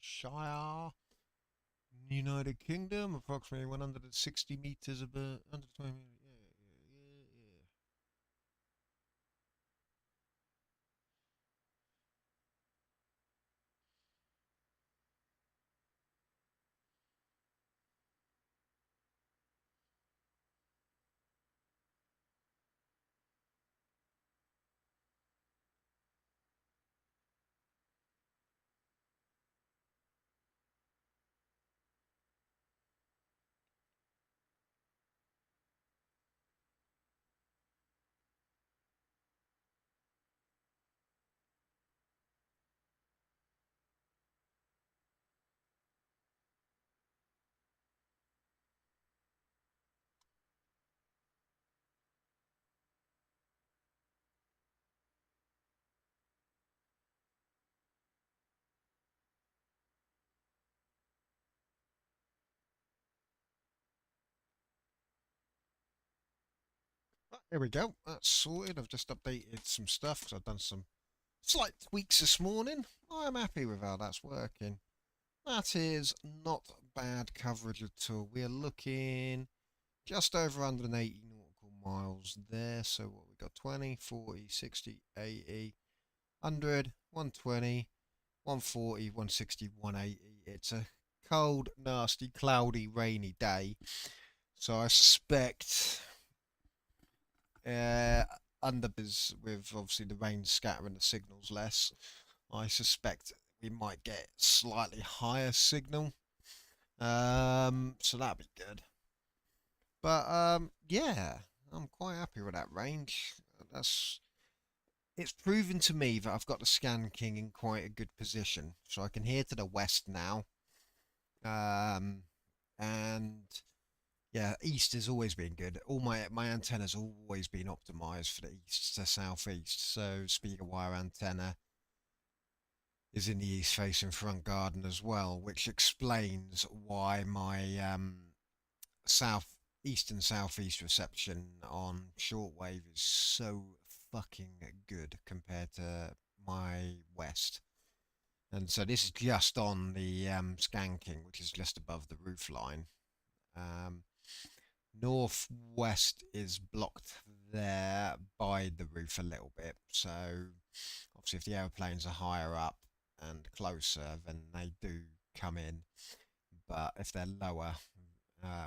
Shire, United Kingdom, approximately 160 meters above, 120 meters. Yeah. Here we go. That's sorted. I've just updated some stuff because I've done some slight tweaks this morning. I'm happy with how that's working. That is not bad coverage at all. We're looking just over 180 nautical miles there. So what we got? 20, 40, 60, 80, 100, 120, 140, 160, 180. It's a cold, nasty, cloudy, rainy day. So I suspect under with obviously the rain scattering the signals less, I suspect we might get slightly higher signal. So that'd be good. But yeah, I'm quite happy with that range. That's It's proven to me that I've got the Scan King in quite a good position, so I can hear to the west now. Um, and yeah, east has always been good. All my antennas always been optimized for the east to southeast. So speaker wire antenna is in the east facing front garden as well, which explains why my south east and southeast reception on shortwave is so fucking good compared to my west. And so this is just on the Skanking, which is just above the roof line. Um, Northwest is blocked there by the roof a little bit. So obviously, if the aeroplanes are higher up and closer, then they do come in. But if they're lower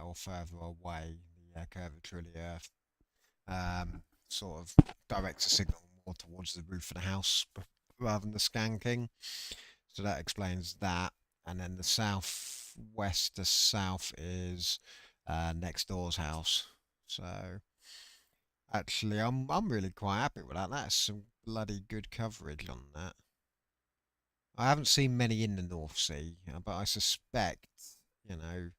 or further away, the curvature of the Earth sort of directs the signal more towards the roof of the house rather than the Skanking. So that explains that. And then the southwest to south is next door's house. So actually, I'm really quite happy with that. That's some bloody good coverage on that. I haven't seen many in the North Sea, but I suspect, you know,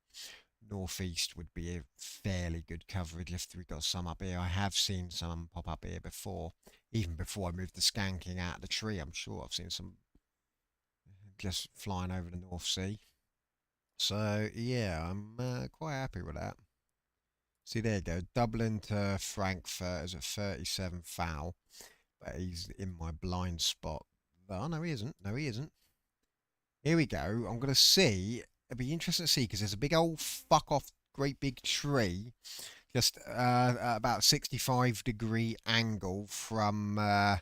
northeast would be a fairly good coverage if we got some up here. I have seen some pop up here before, even before I moved the Skanking out of the tree. I'm sure I've seen some just flying over the North Sea. So yeah, I'm quite happy with that. See, there you go. Dublin to Frankfurt is at 37 foul, but he's in my blind spot. Oh, no, he isn't. No, he isn't. Here we go. I'm going to see. It'll be interesting to see because there's a big old fuck off, great big tree just at about 65-degree angle from my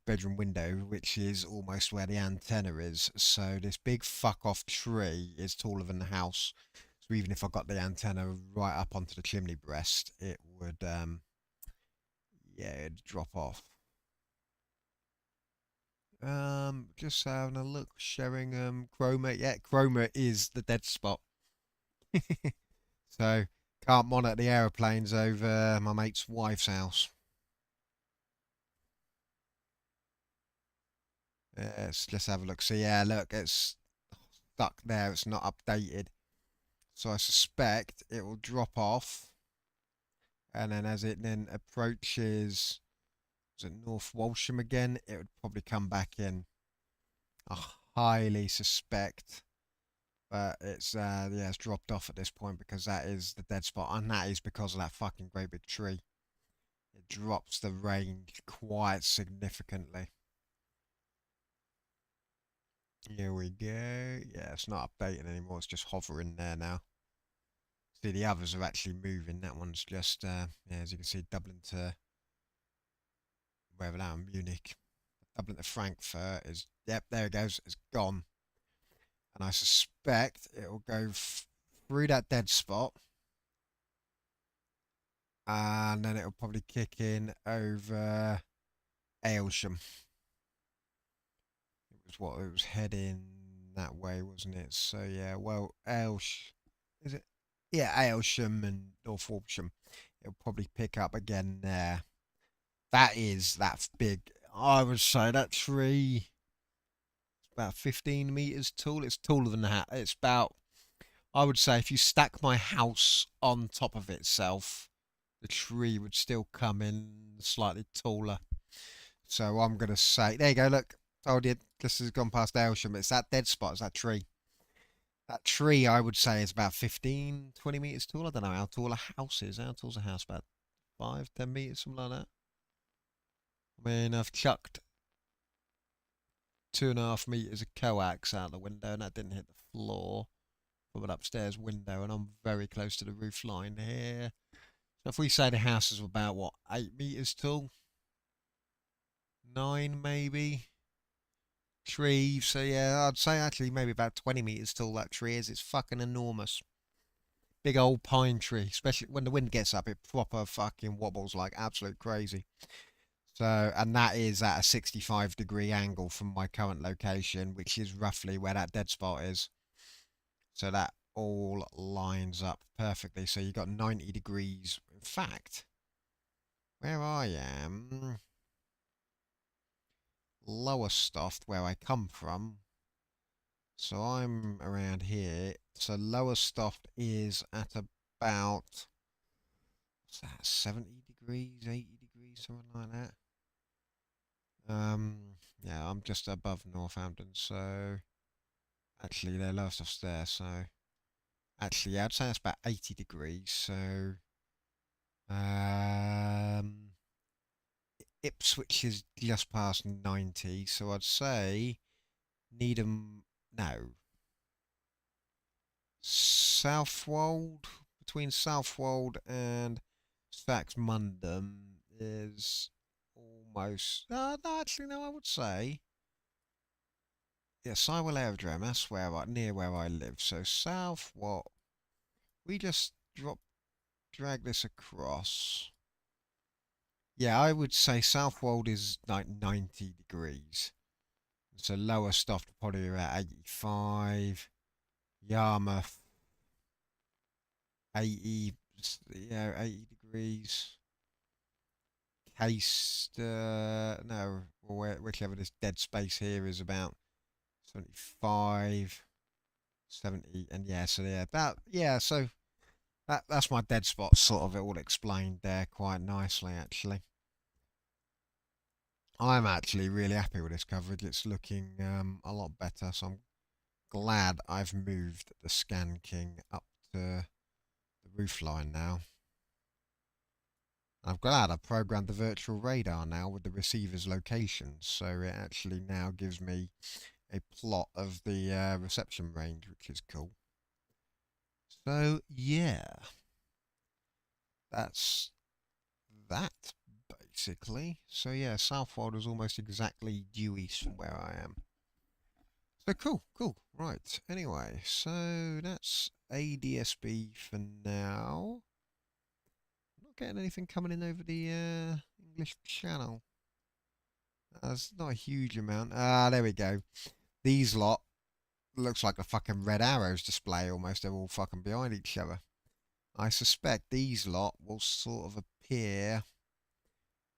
bedroom window, which is almost where the antenna is. So this big fuck off tree is taller than the house. So even if I got the antenna right up onto the chimney breast, it would, yeah, it'd drop off. Just having a look, showing chroma. Yeah, chroma is the dead spot. So can't monitor the aeroplanes over my mate's wife's house. Let's just have a look. So yeah, look, it's stuck there. It's not updated. So I suspect it will drop off, and then as it then approaches, is it North Walsham again? It would probably come back in. I highly suspect, but it's yeah, it's dropped off at this point because that is the dead spot, and that is because of that fucking great big tree. It drops the range quite significantly. Here we go. Yeah, it's not updating anymore. It's just hovering there now. See, the others are actually moving. That one's just, yeah, as you can see, Dublin to wherever now, Munich. Dublin to Frankfurt is, yep, there it goes. It's gone. And I suspect it will go through that dead spot. And then it'll probably kick in over Aylsham. It was what it was heading that way, wasn't it? So yeah, well, is it? Yeah, Aylsham and North Walsham. It'll probably pick up again there. That's big. I would say that tree is about 15 meters tall. It's taller than that. It's about. I would say if you stack my house on top of itself, the tree would still come in slightly taller. So I'm gonna say, there you go. Look, told you this has gone past Aylsham. It's that dead spot. It's that tree. That tree, I would say, is about 15, 20 meters tall. I don't know how tall a house is. How tall's a house? About 5, 10 meters, something like that. I mean, I've chucked 2.5 meters of coax out the window, and that didn't hit the floor from an upstairs window, and I'm very close to the roof line here. So if we say the house is about what, 8 meters tall, 9 maybe. Tree, so yeah, I'd say actually maybe about 20 meters tall that tree is. It's fucking enormous. Big old pine tree, especially when the wind gets up, it proper fucking wobbles like absolute crazy. So, and that is at a 65-degree angle from my current location, which is roughly where that dead spot is. So that all lines up perfectly. So you got 90 degrees. In fact, where I am, Lowestoft, where I come from. So I'm around here. So Lowestoft is at about, what's that, 70 degrees, 80 degrees, something like that. Yeah, I'm just above Northampton, so actually they're Lowestoft's there, so actually, yeah, I'd say that's about 80 degrees, so um Ipswich is just past 90, so I'd say Needham, no, Southwold, between Southwold and Saxmundham is almost, no, actually, no, I would say, yeah, Sywell Aerodrome, that's where near where I live, so Southwold, we just drag this across. Yeah, I would say Southwold is like 90 degrees. So Lowestoft probably about 85. Yarmouth 80, yeah, 80 degrees. Case, no, whichever this dead space here is about 75, 70, and yeah, so yeah, about, yeah, so that's my dead spot, sort of, it all explained there quite nicely, actually. I'm actually really happy with this coverage. It's looking a lot better, so I'm glad I've moved the Scan King up to the roofline now. I'm glad I programmed the virtual radar now with the receiver's location, so it actually now gives me a plot of the reception range, which is cool. So yeah, that's that basically. So yeah, Southwold is almost exactly due east from where I am. So cool, cool. Right. Anyway, so that's ADSB for now. Not getting anything coming in over the English channel. There's not a huge amount. Ah, there we go. These lot looks like a fucking red arrows display almost. They're all fucking behind each other. I suspect these lot will sort of appear.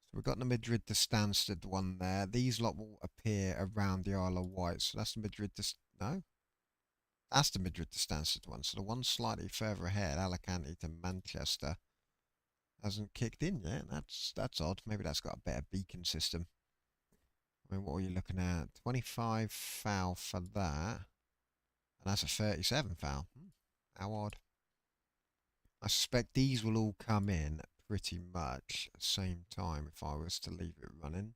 So we've got the Madrid to Stansted one there. These lot will appear around the Isle of Wight. So that's the Madrid to... No? That's the Madrid to Stansted one. So the one slightly further ahead, Alicante to Manchester, hasn't kicked in yet. That's odd. Maybe that's got a better beacon system. I mean, what are you looking at? 25 foul for that. And that's a 37 foul. How odd. I suspect these will all come in pretty much at the same time if I was to leave it running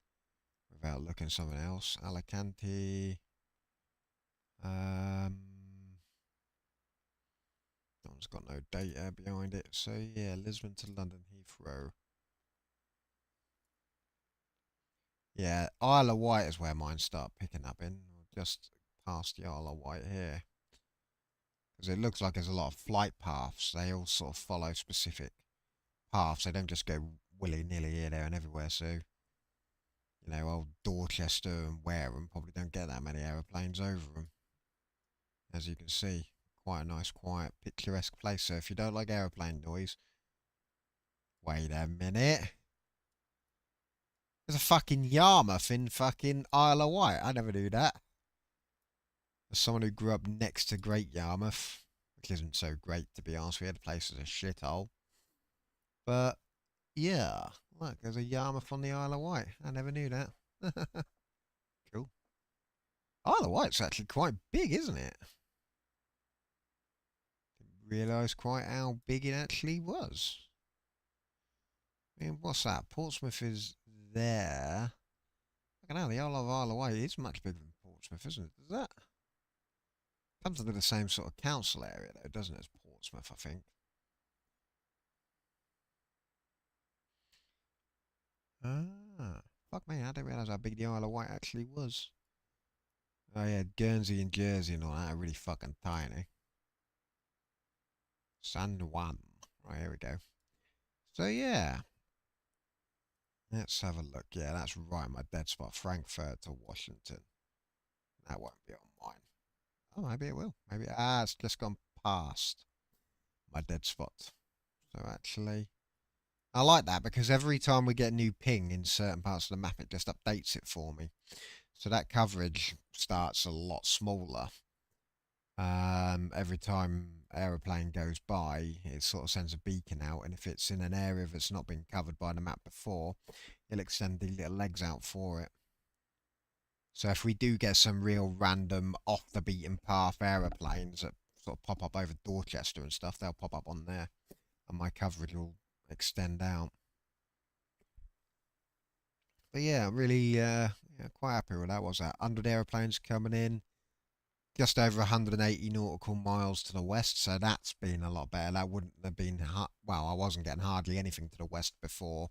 without looking at something else. Alicante. It's got no data behind it. So yeah, Lisbon to London Heathrow. Yeah, Isle of Wight is where mine start picking up in. Just past the Isle of Wight here. Because it looks like there's a lot of flight paths. They all sort of follow specific paths. They don't just go willy-nilly here, there and everywhere. So, old Dorchester and Wareham probably don't get that many aeroplanes over them. As you can see, quite a nice, quiet, picturesque place. So if you don't like aeroplane noise, wait a minute. There's a fucking Yarmouth in fucking Isle of Wight. I never knew that. As someone who grew up next to Great Yarmouth, which isn't so great to be honest with you, the place is a shithole. But yeah, look, there's a Yarmouth on the Isle of Wight. I never knew that. Cool. Isle of Wight's actually quite big, isn't it? Didn't realise quite how big it actually was. I mean, what's that? Portsmouth is there. I don't know, the whole of Isle of Wight is much bigger than Portsmouth, isn't it? Does that? Comes under the same sort of council area, though, doesn't it, as Portsmouth, I think. Ah, fuck me, I didn't realise how big the Isle of Wight actually was. Oh yeah, Guernsey and Jersey and all that are really fucking tiny. San Juan. Right, here we go. So yeah. Let's have a look. Yeah, that's right, my dead spot. Frankfurt to Washington. That won't be on mine. Oh, maybe it will. Maybe, it's just gone past my dead spot. So actually, I like that because every time we get a new ping in certain parts of the map, it just updates it for me. So that coverage starts a lot smaller. Every time aeroplane goes by, it sort of sends a beacon out, and if it's in an area that's not been covered by the map before, it'll extend the little legs out for it. So if we do get some real random off the beaten path aeroplanes that sort of pop up over Dorchester and stuff, they'll pop up on there, and my coverage will extend out. But yeah, really, quite happy with that. What's that? 100 aeroplanes coming in. Just over 180 nautical miles to the west, so that's been a lot better. That wouldn't have been, well, I wasn't getting hardly anything to the west before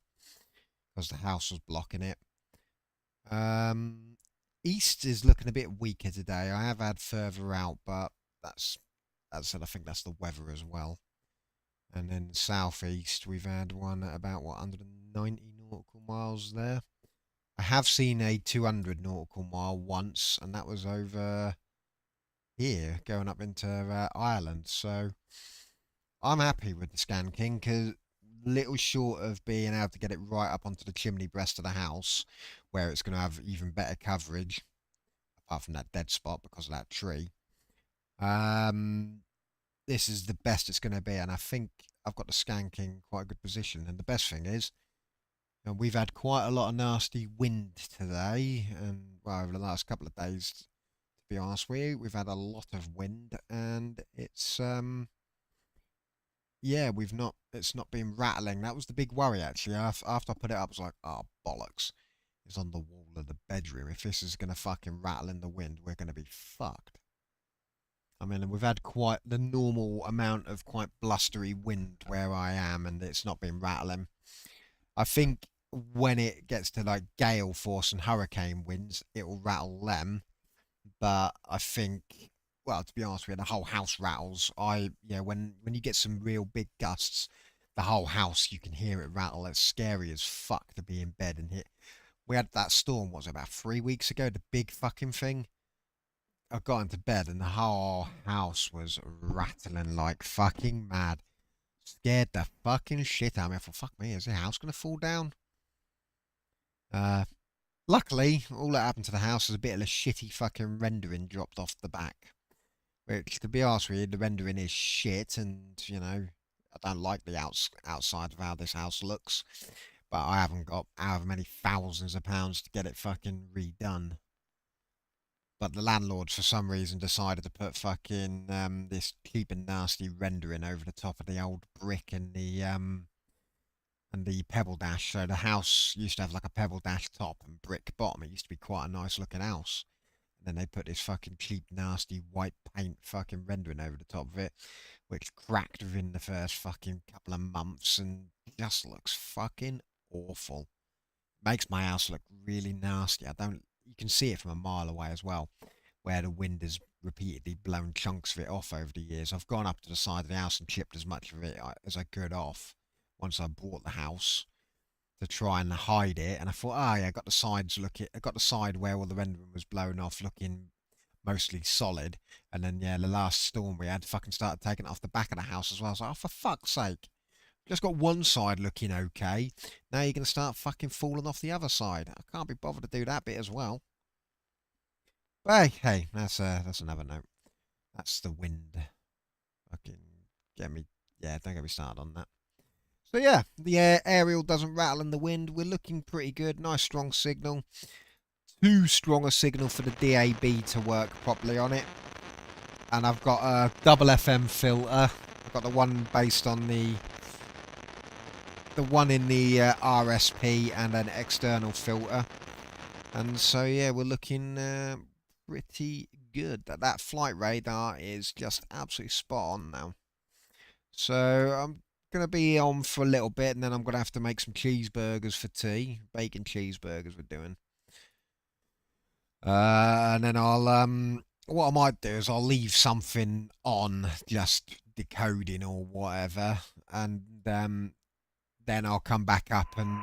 because the house was blocking it. East is looking a bit weaker today. I have had further out, but that's, as I said, I think that's the weather as well. And then southeast, we've had one at about, 190 nautical miles there. I have seen a 200 nautical mile once, and that was over here going up into Ireland. So I'm happy with the Scan King because little short of being able to get it right up onto the chimney breast of the house where it's going to have even better coverage apart from that dead spot because of that tree. This is the best it's going to be, and I think I've got the Scan King quite a good position. And the best thing is, we've had quite a lot of nasty wind today, and well, over the last couple of days, be honest with you, we've had a lot of wind, and it's yeah, it's not been rattling. That was the big worry actually. After I put it up, I was like, oh bollocks, it's on the wall of the bedroom. If this is gonna fucking rattle in the wind, we're gonna be fucked. I mean, we've had quite the normal amount of quite blustery wind where I am, and it's not been rattling. I think when it gets to like gale force and hurricane winds, it will rattle them. But I think, well, to be honest with you, the whole house rattles. When you get some real big gusts, the whole house, you can hear it rattle. It's scary as fuck to be in bed and hit. We had that storm, was it about 3 weeks ago? The big fucking thing. I got into bed and the whole house was rattling like fucking mad. Scared the fucking shit out of me. I thought, fuck me, is the house gonna fall down? Luckily, all that happened to the house was a bit of a shitty fucking rendering dropped off the back. Which, to be honest with you, the rendering is shit, and, I don't like the outside of how this house looks. But I haven't got however many thousands of pounds to get it fucking redone. But the landlord, for some reason, decided to put fucking this cheap and nasty rendering over the top of the old brick and the pebble dash. So the house used to have like a pebble dash top and brick bottom. It used to be quite a nice looking house. Then they put this fucking cheap, nasty white paint fucking rendering over the top of it, which cracked within the first fucking couple of months and just looks fucking awful. Makes my house look really nasty. You can see it from a mile away as well, where the wind has repeatedly blown chunks of it off over the years. I've gone up to the side of the house and chipped as much of it as I could off once I bought the house to try and hide it. And I thought, oh yeah, I got the side where all the rendering was blown off looking mostly solid. And then yeah, the last storm we had fucking started taking it off the back of the house as well. I was like, oh, for fuck's sake. Just got one side looking okay. Now you're going to start fucking falling off the other side. I can't be bothered to do that bit as well. But hey, that's another note. That's the wind. Fucking get me. Yeah, don't get me started on that. So yeah, the aerial doesn't rattle in the wind. We're looking pretty good. Nice strong signal. Too strong a signal for the DAB to work properly on it. And I've got a double FM filter. I've got the one based on the one in the RSP and an external filter. And so yeah, we're looking pretty good. That flight radar is just absolutely spot on now. So I'm going to be on for a little bit, and then I'm going to have to make some cheeseburgers for tea. Bacon cheeseburgers we're doing. And then I'll what I might do is I'll leave something on, just decoding or whatever, and then I'll come back up and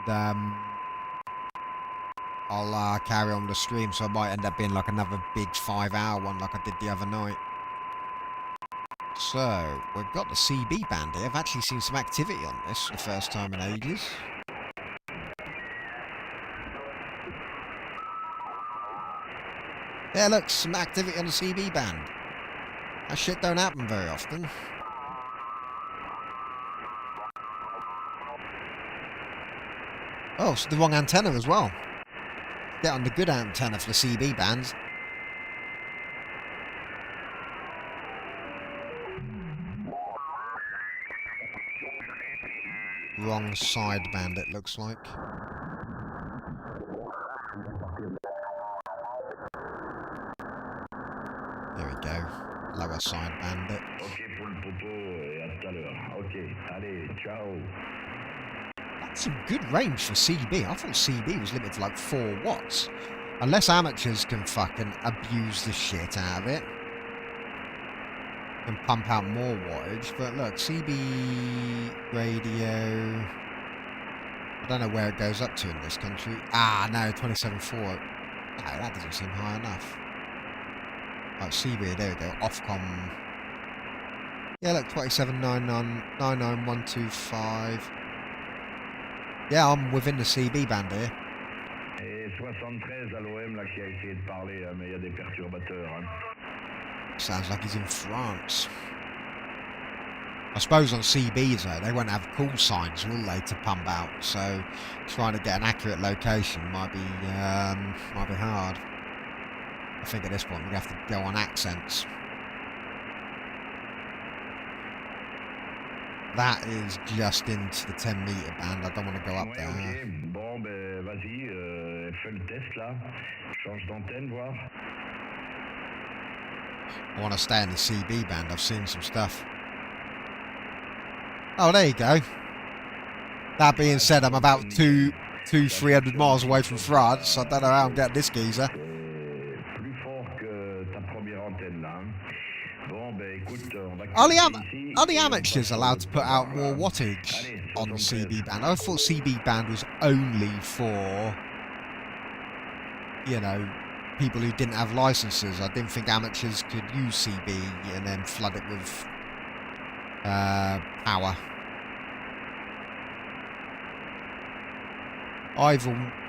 I'll carry on the stream. So it might end up being like another big 5-hour one like I did the other night. So we've got the CB band here. I've actually seen some activity on this for the first time in ages. Yeah, look, some activity on the CB band. That shit don't happen very often. Oh, it's the wrong antenna as well. Get on the good antenna for the CB bands. Wrong sideband, it looks like. There we go. Lower sideband it. That's some good range for CB. I thought CB was limited to like 4 watts. Unless amateurs can fucking abuse the shit out of it and pump out more wattage. But look, CB radio, I don't know where it goes up to in this country. Ah, no, 27.4. No, that doesn't seem high enough. Right, CB, there we go. Ofcom. Yeah, look, 27.99125. Yeah, I'm within the CB band here. Sounds like he's in France. I suppose on CBs though, they won't have call signs, will they, to pump out? So trying to get an accurate location might be hard. I think at this point we're going to have to go on accents. That is just into the 10 metre band. I don't want to go up there. Okay. Bon, ben, vas-y, fais le test là. Change d'antenne, voir. I want to stay in the CB band. I've seen some stuff. Oh, there you go. That being said, I'm about 300 miles away from France. I don't know how I'm getting this geezer. Are the amateurs allowed to put out more wattage on CB band? I thought CB band was only for, you know, people who didn't have licenses. I didn't think amateurs could use CB and then flood it with power.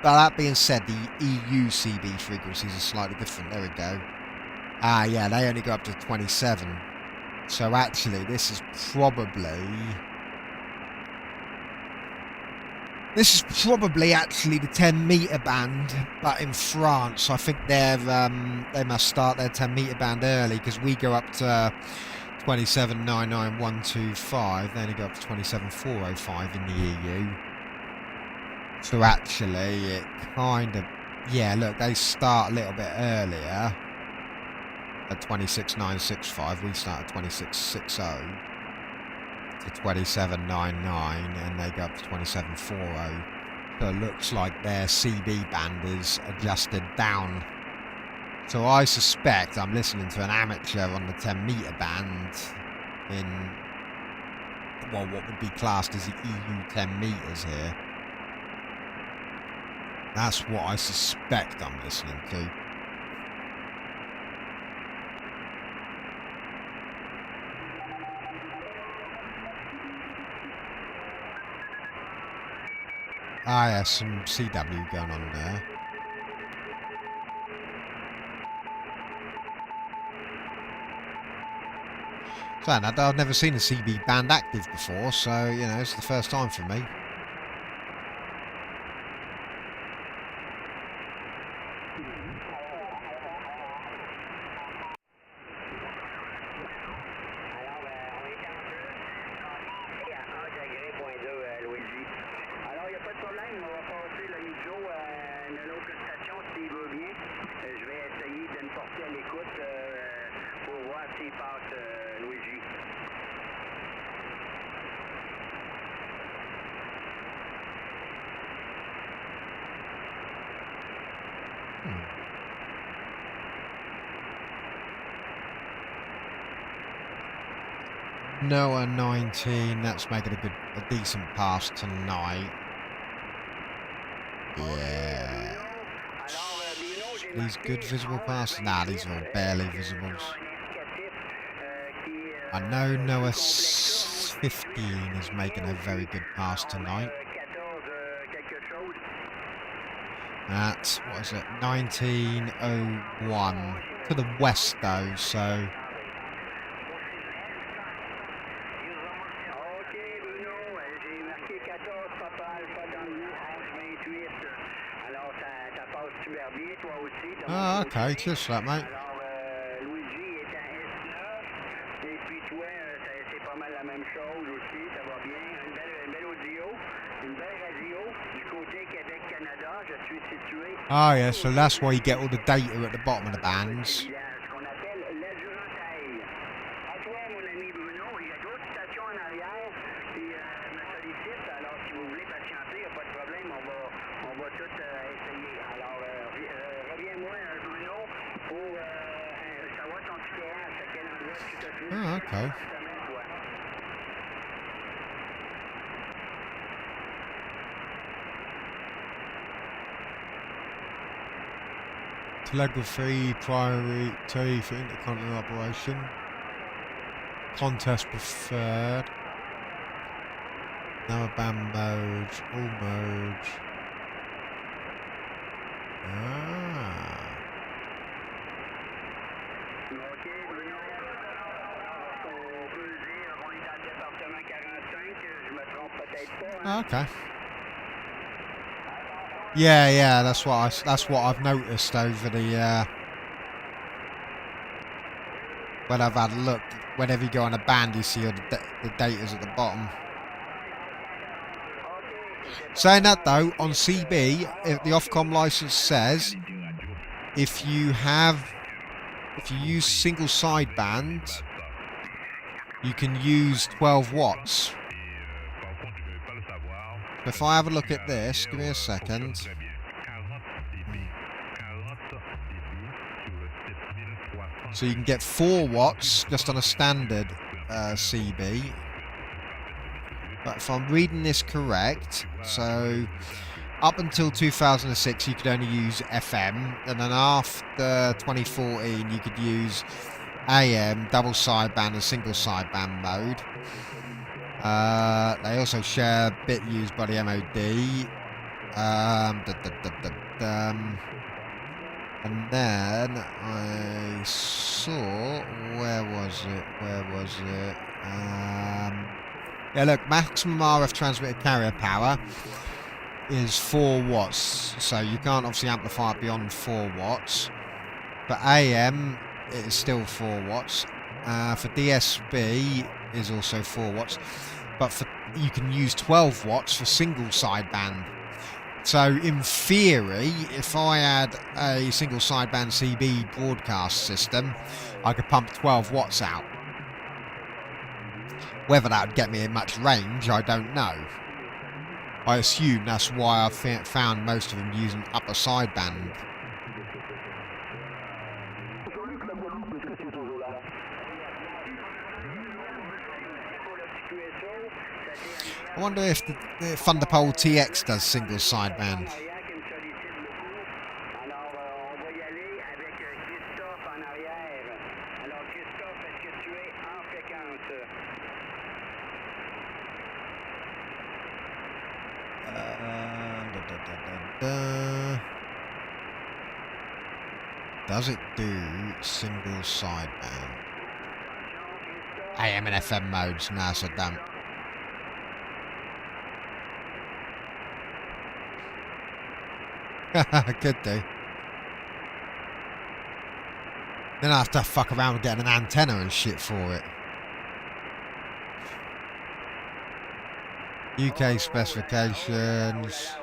That being said, the EU CB frequencies are slightly different. There we go. Ah, yeah, they only go up to 27. So actually, this is probably actually the 10 metre band, but in France, I think they must start their 10 metre band early because we go up to 27.99125. They only go up to 27.405 in the EU. So actually, it kind of, yeah. Look, they start a little bit earlier. at 26,965. We start at 2660 to 2799, and they go up to 2740. So it looks like their CB band is adjusted down. So I suspect I'm listening to an amateur on the 10 meter band in, well, what would be classed as the EU 10 meters here. That's what I suspect I'm listening to. Ah, yeah, some CW going on there. Saying that, I've never seen a CB band active before, so, you know, it's the first time for me. Noah 19, that's making a decent pass tonight. Yeah. These good visible passes? Nah, these are all barely visibles. I know Noah 15 is making a very good pass tonight. That's, what is it, 1901 to the west though, so... Oh, okay, just that, mate. Oh yeah, so that's why you get all the data at the bottom of the bands. Oh, okay. Telegraphy priority for intercontinental operation. Contest preferred. Narrowband modes, all modes. Ah. Okay. Yeah, that's what I've noticed over the when I've had a look. Whenever you go on a band, you see all the data's at the bottom. Saying that though, on CB, if the Ofcom license says if you use single sideband, you can use 12 watts. If I have a look at this, give me a second. So you can get 4 watts just on a standard CB. But if I'm reading this correct, so up until 2006 you could only use FM, and then after 2014 you could use AM, double sideband and single sideband mode. They also share bit used by the MOD. And then I saw, where was it? Yeah, look, maximum RF transmitted carrier power is 4 watts, so you can't obviously amplify it beyond 4 watts. For AM, it is still 4 watts. For DSB is also 4 watts, but you can use 12 watts for single sideband. So in theory, if I had a single sideband CB broadcast system, I could pump 12 watts out. Whether that would get me in much range, I don't know. I assume that's why I've found most of them using upper sideband. I wonder if the Thunderpole TX does single sideband. Does it do single sideband? AM and FM modes? No, so don't. Could do. Then I have to fuck around with getting an antenna and shit for it. UK specifications.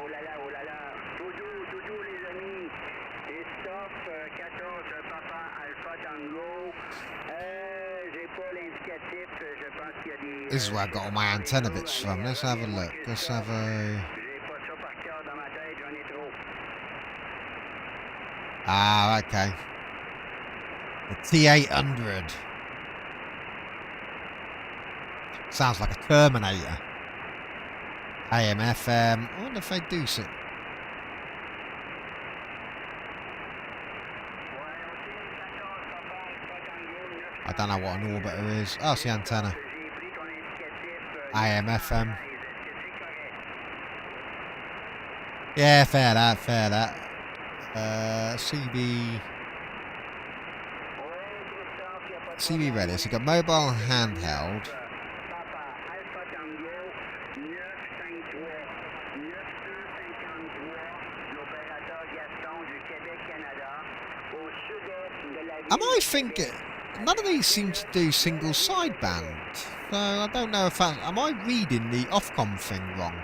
This is where I got all my antenna bits from. Let's have a look. Let's have a... Ah, okay. The T800. Sounds like a Terminator. AM, FM. I wonder if they do so. I don't know what an orbiter is. Oh, it's the antenna. AM, FM. Yeah, fair that, fair that. CB ready. So you've got mobile and handheld. Am I thinking... None of these seem to do single sideband. So I don't know if that... Am I reading the Ofcom thing wrong?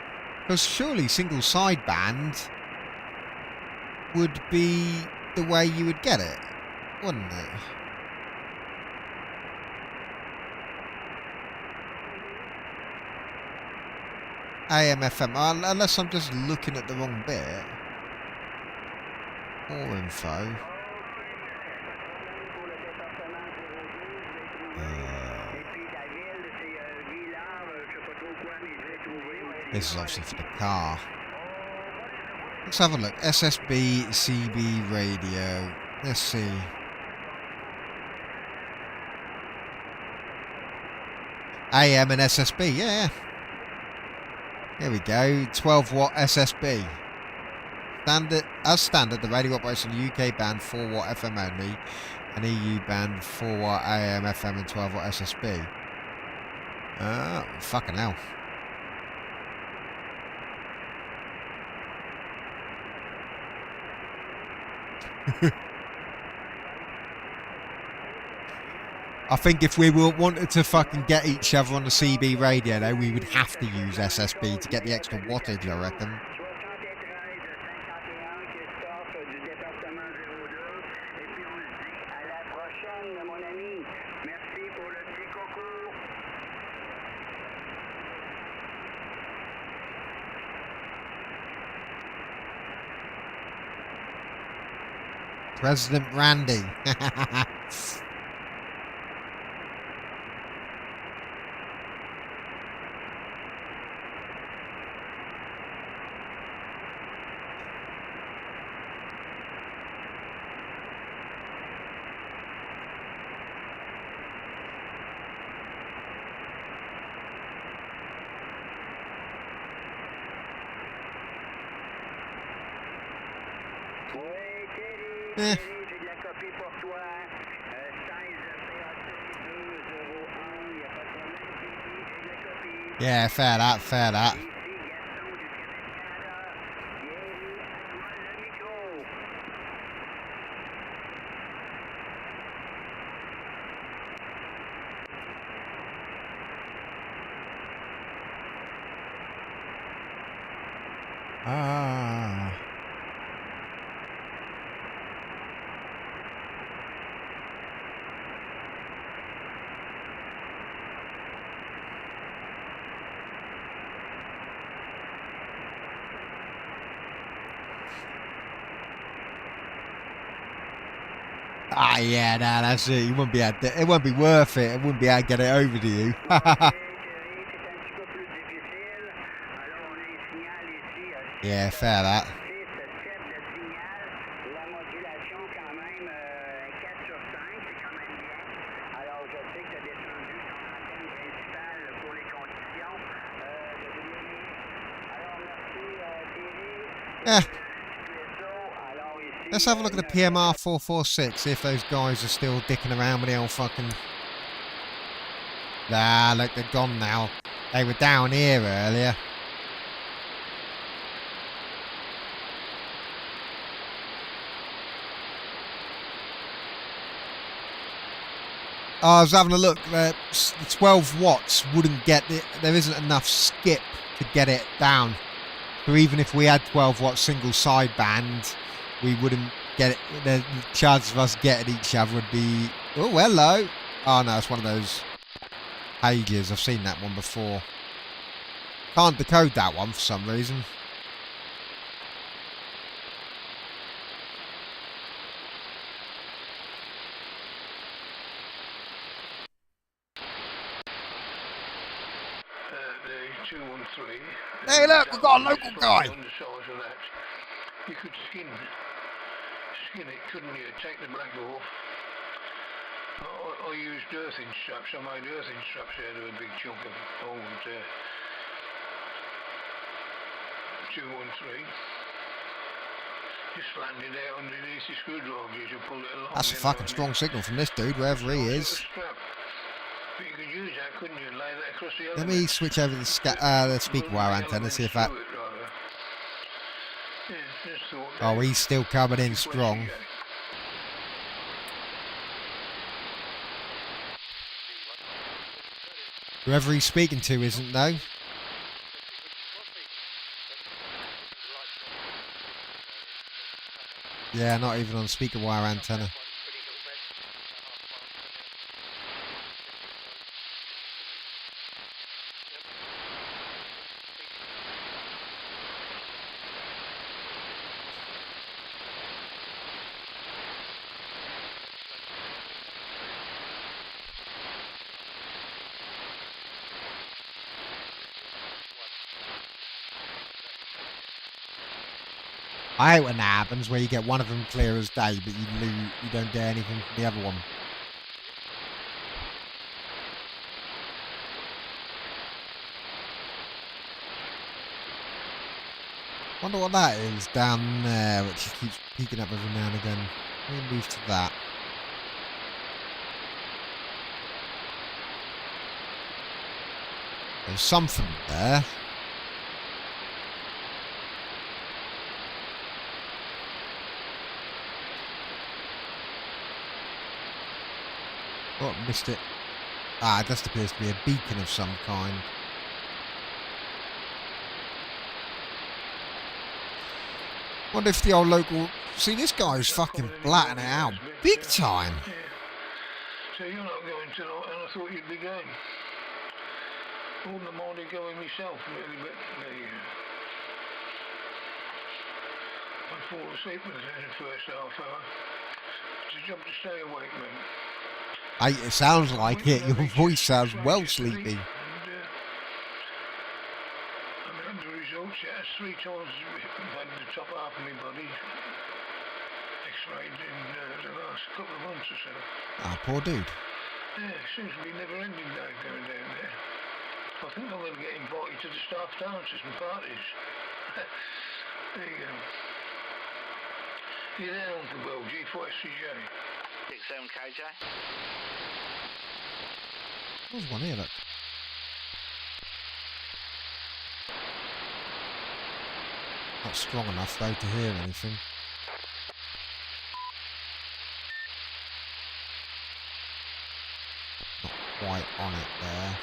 Because surely single sideband would be the way you would get it, wouldn't it? AM, FM, unless I'm just looking at the wrong bit. More info. This is obviously for the car. Let's have a look. SSB, CB radio. Let's see. AM and SSB, yeah. Here we go. 12 watt SSB. As standard, the radio operates on the UK band 4 watt FM only, and EU band 4 watt AM, FM, and 12 watt SSB. Fucking hell. I think if we wanted to fucking get each other on the CB radio, though, we would have to use SSB to get the extra wattage, I reckon. President Randy. Eh. Yeah, fair that, fair that. Ah. Ah, yeah, no, that's it. You wouldn't be able to, it wouldn't be worth it. It wouldn't be able to get it over to you. Yeah, fair that. Yeah. Let's have a look at the PMR 446, see if those guys are still dicking around with the old fucking... Ah, look, they're gone now. They were down here earlier. I was having a look. The 12 watts wouldn't get it. There isn't enough skip to get it down. So even if we had 12 watt single sideband, we wouldn't get it. The chances of us getting each other would be... Oh, hello. Oh, no, it's one of those pages. I've seen that one before. Can't decode that one for some reason. Hey, look, we've got a local guy. You could skin it, couldn't you? Take the black off. I used earthing straps. I made earthing straps out of a big chunk of old 213. Just flattened it out underneath the screwdriver. You pull it along. That's a fucking strong signal from this dude, wherever he is. But you could use that, couldn't you? Lay that across the other. Let me switch over the speaker wire antenna, see if that... Oh, he's still coming in strong. Whoever he's speaking to isn't, though. Yeah, not even on speaker wire antenna. I hate when that happens, where you get one of them clear as day, but you don't get anything from the other one. Wonder what that is down there, which keeps peeking up every now and again. Let me move to that. There's something there. Oh, missed it. Ah, it just appears to be a beacon of some kind. Wonder if the old local... See, this guy's fucking blatting it out big time. Yeah. So you're not going tonight, and I thought you'd be going. I wouldn't have minded going myself, really, but there you go. I'd fall asleep in the first half hour. It's a job to stay awake, mate. It sounds like it. Your voice sounds well sleepy. And the results, yeah, it's 3 times I've had the top half of my body x-rayed in the last couple of months or so. Ah, poor dude. Yeah, it seems to be never-ending day going down there. I think I'm going to get invited to the staff dances and parties. There you go. You there, Uncle Bill, G4SCJ? 67 KJ. There's one here, look. Not strong enough, though, to hear anything. Not quite on it there.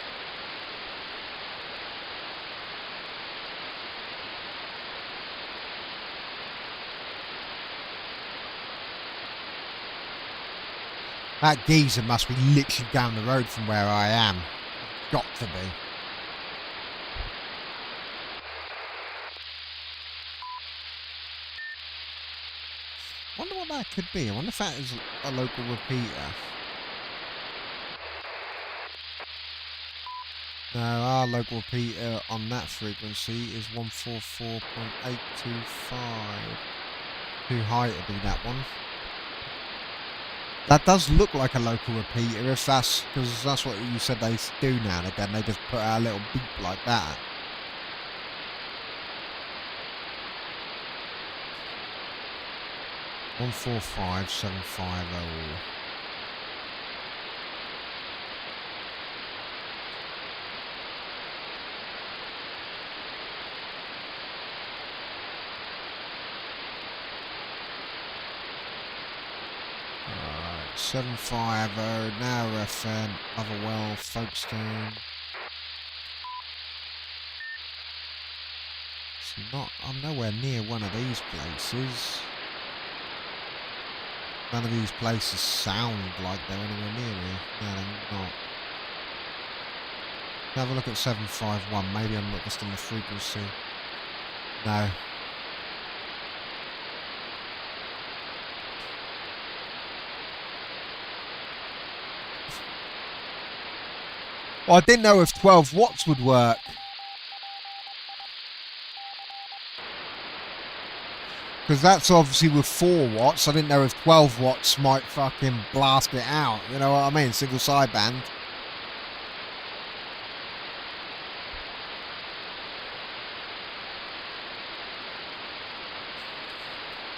That geezer must be literally down the road from where I am. Got to be. Wonder what that could be. I wonder if that is a local repeater. No, our local repeater on that frequency is 144.825. Too high to be that one. That does look like a local repeater, if that's because that's what you said they do now and again. They just put out a little beep like that. One 145,750. Alright, 750, now FM, Otherwell, Folkestone. It's not, I'm nowhere near one of these places. None of these places sound like they're anywhere near me. No, they're not. Have a look at 751, maybe I'm not just on the frequency. No. Well, I didn't know if 12 watts would work. Because that's obviously with 4 watts. I didn't know if 12 watts might fucking blast it out. You know what I mean? Single sideband.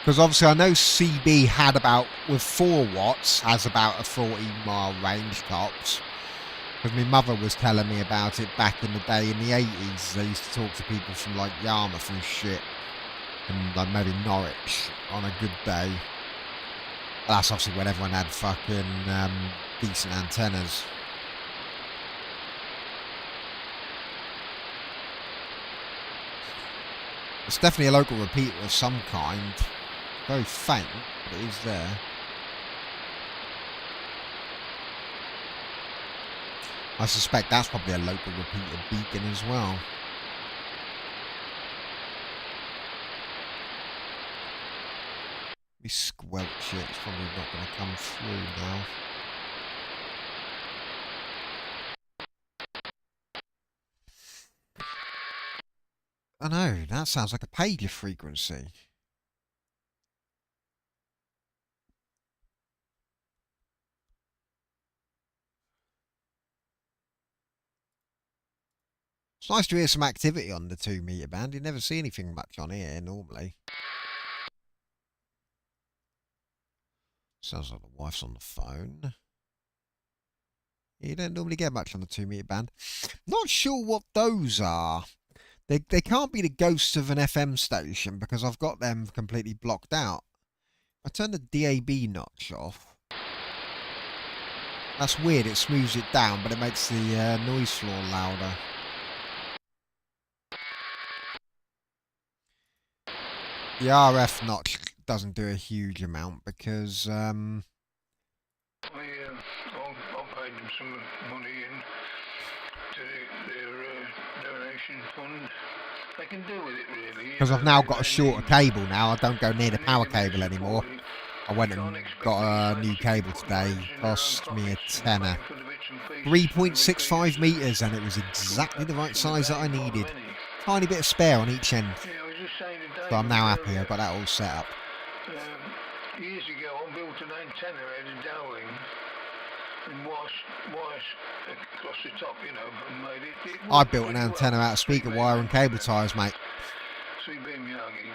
Because obviously I know CB had about, with 4 watts, has about a 40-mile range tops. Because my mother was telling me about it back in the day in the 80s. They used to talk to people from like Yarmouth and shit. And like maybe Norwich on a good day. But that's obviously when everyone had fucking decent antennas. It's definitely a local repeater of some kind. Very faint, but it is there. I suspect that's probably a local repeater beacon as well. We squelch it, it's probably not going to come through now. I know, that sounds like a pager frequency. It's nice to hear some activity on the 2 meter band. You never see anything much on here normally. Sounds like the wife's on the phone. You don't normally get much on the 2 meter band. Not sure what those are. They can't be the ghosts of an FM station because I've got them completely blocked out. I turn the DAB notch off. That's weird, it smooths it down, but it makes the noise floor louder. The RF notch doesn't do a huge amount because I paid them some money in to their donation fund. They can do with it really. Because I've now got a shorter cable now. I don't go near the power cable anymore. I went and got a new cable today. Cost me a tenner. 3.65 meters, and it was exactly the right size that I needed. Tiny bit of spare on each end. So I'm now happy. I've got that all set up. Years ago, I built an antenna out of Dowling and wires across the top, you know, and made it. I built an antenna out of speaker wire and cable ties, mate. 3-beam Yagi.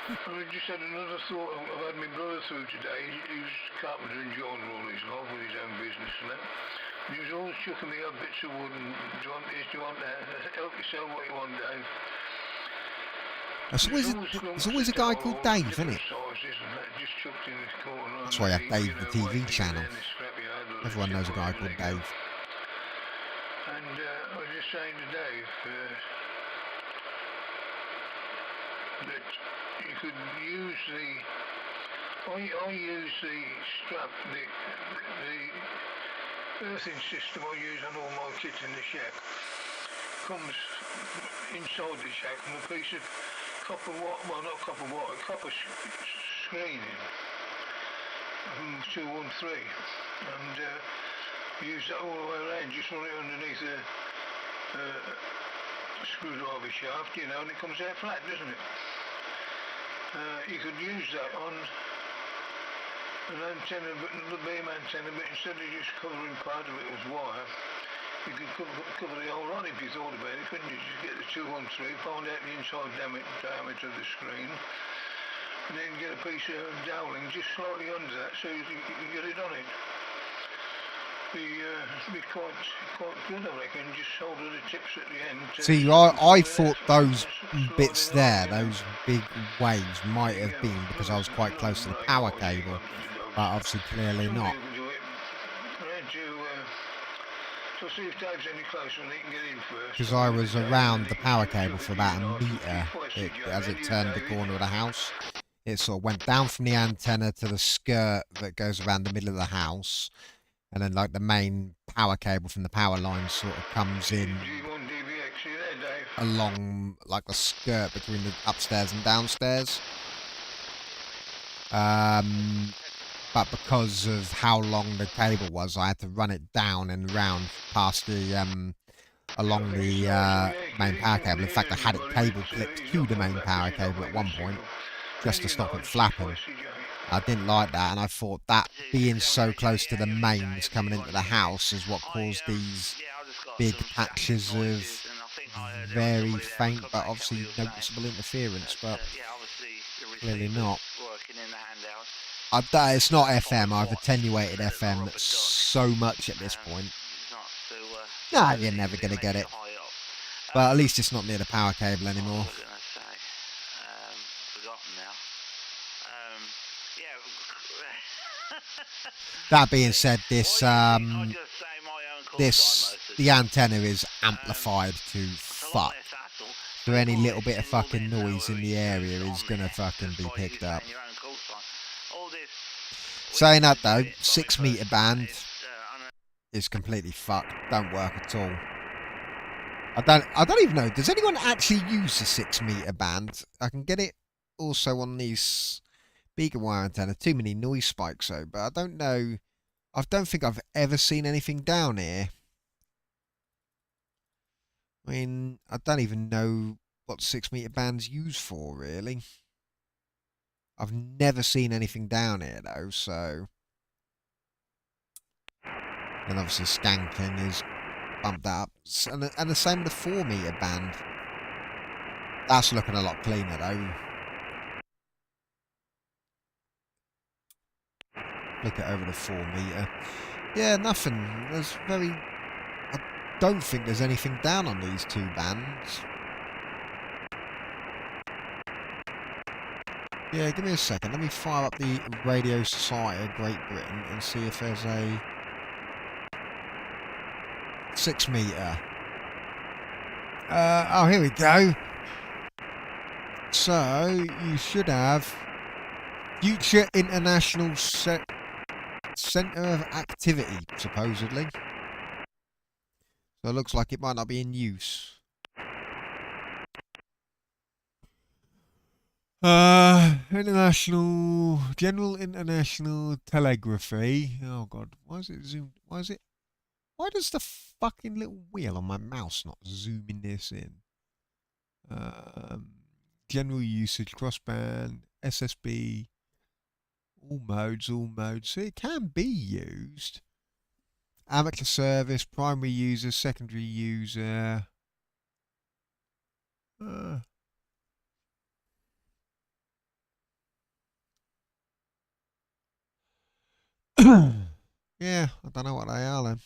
I just had another thought. I've had my brother through today. He's carpenter and joiner all his life with his own business and that. And he was always chucking me up bits of wood and do you want this, do you want that? Help yourself what you want, Dave. There's always a guy called Dave, isn't it? That's why I have Dave, the TV channel. Everyone knows a guy called Dave. And I was just saying to Dave that you could use the... I use the strap, the earthing system I use on all my kit in the shack. Comes inside the shack from a piece of copper wire, well not copper wire, copper screening. 213, and use that all the way around. Just run it underneath a screwdriver shaft, you know, and it comes out flat, doesn't it? You could use that on an antenna, but the beam antenna, but instead of just covering part of it with wire, you could cover the whole lot if you thought about it, couldn't you? Just get the 213, find out the inside diameter of the screen, and then get a piece of dowling just slightly under that so you can get it on it. Be quite good, I reckon. Just solder the tips at the end. See, I thought those bits there, those big waves, might have been because I was quite close to the power cable, but obviously clearly not. So see if Dave's any closer and he can get in first. Because I was around the power cable for about a metre as it turned the corner of the house. It sort of went down from the antenna to the skirt that goes around the middle of the house. And then like the main power cable from the power line sort of comes in along like the skirt between the upstairs and downstairs. But because of how long the cable was, I had to run it down and round past the along the main power cable. In fact, I had it cable clipped to the main power cable at one point just to stop it flapping. I didn't like that, and I thought that being so close to the mains coming into the house is what caused these big patches of very faint but obviously noticeable interference, but clearly not. It's not FM. I've attenuated FM so much at this point. Nah, you're never going to get it. But at least it's not near the power cable anymore. That being said, the antenna is amplified to fuck. So any little bit of fucking noise in the area is gonna fucking be picked up. Saying that though, 6 meter band is completely fucked. Don't work at all. I don't even know. Does anyone actually use the 6 meter band? I can get it also on these beacon wire antenna. Too many noise spikes though, but I don't know. I don't think I've ever seen anything down here. I mean, I don't even know what 6 meter band's used for, really. I've never seen anything down here though, so. And obviously skanking is bumped up. And the same with the 4 meter band. That's looking a lot cleaner though. Flick it over to 4 meter. Yeah, nothing. I don't think there's anything down on these two bands. Yeah, give me a second. Let me fire up the Radio Society of Great Britain and see if there's a 6 meter. Oh, here we go. So, you should have Future International Centre of Activity, supposedly. So it looks like it might not be in use. General International Telegraphy. Oh god, why is it zoomed? Why does the fucking little wheel on my mouse not zooming this in? General usage, crossband, SSB, all modes. So it can be used. Amateur service, primary user, secondary user. Yeah, I don't know what they are then.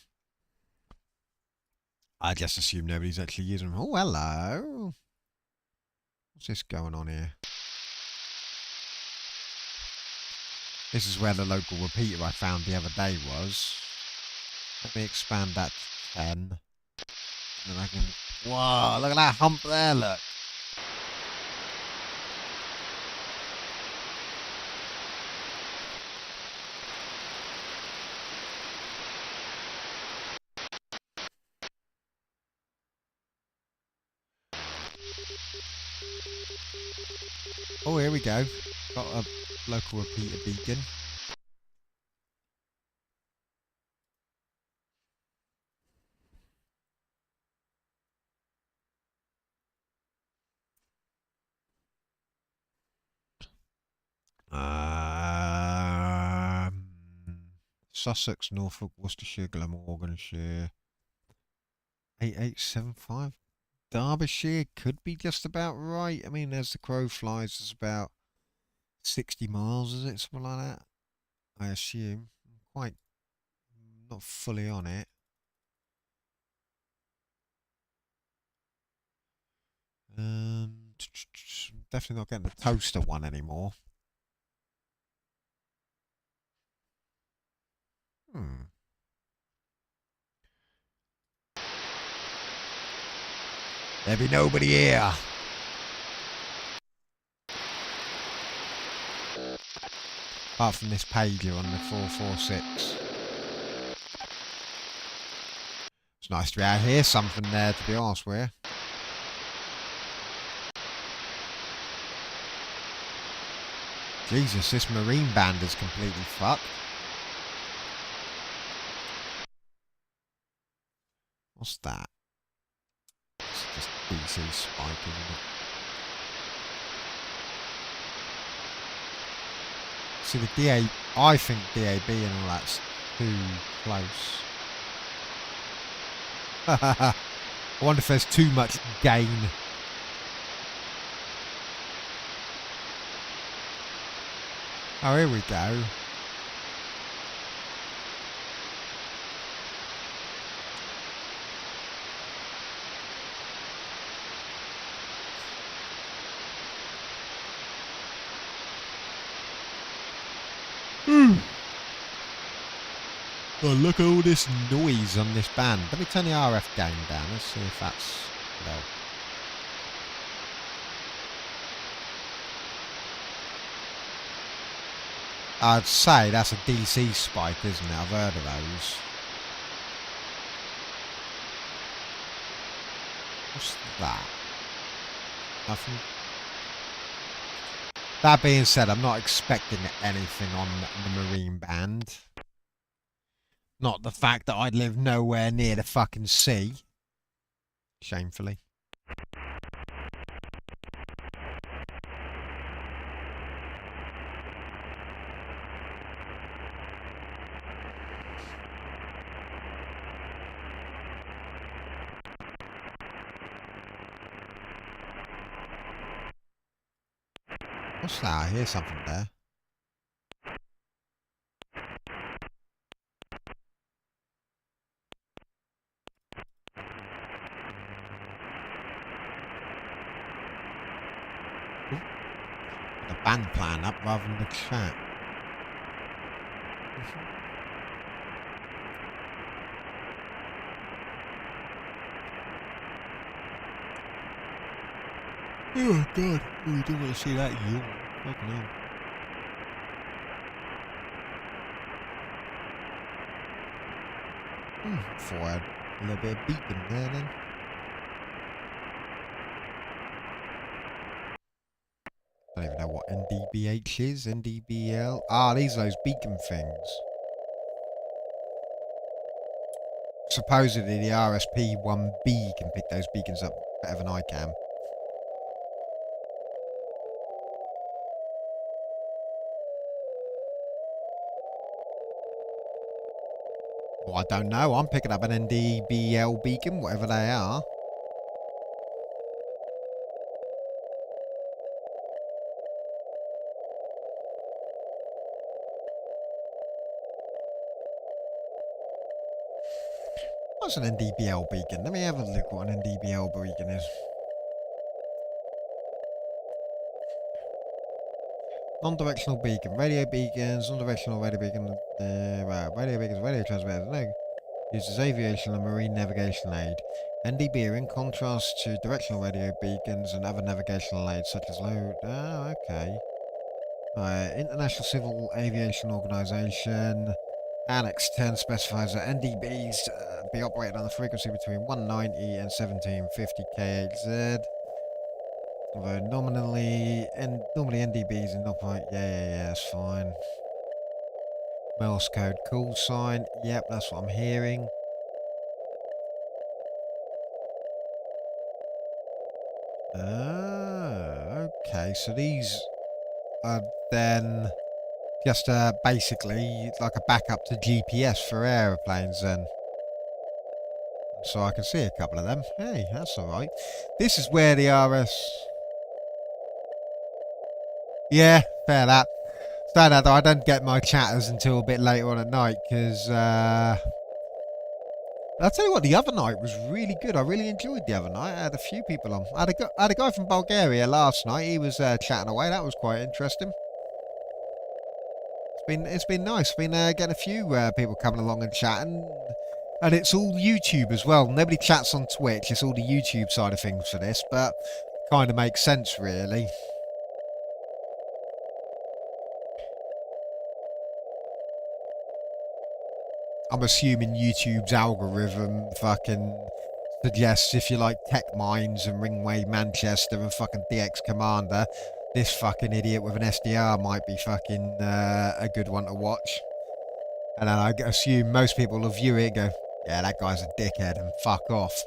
I just assume nobody's actually using them. Oh, hello. What's this going on here? This is where the local repeater I found the other day was. Let me expand that to 10. And then I can... Whoa, look at that hump there, look. Oh, here we go. Got a local repeater beacon. Sussex, Norfolk, Worcestershire, Glamorganshire. 8875. Derbyshire could be just about right. I mean, as the crow flies, it's about 60 miles, is it? Something like that. I assume. Quite not fully on it. Definitely not getting the toaster one anymore. There be nobody here. Apart from this pager on the 446. It's nice to be out here. Something there, to be honest with you. Jesus, this marine band is completely fucked. What's that? It's just DC spike, isn't it? See, the DA, I think DAB and all that's too close. I wonder if there's too much gain. Oh, here we go. Oh, look at all this noise on this band. Let me turn the RF gain down. Let's see if that's... No. I'd say that's a DC spike, isn't it? I've heard of those. What's that? Nothing. That being said, I'm not expecting anything on the marine band. Not the fact that I live nowhere near the fucking sea. Shamefully. What's that? I hear something there. The band playing up rather than the chat. Oh god, oh, you don't want to see that yawn. Fucking hell. Thought I had a little bit of beeping there then. I don't even know what NDBH is. NDBL. Ah, these are those beacon things. Supposedly the RSP-1B can pick those beacons up better than I can. Well, I don't know. I'm picking up an NDBL beacon, whatever they are. What's an NDBL beacon? Let me have a look what an NDBL beacon is. Non-directional beacon, radio beacons, non-directional radio beacon, radio beacons, radio transmitters, no. Uses aviation and marine navigation aid. NDB are in contrast to directional radio beacons and other navigational aids such as low... Oh, okay. International Civil Aviation Organization, Annex 10 specifies that NDBs be operated on a frequency between 190 and 1750 kHz. Although normally NDBs are not operate. Yeah, that's fine. Morse code call sign. Yep, that's what I'm hearing. Ah, okay. So these are then Just basically like a backup to GPS for aeroplanes then. So I can see a couple of them. Hey, that's alright. This is where the RS... Yeah, fair that. So that though, I don't get my chatters until a bit later on at night, because... I'll tell you what, the other night was really good. I really enjoyed the other night. I had a few people on. I had a guy from Bulgaria last night. He was chatting away. That was quite interesting. It's been nice. Been getting a few people coming along and chatting, and it's all YouTube as well. Nobody chats on Twitch. It's all the YouTube side of things for this, but kind of makes sense really. I'm assuming YouTube's algorithm fucking suggests if you like Tech Minds and Ringway Manchester and fucking DX Commander, this fucking idiot with an SDR might be fucking a good one to watch. And then I assume most people will view it and go, yeah, that guy's a dickhead and fuck off.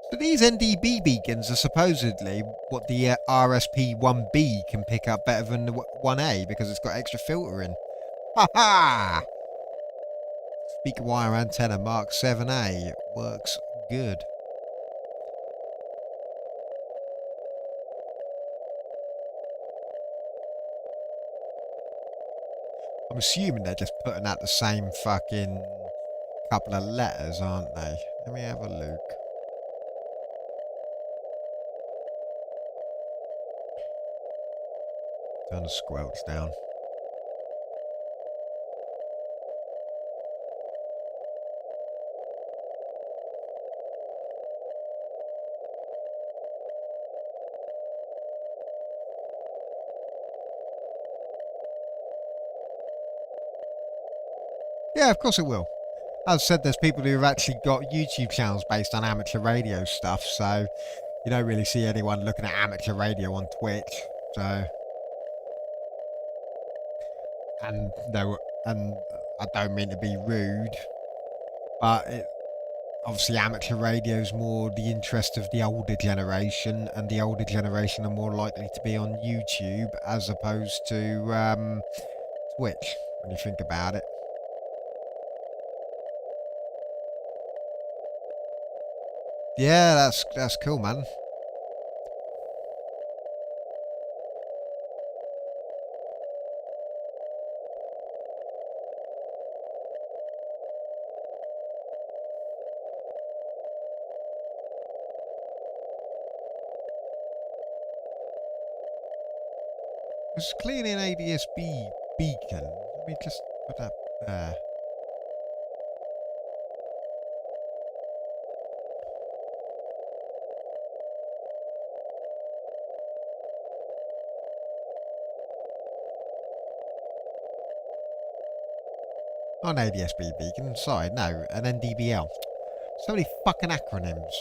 So these NDB beacons are supposedly what the RSP-1B can pick up better than the 1A because it's got extra filtering. Ha ha! Speaker wire antenna Mark 7A works good. I'm assuming they're just putting out the same fucking couple of letters, aren't they? Let me have a look. Turn the squelch down. Yeah, of course it will. As I said, there's people who have actually got YouTube channels based on amateur radio stuff, so you don't really see anyone looking at amateur radio on Twitch. So, and I don't mean to be rude, but obviously amateur radio is more the interest of the older generation, and the older generation are more likely to be on YouTube as opposed to Twitch, when you think about it. Yeah, that's cool, man. It's clearly an ADSB beacon. Let me just put that there. Not an ADSB beacon, sorry, no, an NDBL. So many fucking acronyms.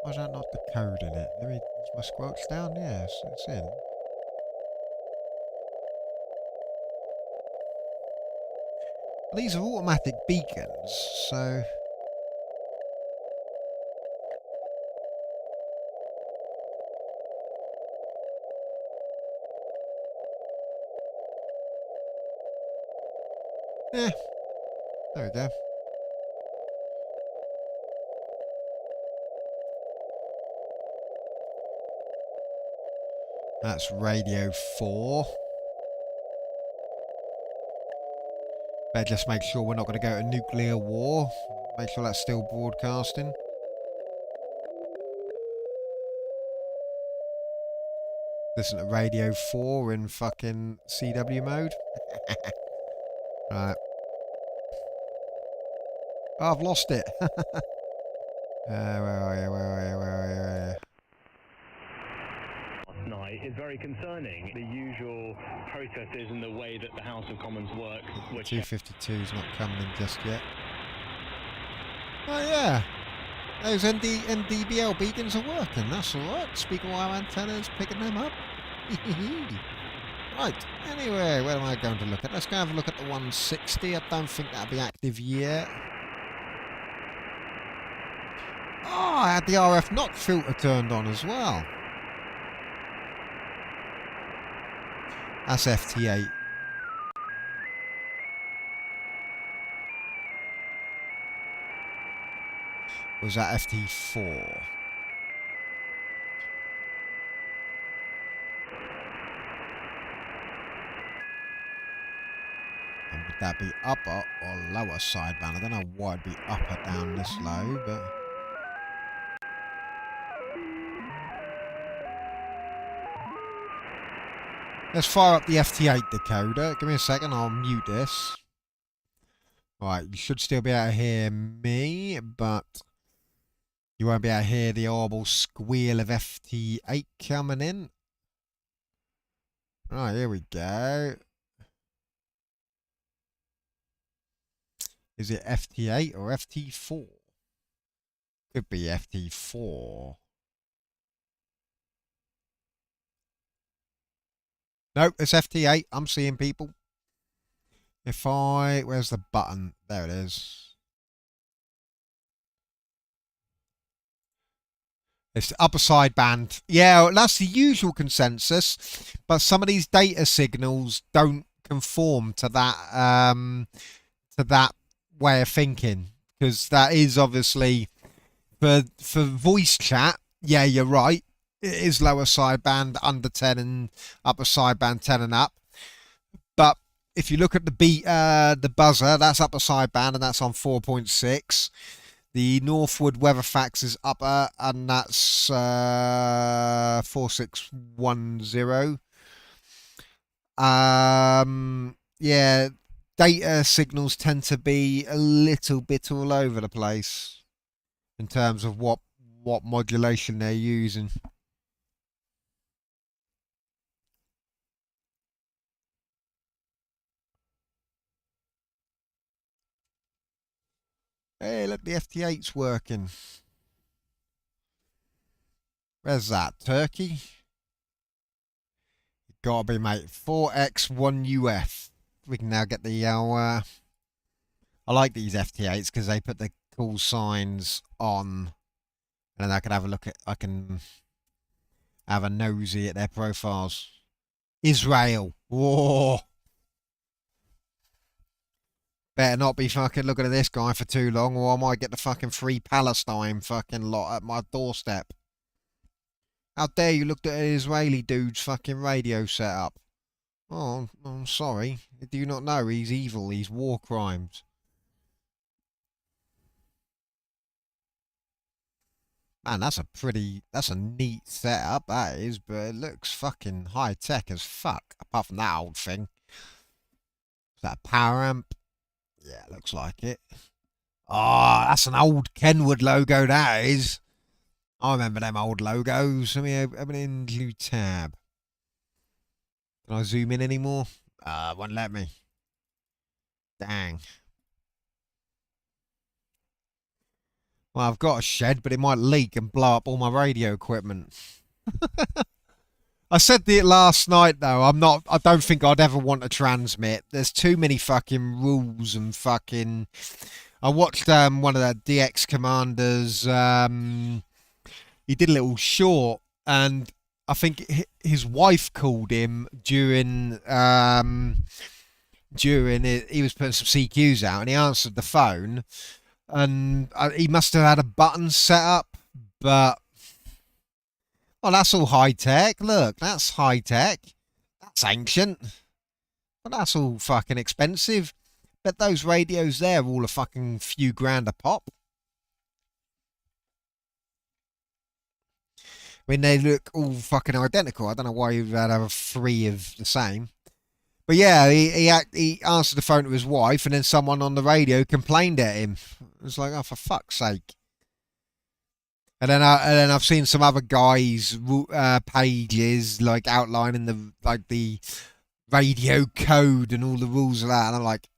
Why is that not the code in it? Let me, is my squelch down? Yes, it's in. These are automatic beacons, so... Yeah, there we go. That's radio 4. Better just make sure we're not going to go to nuclear war. Make sure that's still broadcasting. Listen to radio 4 in fucking CW mode. Right. Oh, I've lost it. Where are you? Where are you? Where are you? Where are you? Last night is very concerning. The usual processes and the way that the House of Commons work, which 252's not coming in just yet. Oh yeah, those NDBL beacons are working. That's all right. Speaker wire antennas picking them up. Right, anyway, where am I going to look at? Let's go have a look at the 160. I don't think that'll be active yet. Oh, I had the RF knock filter turned on as well. That's FT8. Or was that FT4? And would that be upper or lower sideband? I don't know why it'd be upper down this low, but... Let's fire up the FT8 decoder. Give me a second, I'll mute this. Right, you should still be able to hear me, but you won't be able to hear the horrible squeal of FT8 coming in. Right, here we go. Is it FT8 or FT4? Could be FT4. Nope, it's FT8. I'm seeing people. If I... Where's the button? There it is. It's the upper sideband. Yeah, that's the usual consensus. But some of these data signals don't conform to that way of thinking. Because that is obviously... For voice chat, yeah, you're right. It is lower sideband, under 10 and upper sideband 10 and up. But if you look at the buzzer, that's upper sideband and that's on 4.6. The Northwood Weatherfax is upper and that's 4610. Yeah, data signals tend to be a little bit all over the place in terms of what modulation they're using. Hey, look, the FT8's working. Where's that? Turkey? Gotta be, mate. 4X1UF. We can now get the... I like these FT8s because they put the cool signs on. And then I can have a look at... I can have a nosy at their profiles. Israel. Whoa. Better not be fucking looking at this guy for too long, or I might get the fucking Free Palestine fucking lot at my doorstep. How dare you look at an Israeli dude's fucking radio setup? Oh, I'm sorry. Do you not know he's evil? He's war crimes. Man, that's a neat setup, that is, but it looks fucking high-tech as fuck, apart from that old thing. Is that a power amp? Yeah, looks like it. Oh, that's an old Kenwood logo, that is. I remember them old logos. Let me open into tab. Can I zoom in anymore? Won't let me. Dang. Well, I've got a shed, but it might leak and blow up all my radio equipment. I said it last night though. I don't think I'd ever want to transmit. There's too many fucking rules and fucking. I watched one of the DX commanders. He did a little short, and I think his wife called him during it. He was putting some CQs out, and he answered the phone, and he must have had a button set up, but. Oh, that's all high-tech. Look, that's high-tech. That's ancient. But that's all fucking expensive. Bet those radios there are all a fucking few grand a pop. I mean, they look all fucking identical. I don't know why you'd have 3 of the same. But yeah, he answered the phone to his wife, and then someone on the radio complained at him. It was like, oh, for fuck's sake. And then I've seen some other guys' pages like outlining the radio code and all the rules of that, and I'm like,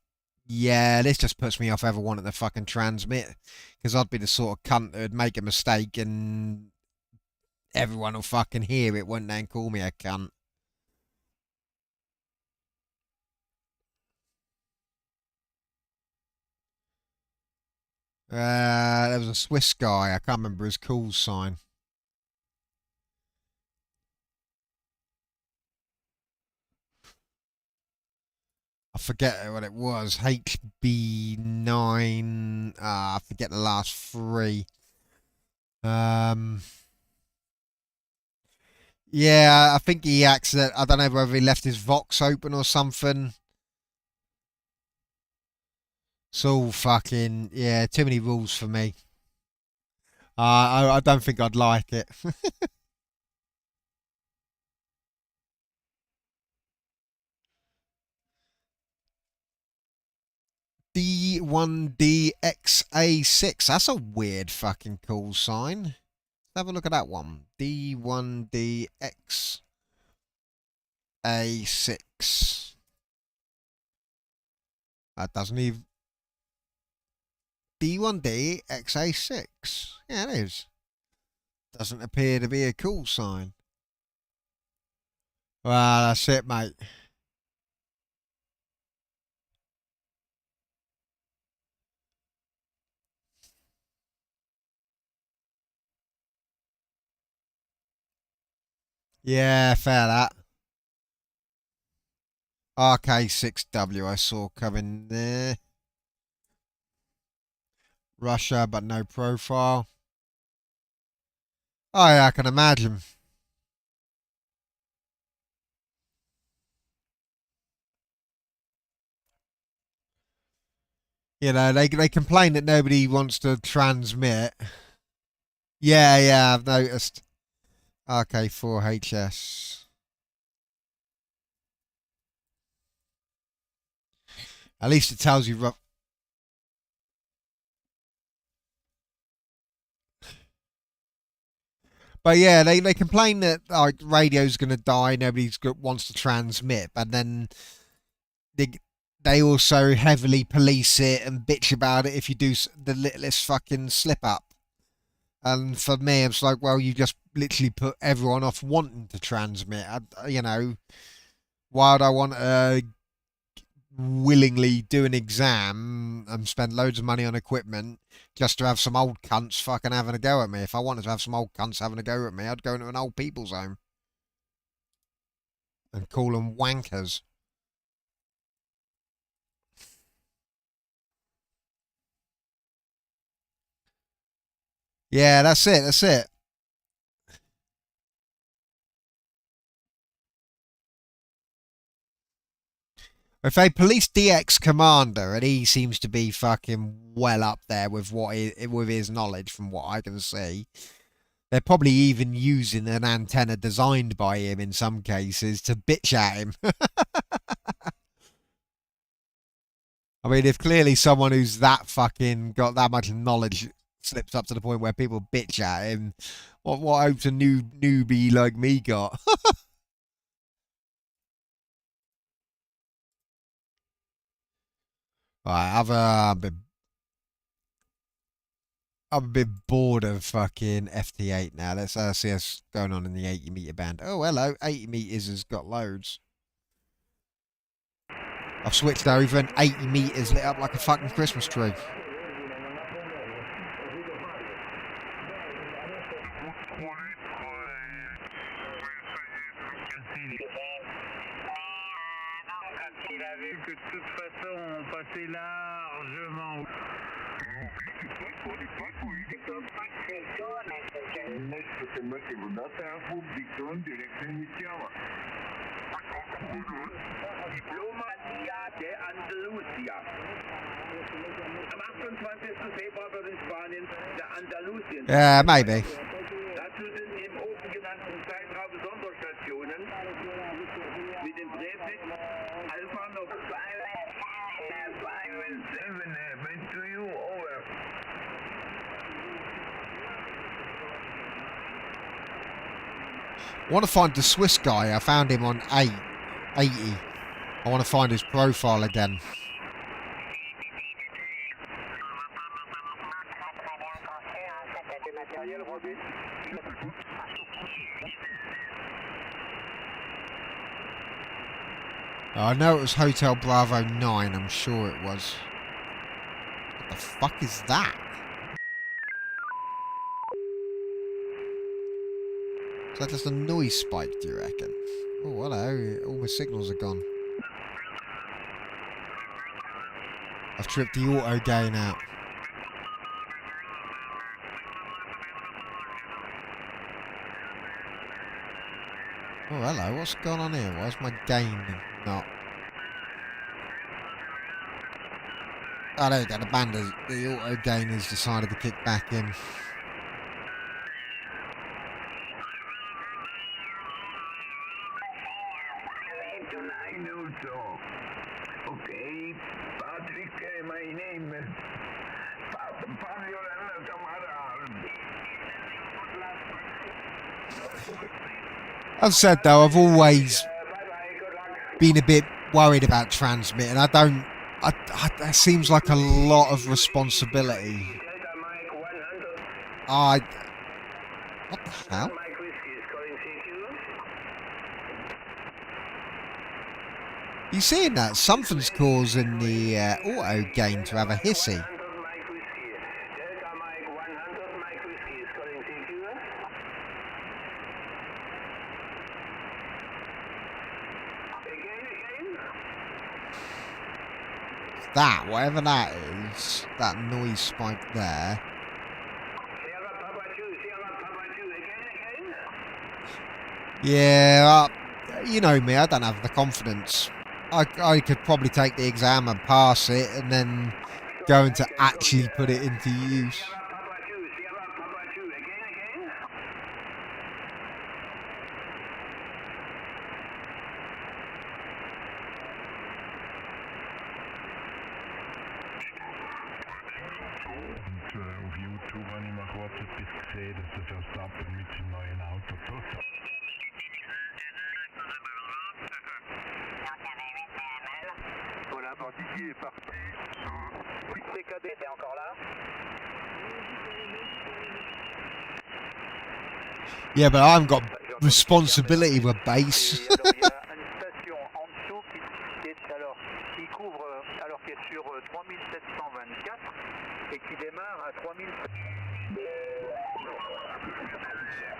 yeah, this just puts me off ever wanting to fucking transmit, because I'd be the sort of cunt that would make a mistake and everyone will fucking hear it, wouldn't they, and call me a cunt. There was a Swiss guy. I can't remember his call sign. I forget what it was. HB9. I forget the last three. Yeah, I think he accident. I don't know whether he left his Vox open or something. It's all fucking too many rules for me. I don't think I'd like it. D1DXA6. That's a weird fucking call sign. Let's have a look at that one. D1DXA6. That doesn't even. D1DXA6. Yeah, it is. Doesn't appear to be a call sign. Well, that's it, mate. Yeah, fair that. RK6W I saw coming there. Russia, but no profile. Oh, yeah, I can imagine. You know, they complain that nobody wants to transmit. Yeah, I've noticed. RK4HS. At least it tells you rough. But yeah, they complain that like radio's gonna die, wants to transmit, but then they also heavily police it and bitch about it if you do the littlest fucking slip up. And for me, it's like, well, you just literally put everyone off wanting to transmit. Why would I want to willingly do an exam and spend loads of money on equipment just to have some old cunts fucking having a go at me? If I wanted to have some old cunts having a go at me, I'd go into an old people's home and call them wankers. Yeah, that's it. That's it. If they police DX Commander and he seems to be fucking well up there with with his knowledge from what I can see, they're probably even using an antenna designed by him in some cases to bitch at him. I mean, if clearly someone who's that fucking got that much knowledge slips up to the point where people bitch at him, what hopes a newbie like me got? Right, I'm a bit bored of fucking FT8 now. Let's see what's going on in the 80 metre band. Oh, hello. 80 metres has got loads. I've switched over and 80 metres lit up like a fucking Christmas tree. Que de toute façon on passait largement. Diplomatia der Andalusia. Am 28. Februar wird in Spanien der Andalusien. Yeah, maybe. Dazu sind im oben genannten Zeitraum Sonderstationen mit dem Drehsitz Alpha noch 5 to you, over. I want to find the Swiss guy. I found him on 80. I want to find his profile again. I know it was Hotel Bravo 9. I'm sure it was. What the fuck is that? Is that just a noise spike, do you reckon? Oh, hello. All my signals are gone. I've tripped the auto gain out. Oh, hello. What's going on here? Why is my gain not... Oh, there you go. The auto gain has decided to kick back in. Okay, Patrick, my name is Fabio I've said though, I've always been a bit worried about transmitting. That seems like a lot of responsibility. What the hell? You seeing that? Something's causing the auto gain to have a hissy. That, whatever that is, that noise spike there. Yeah, you know me, I don't have the confidence. I could probably take the exam and pass it and then going to actually put it into use. Auf YouTube habe ich mal kurz etwas gesehen, dass der Verstappen mit seinem neuen Auto tot. Voilà, Didier est parti. CKD, t'es encore là? Yeah, but I haven't got responsibility with base.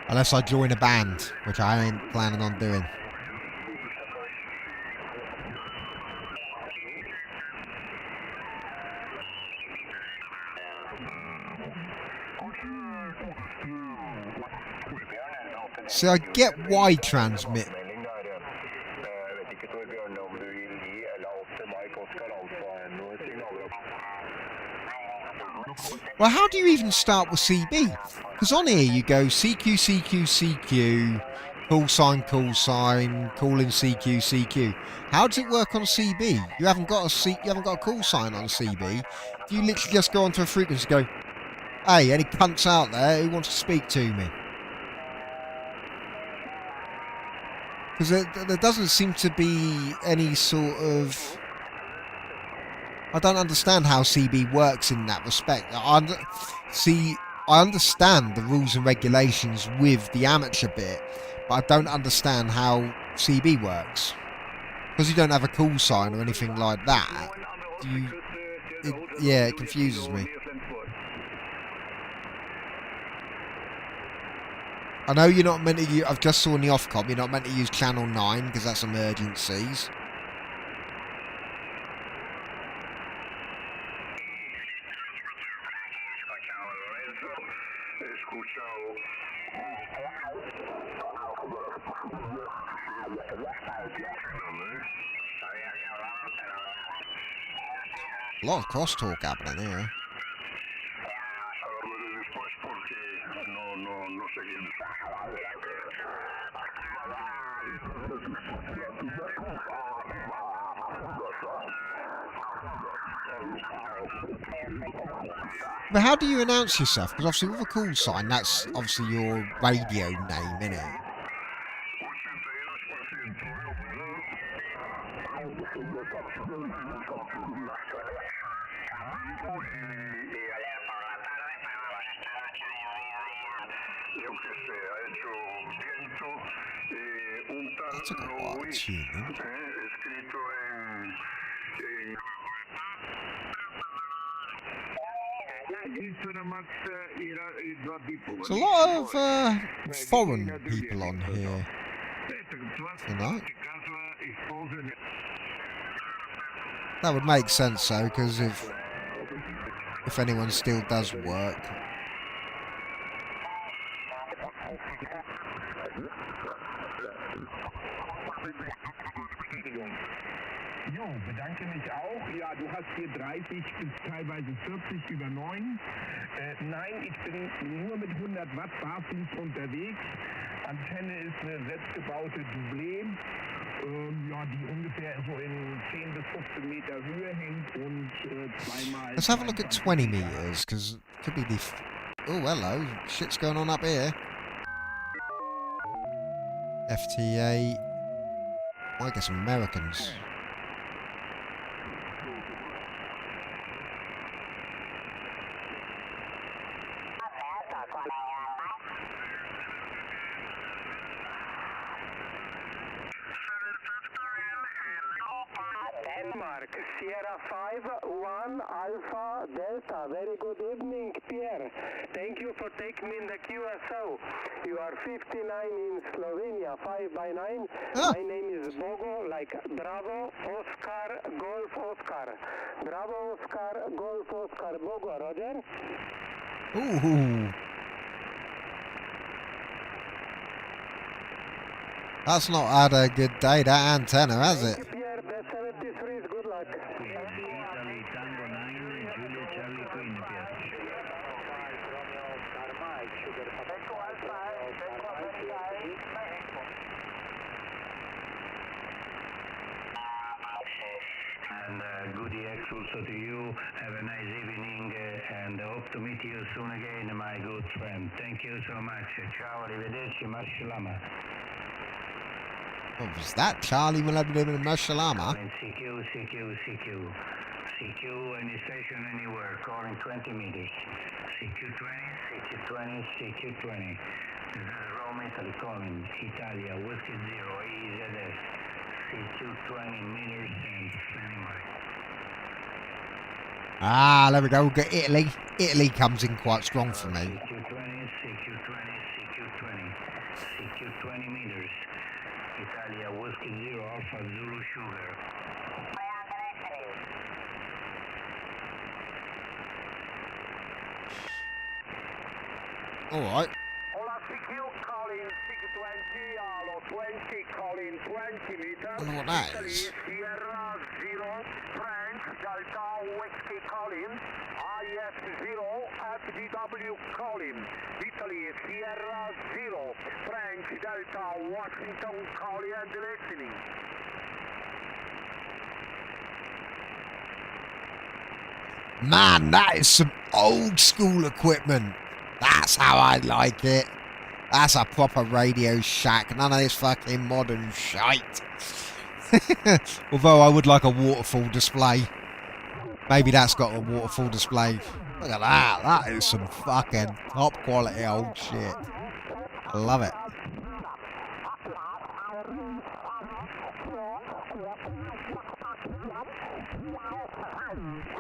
Unless I join a band, which I ain't planning on doing. See, I get why transmit. Well, how do you even start with CB? Because on here you go CQ, CQ, CQ, call sign, call in CQ, CQ. How does it work on CB? You haven't got a call sign on CB. Do you literally just go onto a frequency and go, hey, any cunts out there who wants to speak to me? Because there doesn't seem to be any sort of... I don't understand how CB works in that respect. I understand the rules and regulations with the amateur bit, but I don't understand how CB works. Because you don't have a call sign or anything like that, it confuses me. I know you're not meant to use... I've just saw in the Ofcom, you're not meant to use Channel 9 because that's emergencies. A lot of crosstalk happening here. But how do you announce yourself? Because obviously with a call sign, that's obviously your radio name, innit? That took a while to tune in. There's a lot of foreign people on here tonight. That would make sense though, because if anyone still does work. Jo, bedanke mich auch. Ja, du hast hier 30 bis teilweise 40 über 9. Nein, ich bin nur mit 100 Watt barfuß unterwegs. Antenne ist eine selbstgebaute Doublé. Ja, die ungefähr so in 10 bis 15 Meter Höhe hängt und zweimal... Let's have a look at 20 meters, because it could be the... Oh, hello. Shit's going on up here. FTA... I guess Americans. Denmark, Sierra 5, 1, Alpha, Delta. Very good evening, Pierre. Thank you for taking me in the QSO. You are 59 in Slovenia, 5 by 9. Ah. My name is Bogo, like Bravo, Oscar, Golf, Oscar. Bravo, Oscar, Golf, Oscar, Bogo, Roger? Ooh. That's not had a good day, that antenna, has it? Thank you, Pierre. The 73 is good luck. Italy, Tango 9, Julia Charlie Queen, Pierre. And good EX also to you. Have a nice evening and hope to meet you soon again, my good friend. Thank you so much. Ciao, arrivederci, Mashalama. What was that? Charlie Mashalama? CQ, any station, anywhere, calling 20 meters. CQ20. This is Rome, Italy, calling Italia, Whiskey 0, EZS. CQ 20 meters and standing by. Ah, there we go. We'll get Italy. Italy comes in quite strong for me. CQ 20 meters. Italia, Whiskey 0, Alpha Zulu Sugar. Alright. Hola, CQ, calling CQ20, Alo 20, calling 20 meters. I wonder what that Italy, is. Sierra 0, French, Delta, Whiskey calling, IS0, FDW calling, Italy, Sierra 0, French, Delta, Washington calling and listening. Man, that is some old school equipment. That's how I like it. That's a proper Radio Shack. None of this fucking modern shite. Although I would like a waterfall display. Maybe that's got a waterfall display. Look at that. That is some fucking top quality old shit. I love it.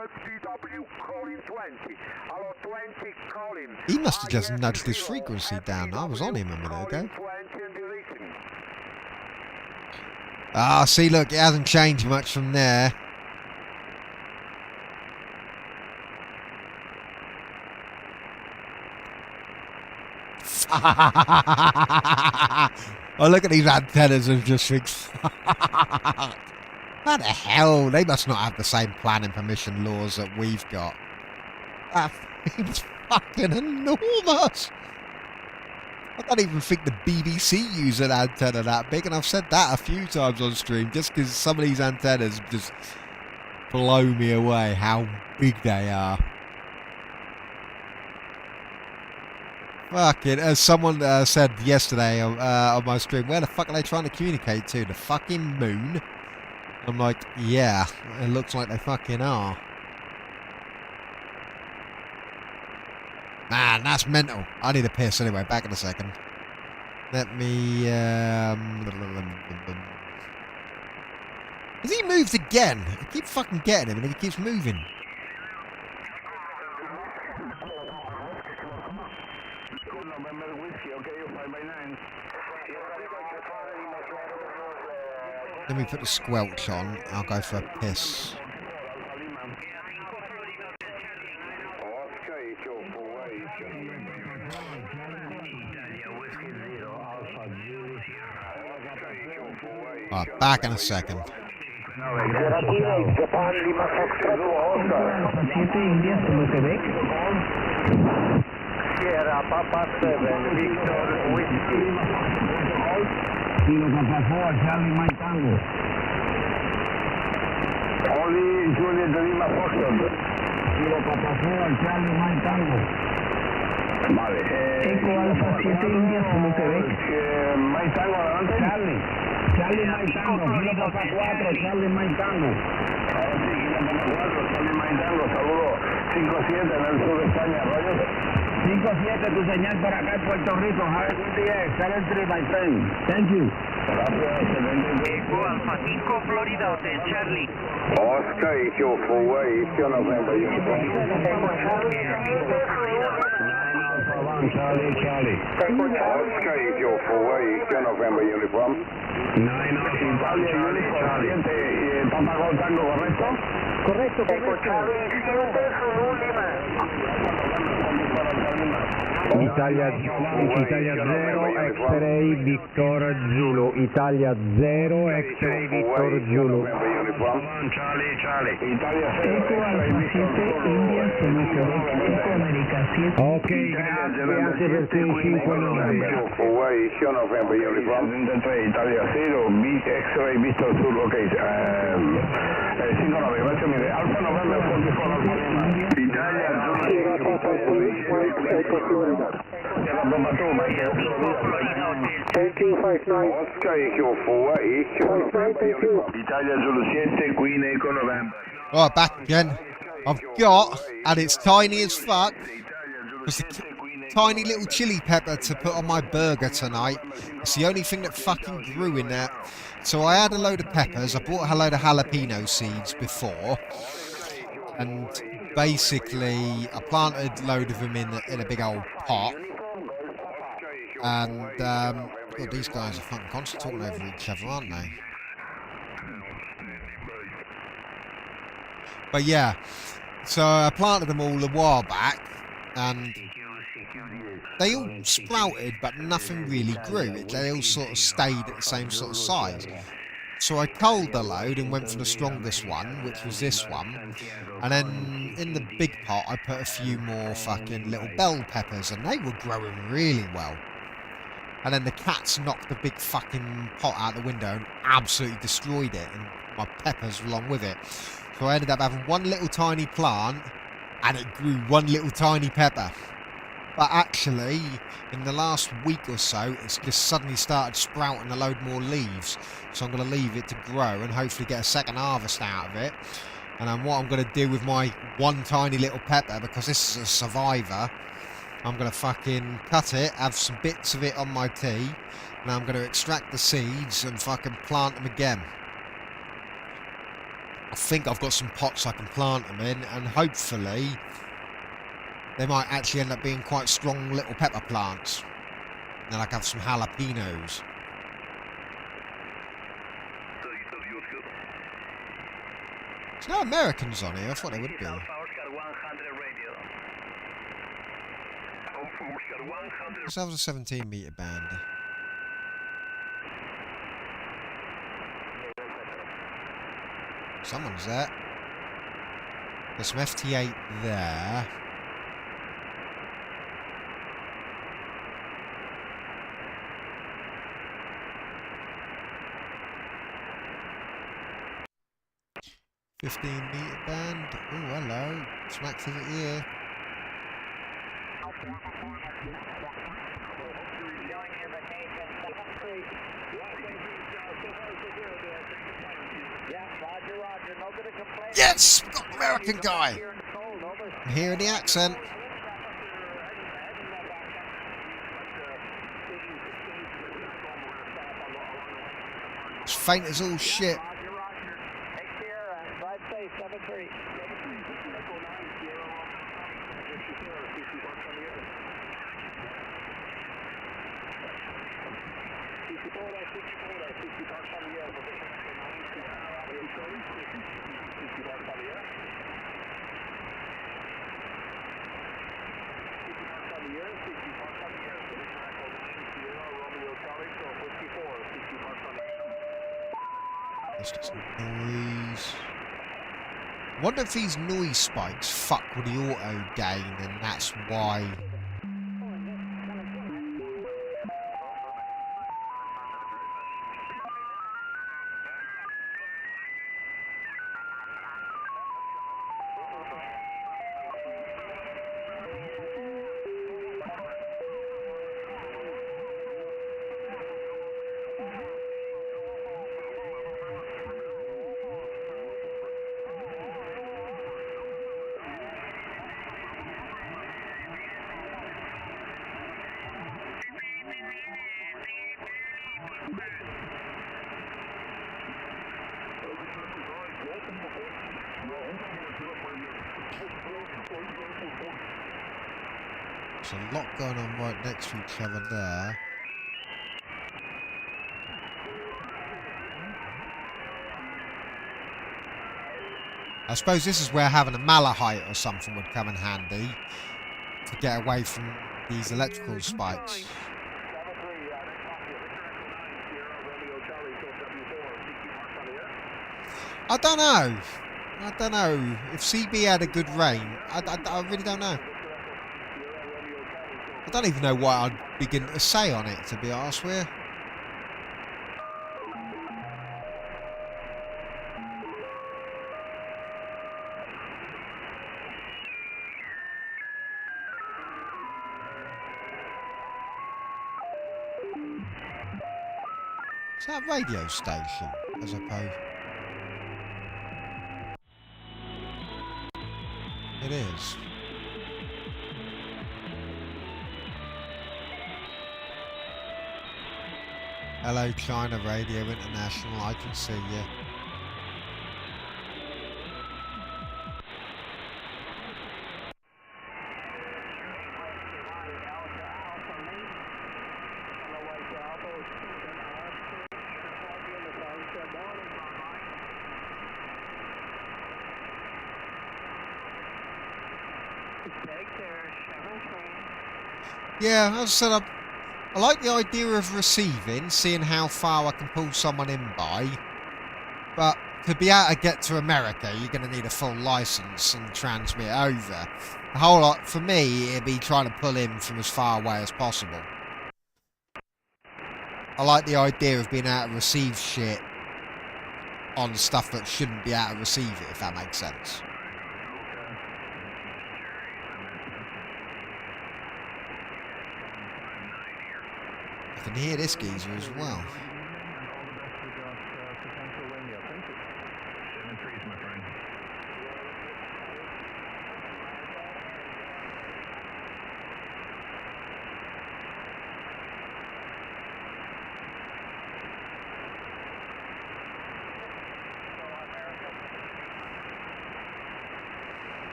FDW calling 20, Alo 20 calling. He must have just nudged his frequency down. I was on him a minute ago. Ah, see, look, it hasn't changed much from there. Oh, look at these antennas and just think, how the hell? They must not have the same planning permission laws that we've got. That thing's fucking enormous. I don't even think the BBC use an antenna that big, and I've said that a few times on stream, just because some of these antennas just blow me away how big they are. Fucking, as someone said yesterday on my stream, where the fuck are they trying to communicate to? The fucking moon? I'm like, yeah, it looks like they fucking are. Man, that's mental. I need a piss anyway, back in a second. Let me, Has he moved again? I keep fucking getting him and he keeps moving. November Whiskey, okay, 5x9. Let me put the squelch on. I'll go for a piss. Alright, back in a second. Japan Lima Foxtrot. Sierra Papa 7, Victor Whiskey. Kilo Papa 4, Charlie Mike Tango. Only Juliet Lima Foxtrot. Kilo Papa 4, Charlie Mike Tango. Vale. Eco Alfa 7 India, Zulu Quebec. Mike Tango, adelante. Charlie Mike Tango, Kilo Papa 4, Charlie Mike Tango. Ahora sí, Kilo Papa 4, Charlie Mike Tango, saludos. 5-7 en el sur de España, rollo. 5-7, tu señal por acá en Puerto Rico. Have a good day. 7-3, my friend. Thank you. Eco Alfa 5, Florida Hotel, Charlie. Oscar, Echo 4, Echo November, uniform. Eco Charlie, Charlie. Oscar, Echo 4, Echo November, uniform. 9 Italia, uniform. Papa Gol Tango, ¿correcto? Correcto. Eco Charlie, 7, Zulu Lima. Italia 0, X-Ray Victor Zulu. Italia 0, X-Ray Victor Zulu. Charlie. Italia 0, Eco Alfa 7, India, Zulu Quebec. Eco América 7. Ok, grazie anche per te 5-9. November uniform. 73, Italia 0, X-Ray Victor Zulu, ok. 5-9, grazie mille. Alfa November 44, Alfa Lima. Italia Sierra Papa 6, Eco Florida. Thank you, 5-9. Oscar, Echo 4, Echo November uniform. Italia Zulu 7, Queen Echo November. Alright, back again. I've got, and it's tiny as fuck, it's a tiny little chili pepper to put on my burger tonight. It's the only thing that fucking grew in there. So I had a load of peppers. I bought a load of jalapeno seeds before. And basically, I planted a load of them in a big old pot. And, God, these guys are fucking constantly talking over each other, aren't they? But yeah, so I planted them all a while back, and they all sprouted, but nothing really grew. They all sort of stayed at the same sort of size. So I culled a load and went for the strongest one, which was this one. And then in the big pot, I put a few more fucking little bell peppers, and they were growing really well. And then the cats knocked the big fucking pot out the window and absolutely destroyed it, and my peppers along with it. So I ended up having one little tiny plant, and it grew one little tiny pepper. But actually, in the last week or so, it's just suddenly started sprouting a load more leaves. So I'm going to leave it to grow and hopefully get a second harvest out of it. And then what I'm going to do with my one tiny little pepper, because this is a survivor, I'm going to fucking cut it, have some bits of it on my tea, and I'm going to extract the seeds and fucking plant them again. I think I've got some pots I can plant them in, and hopefully they might actually end up being quite strong little pepper plants. And then I can have some jalapenos. There's no Americans on here, I thought there would be. This was a 17 metre band. Someone's there. There's some FT8 there. .15-metre band. Oh, hello. Some activity here. Yes! We've got an American guy! I'm hearing the accent. It's faint as all shit. Let's get some noise. I wonder if these noise spikes fuck with the auto gain and that's why. There's a lot going on right next to each other there. I suppose this is where having a Malahite or something would come in handy to get away from these electrical spikes. I don't know. I don't know. If CB had a good rain, I really don't know. I don't even know what I'd begin to say on it, to be honest with you. Is that a radio station, I suppose? It is. Hello, China Radio International, I can see you. Yeah, as I said, I like the idea of receiving, seeing how far I can pull someone in by. But to be able to get to America, you're going to need a full license and transmit over. The whole lot, for me, it'd be trying to pull in from as far away as possible. I like the idea of being able to receive shit on stuff that shouldn't be able to receive it, if that makes sense. I can hear this geezer as well.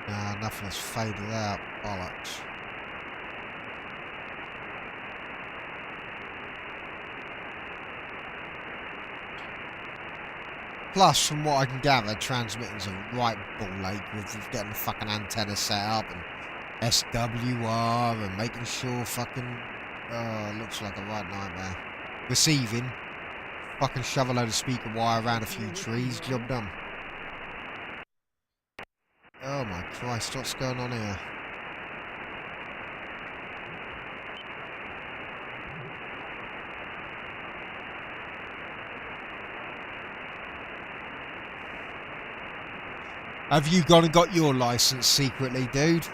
Nah, nothing has faded out, bollocks. Plus, from what I can gather, transmitting's a right ball ache with getting the fucking antenna set up and SWR and making sure fucking... Oh, it looks like a right nightmare. Receiving. Fucking shove a load of speaker wire around a few trees, job done. Oh my Christ, what's going on here? Have you gone and got your license secretly, dude?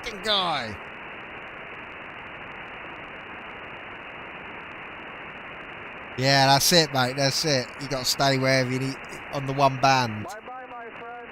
fucking guy. Yeah, that's it, mate. That's it. You got to stay wherever you need on the one band. Bye-bye, my friend.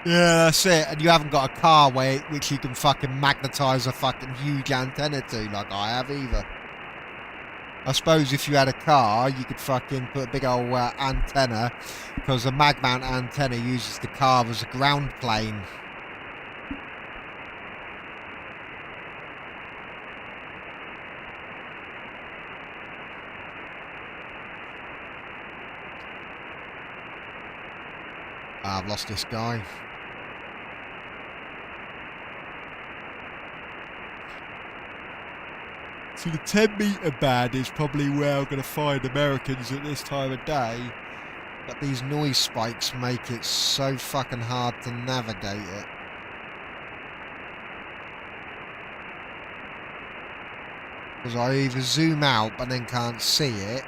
Yeah, that's it. And you haven't got a car which you can fucking magnetise a fucking huge antenna to, like I have either. I suppose if you had a car, you could fucking put a big old antenna, because the mag mount antenna uses the car as a ground plane. I've lost this guy. So the 10-metre band is probably where I'm going to find Americans at this time of day. But these noise spikes make it so fucking hard to navigate it. Because I either zoom out but then can't see it.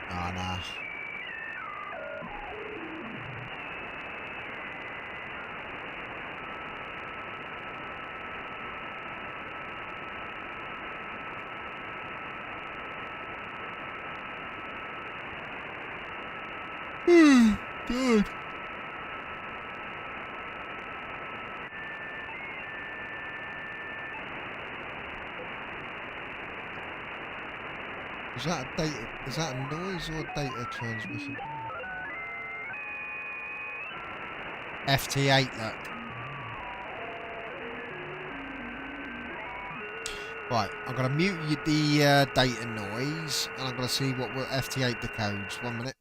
Oh, nah. Good. Is that a data? Is that a noise or a data transmission? FT8, look. Right, I'm going to mute the data noise, and I'm going to see what FT8 decodes. 1 minute.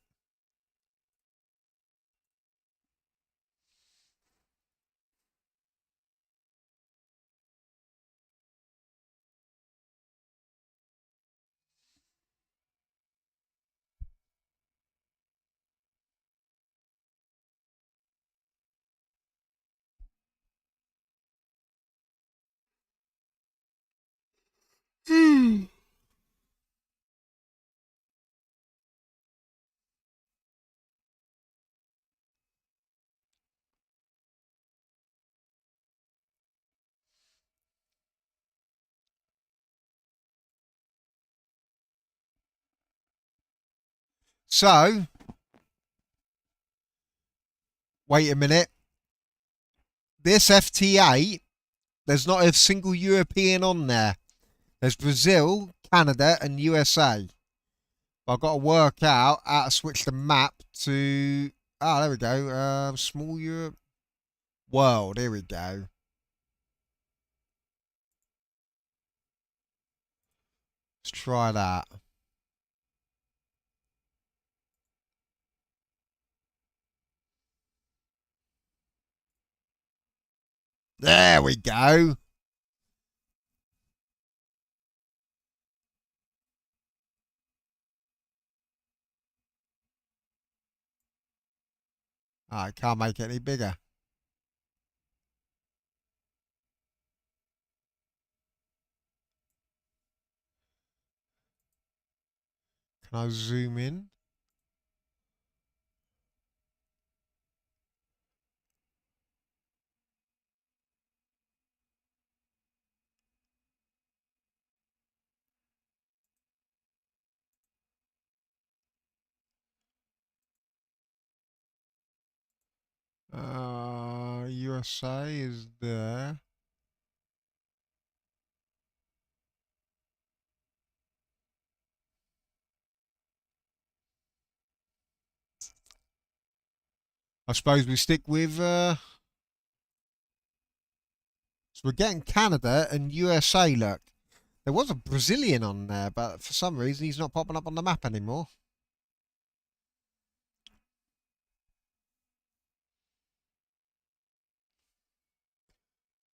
So, wait a minute. This FT8, there's not a single European on there. There's Brazil, Canada, and USA. But I've got to work out how to switch the map to... Ah, there we go. Small Europe. World, here we go. Let's try that. There we go. I can't make it any bigger. Can I zoom in? USA is there. I suppose we stick with... So we're getting Canada and USA, look. There was a Brazilian on there, but for some reason he's not popping up on the map anymore.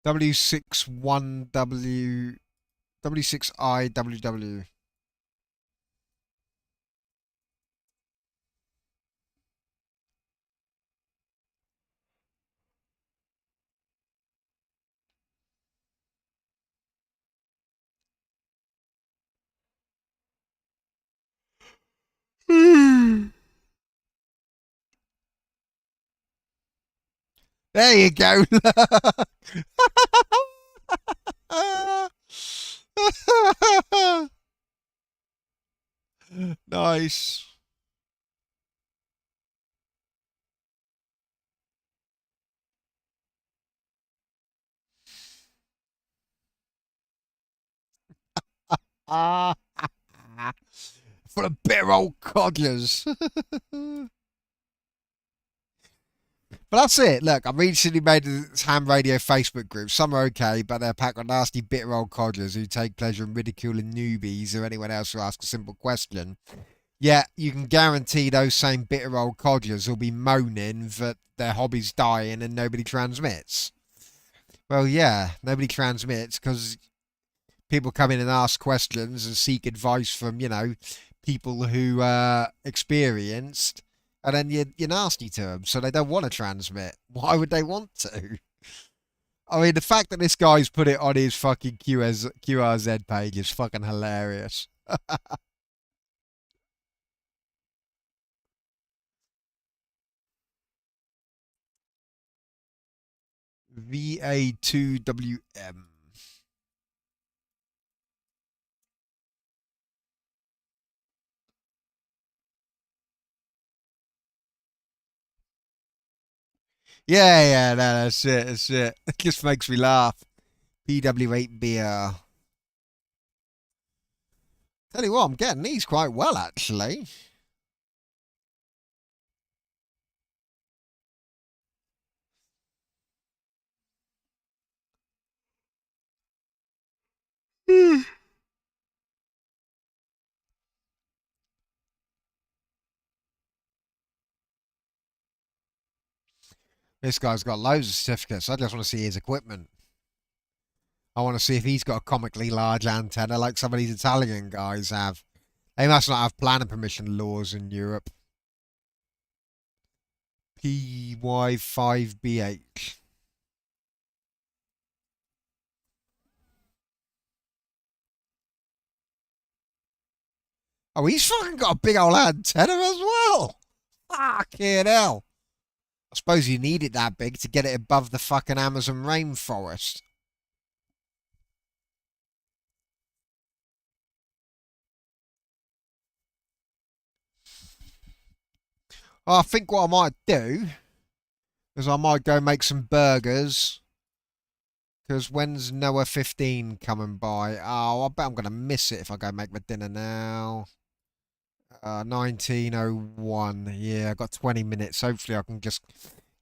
W61W W6IWW. There you go. Nice. Ah, for the bitter old codgers. But that's it. Look, I recently made this ham radio Facebook group. Some are okay, but they're packed with nasty, bitter old codgers who take pleasure in ridiculing newbies or anyone else who asks a simple question. Yet, you can guarantee those same bitter old codgers will be moaning that their hobby's dying and nobody transmits. Well, yeah, nobody transmits because people come in and ask questions and seek advice from, people who are experienced, and then you're nasty to them, so they don't want to transmit. Why would they want to? I mean, the fact that this guy's put it on his fucking QRZ page is fucking hilarious. VA2WM. Yeah, no, that's it, that's it. It just makes me laugh. PW8BR. Tell you what, I'm getting these quite well, actually. This guy's got loads of certificates. I just want to see his equipment. I want to see if he's got a comically large antenna like some of these Italian guys have. They must not have planning permission laws in Europe. PY5BH. Oh, he's fucking got a big old antenna as well. Fucking hell. I suppose you need it that big to get it above the fucking Amazon rainforest. Well, I think what I might do is I might go make some burgers. Because when's Noah 15 coming by? Oh, I bet I'm going to miss it if I go make my dinner now. 1901. Yeah, I got 20 minutes. Hopefully I can just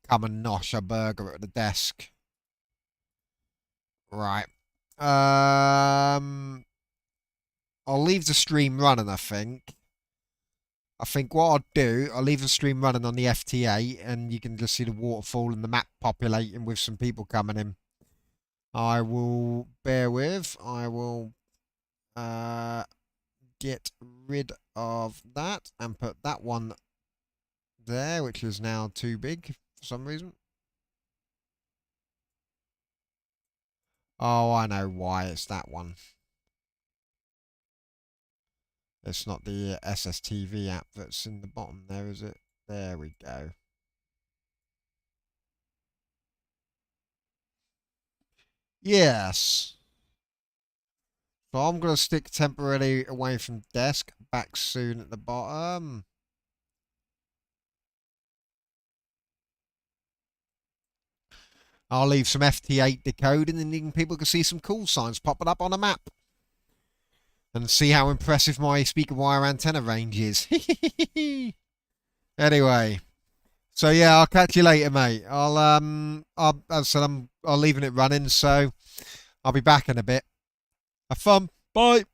come and nosh a burger at the desk. Right. I'll leave the stream running, I think. I think what I'll do, I'll leave the stream running on the FTA, and you can just see the waterfall and the map populating with some people coming in. I will get rid of that and put that one there, which is now too big for some reason. Oh, I know why it's that one. It's not the SSTV app that's in the bottom there, is it? There we go. Yes. So I'm going to stick temporarily away from desk. Back soon at the bottom. I'll leave some FT8 decoding and then people can see some call signs popping up on a map. And see how impressive my speaker wire antenna range is. Anyway. So yeah, I'll catch you later, mate. As I said, I'm leaving it running, so I'll be back in a bit. Have fun. Bye.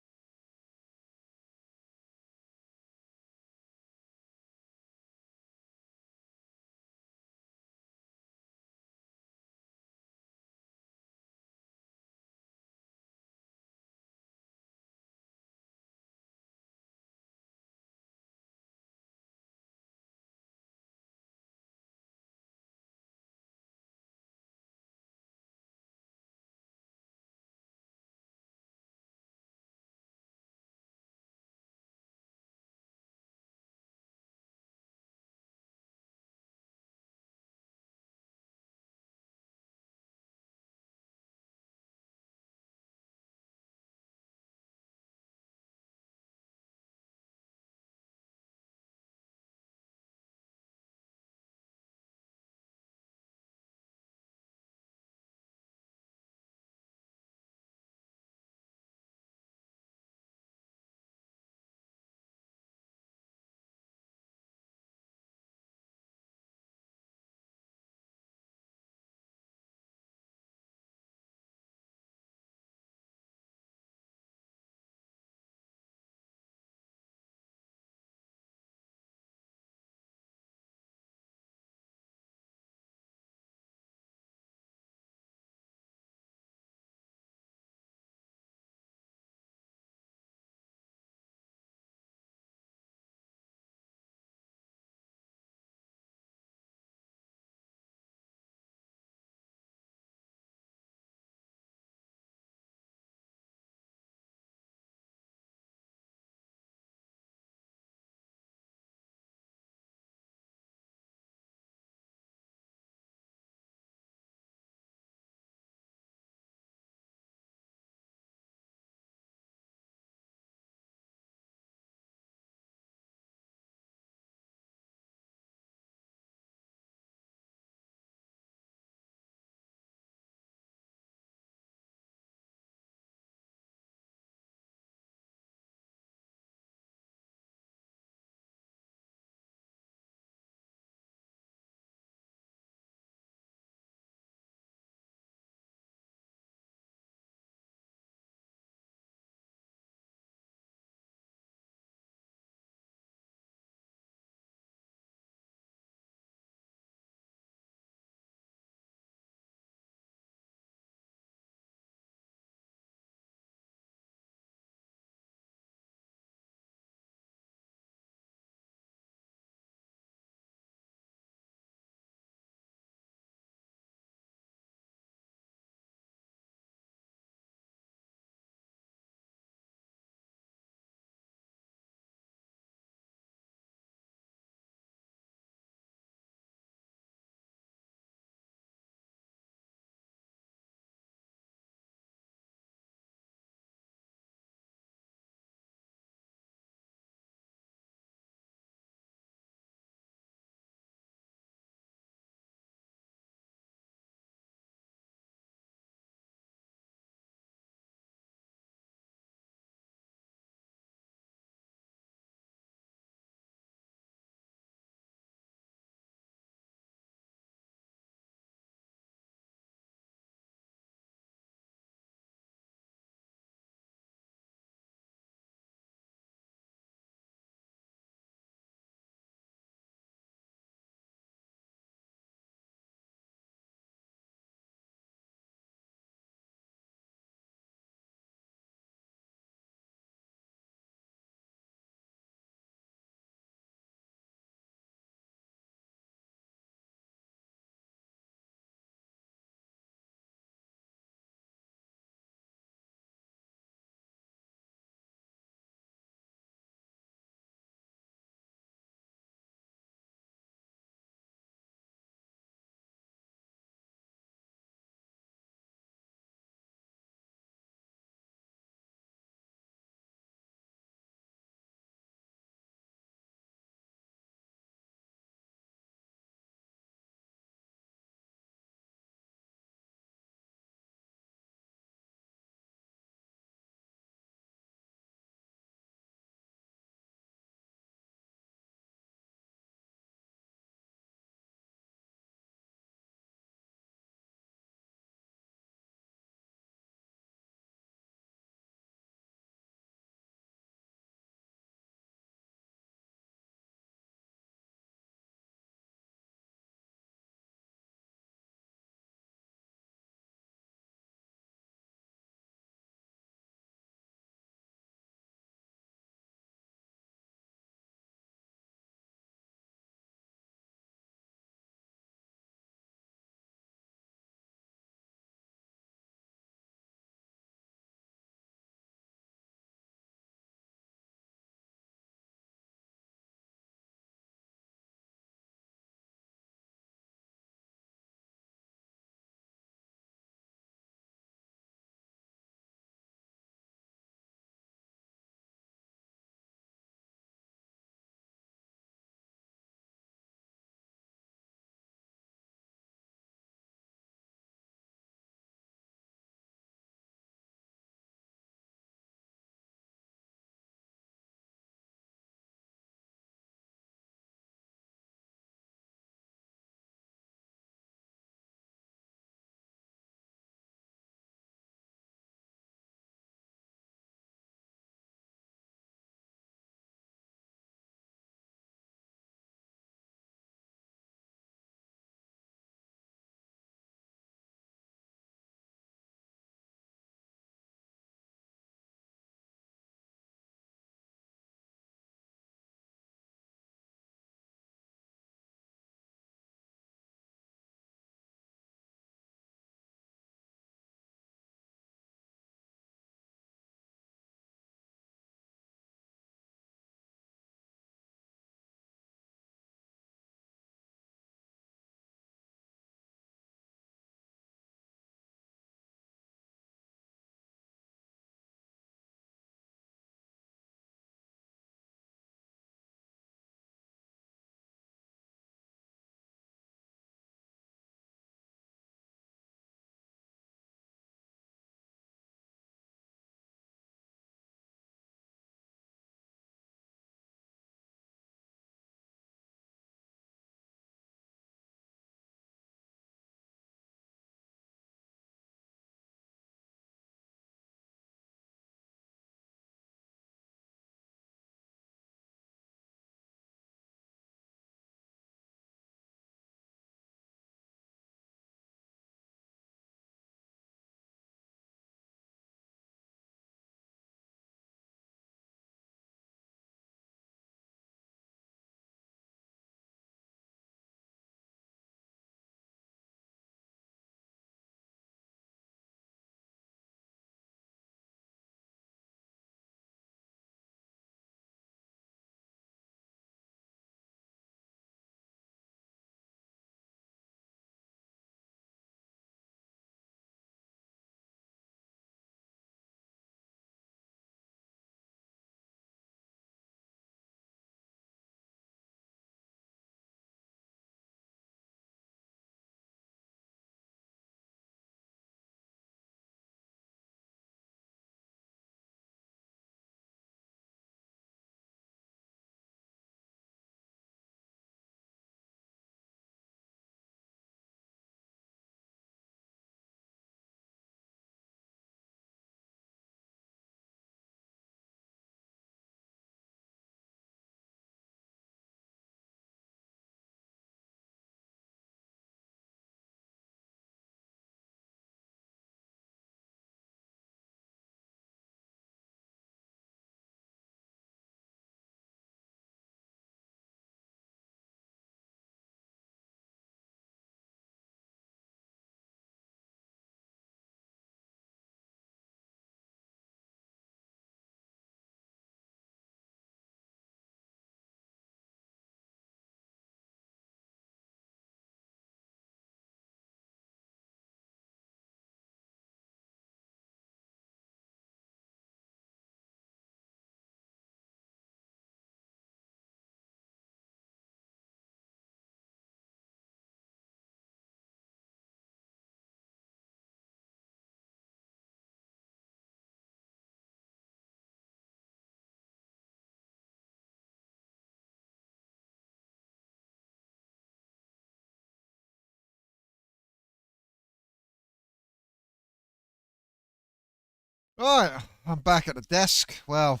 Right, I'm back at the desk. Well,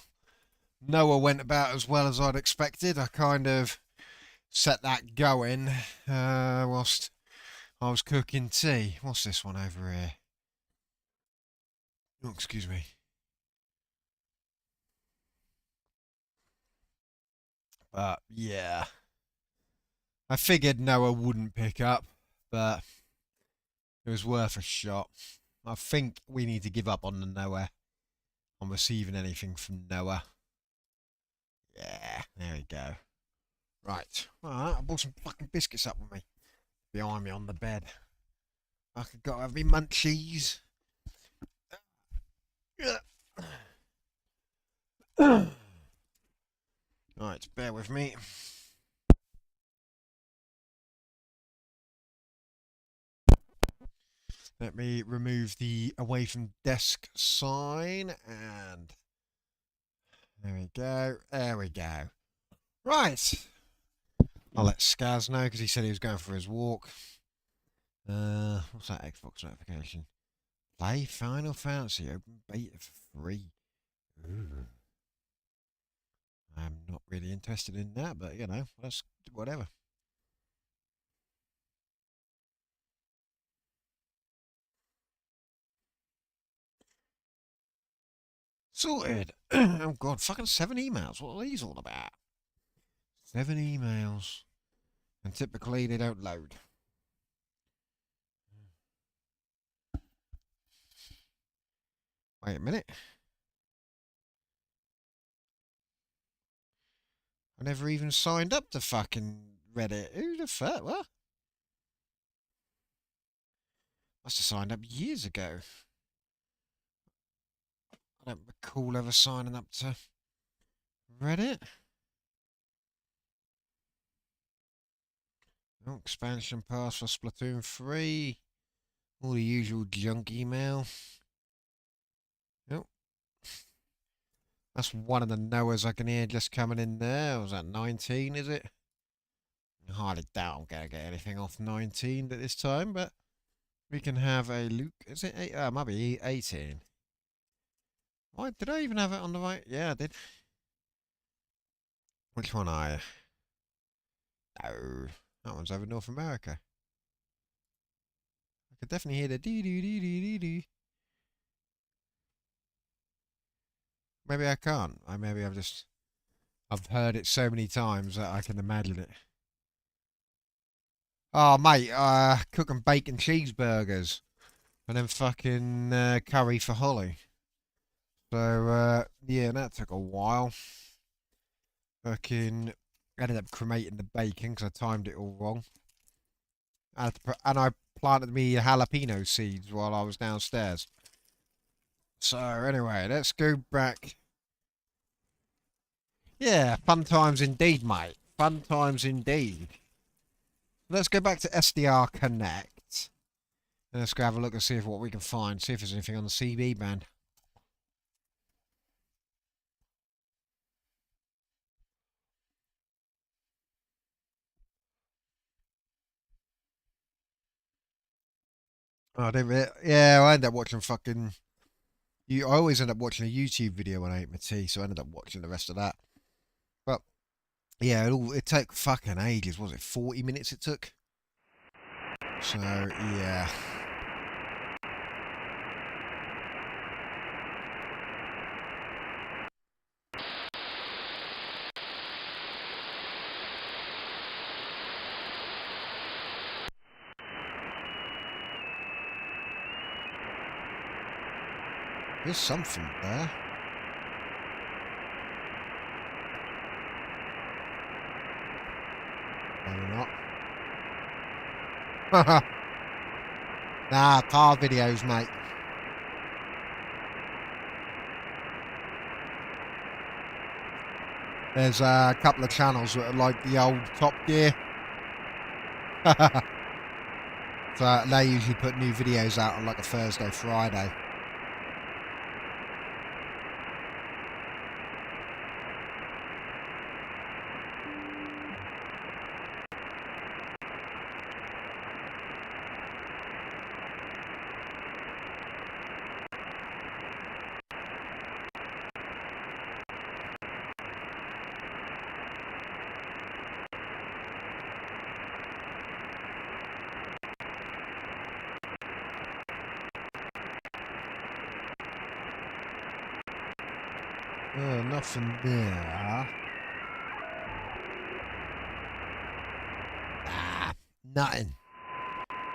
Noah went about as well as I'd expected. I kind of set that going whilst I was cooking tea. What's this one over here? Oh, excuse me. But yeah, I figured Noah wouldn't pick up, but it was worth a shot. I think we need to give up on the Noah, on receiving anything from Noah. Yeah, there we go. Right, alright, I brought some fucking biscuits up with me. Behind me on the bed. I could go have me munchies. Right, bear with me. Let me remove the away from desk sign, and there we go. There we go. Right. I'll let Skaz know because he said he was going for his walk. What's that Xbox notification? Play Final Fantasy open beta for free. Ooh. I'm not really interested in that, but you know, that's whatever. Sorted. Oh god, fucking 7 emails. What are these all about? 7 emails. And typically they don't load. Wait a minute. I never even signed up to fucking Reddit. Who the fuck? What? Must have signed up years ago. I don't recall ever signing up to Reddit. Oh, expansion pass for Splatoon 3. All the usual junk email. Nope. That's one of the Noahs I can hear just coming in there. Was that 19, is it? I hardly doubt I'm going to get anything off 19 at this time, but we can have a Luke. Is it 8? Might be 18. Why did I even have it on the right? Yeah, I did. Which one are you? No, that one's over North America. I could definitely hear the dee dee dee dee dee dee. Maybe I can't. Maybe I've heard it so many times that I can imagine it. Oh, mate, cooking bacon cheeseburgers and then fucking curry for Holly. So, yeah, that took a while. Fucking ended up cremating the bacon because I timed it all wrong. And I planted me jalapeno seeds while I was downstairs. So, anyway, let's go back. Yeah, fun times indeed, mate. Fun times indeed. Let's go back to SDR Connect. And let's go have a look and see what we can find. See if there's anything on the CB band. Oh, I didn't really, yeah, I ended up watching fucking. I always end up watching a YouTube video when I eat my tea, so I ended up watching the rest of that. But yeah, it took fucking ages. Was it 40 minutes it took? So yeah. There's something there. Maybe not. Nah, car videos, mate. There's a couple of channels that are like the old Top Gear. So they usually put new videos out on like a Thursday, Friday. Nothing there. Nothing.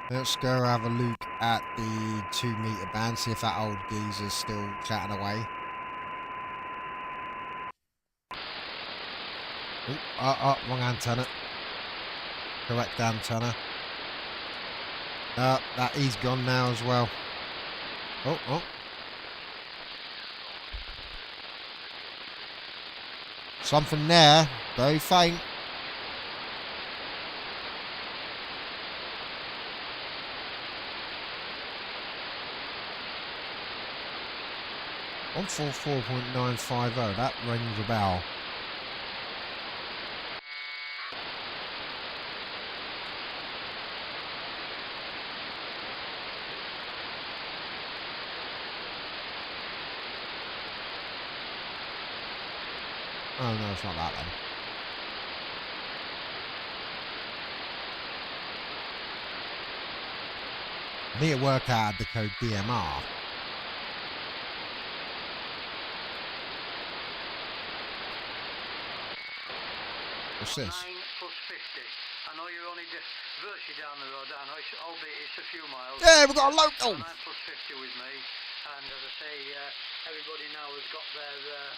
Let's go have a look at the 2 metre band, see if that old geezer's still chatting away. Oh, wrong antenna. Correct antenna. That he's gone now as well. Oh. Something there, very faint. On 144.950, that rings a bell. Oh no, it's not that then. I need to work out the code DMR. What's this? 9 plus 50. I know you're only virtually down the road. I know albeit it's a few miles. Yeah, we've got a local. 9 plus 50 with me. And as I say, everybody now has got their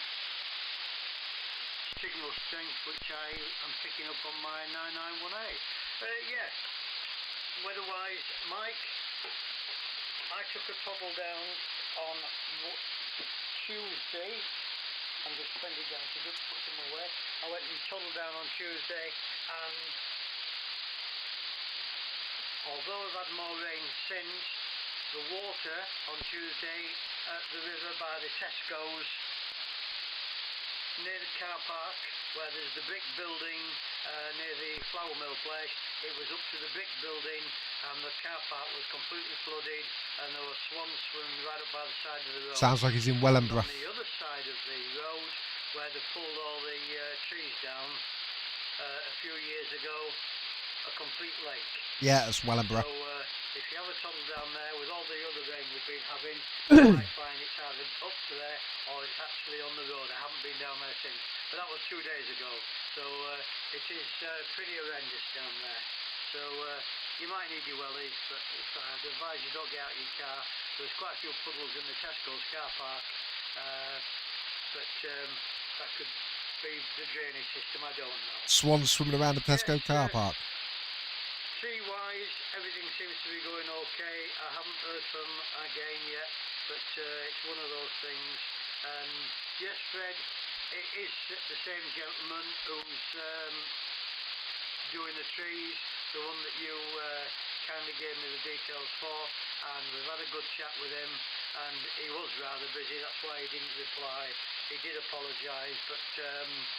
signal strength, which I am picking up on my 991A. Yes, weather-wise, Mike, I took a toggle down on Tuesday. I'm just bending down to just put them away. I went and toggled down on Tuesday, and although I've had more rain since, the water on Tuesday at the river by the Tesco's near the car park, where there's the brick building near the flour mill place, it was up to the brick building, and the car park was completely flooded, and there were swans swimming right up by the side of the road. Sounds like he's in Wellingborough. On the other side of the road, where they pulled all the trees down a few years ago, a complete lake. Yeah, it's Wellingborough. So if you have a tunnel down there with all the other rain we've been having, you might find it's either up to there or it's actually on the road. I haven't been down there since, but that was 2 days ago. So it is pretty horrendous down there. So you might need your wellies, but I'd advise you don't get out of your car. There's quite a few puddles in the Tesco's car park, but that could be the drainage system, I don't know. Swans swimming around the Tesco car park. Tree-wise, everything seems to be going okay. I haven't heard from again yet, but it's one of those things. And yes, Fred, it is the same gentleman who's doing the trees, the one that you kindly gave me the details for, and we've had a good chat with him, and he was rather busy, that's why he didn't reply. He did apologise, but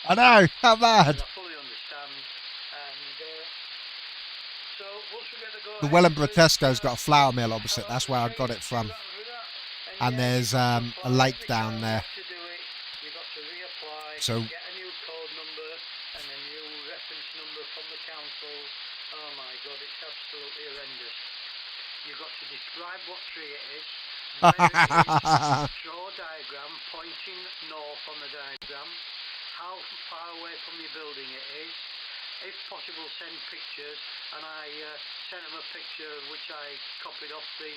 I know, how bad. I fully understand, and so once we get to go the Wellingborough Tesco's got a flour mill opposite, that's where I got it from. And there's a lake down there. So get a new code number and a new reference number from the council. Oh my god, it's absolutely horrendous. You've got to describe what tree it is, draw a diagram pointing north on the diagram, how far away from your building it is, if possible send pictures, and I sent them a picture which I copied off the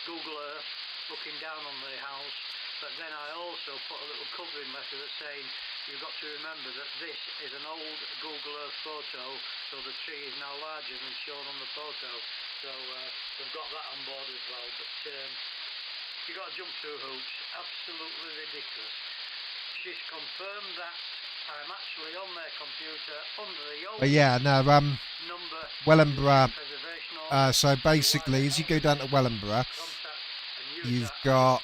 Google Earth looking down on the house, but then I also put a little covering letter that's saying you've got to remember that this is an old Google Earth photo, so the tree is now larger than shown on the photo, so we've got that on board as well, but you've got to jump through hoops, absolutely ridiculous. She's confirmed that I'm actually on their computer under the old number Wellingborough. So basically, as you go down to Wellingborough, you've got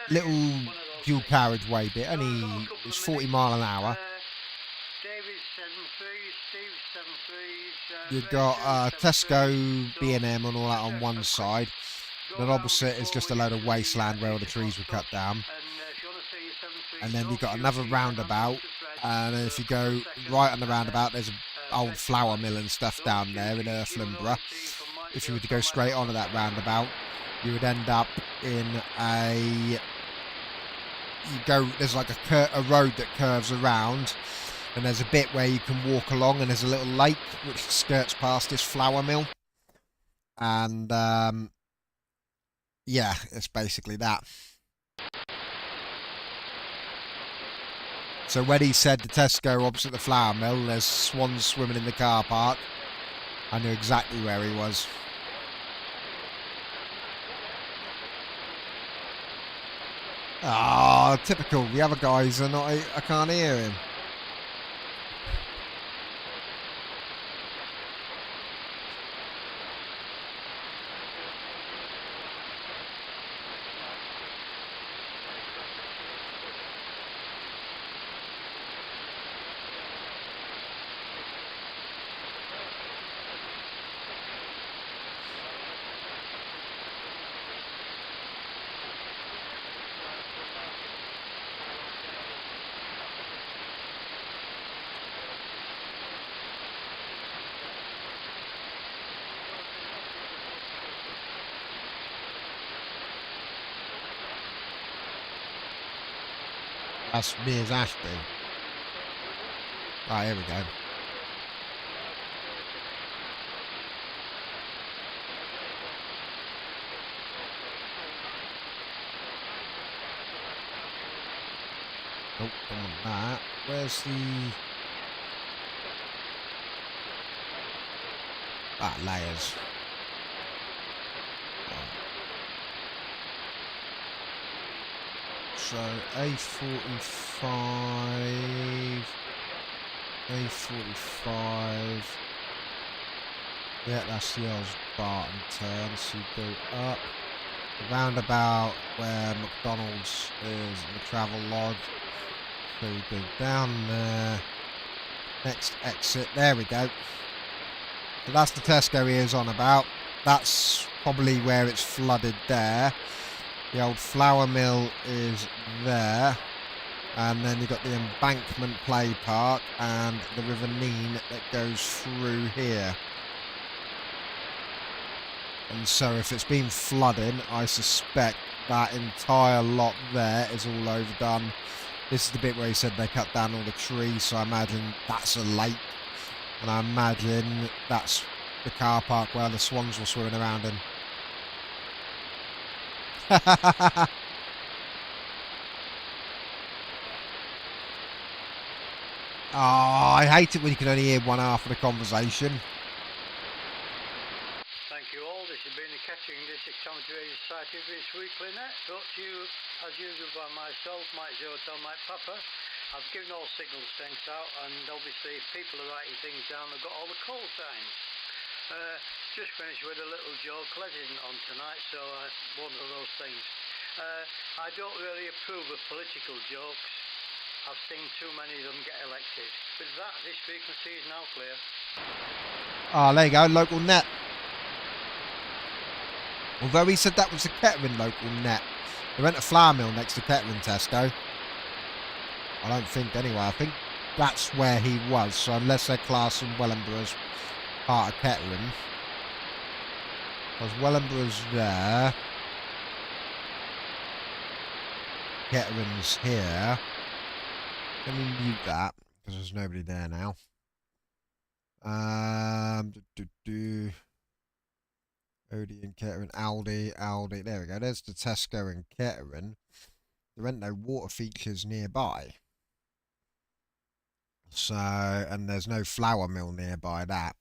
little dual carriageway bit. Only it's 40 mile an hour. You've got Tesco, B&M, and all that on one side. Then opposite is just a load of wasteland where all the trees were cut down. And then you've got another roundabout. And if you go right on the roundabout, there's an old flour mill and stuff down there in Wellingborough. If you were to go straight onto that roundabout, you would end up in a you go, there's like a road that curves around, and there's a bit where you can walk along, and there's a little lake which skirts past this flour mill. And yeah, it's basically that. So when he said the Tesco opposite the flour mill, there's swans swimming in the car park, I knew exactly where he was. Ah, typical. The other guys are not. I can't hear him. That's me as Ashby. Right, here we go. Nope, don't want that. Where's the... Ah, layers. So A45, A45. Yeah, that's the Osbarton turn. So you go up, the roundabout where McDonald's is in the travel lodge. So you go down there. Next exit. There we go. So that's the Tesco he is on about. That's probably where it's flooded there. The old flour mill is there, and then you've got the embankment play park and the River Nene that goes through here. And so if it's been flooding, I suspect that entire lot there is all overdone. This is the bit where he said they cut down all the trees, so I imagine that's a lake, and I imagine that's the car park where the swans were swimming around in. Oh, I hate it when you can only hear one half of the conversation. Thank you all. This has been the Catching District Amateur Society of this weekly net, brought to you as usual by myself, Mike Zotel, Mike Papa. I've given all signal strengths out, and obviously if people are writing things down, they've got all the call signs. Just finished with a little joke. Les isn't on tonight, so one of those things. I don't really approve of political jokes. I've seen too many of them get elected. With that, this frequency is now clear. Ah, there you go, local net. Although he said that was a Kettering local net. They went to flour mill next to Kettering Tesco. I don't think anyway. I think that's where he was. So unless they're classing Wellingborough as part of Kettering. Because Wellingborough's there. Kettering's here. Let me mute that, because there's nobody there now. Odie and Kettering, Aldi. There we go. There's the Tesco and Kettering. There ain't no water features nearby. So, and there's no flour mill nearby that.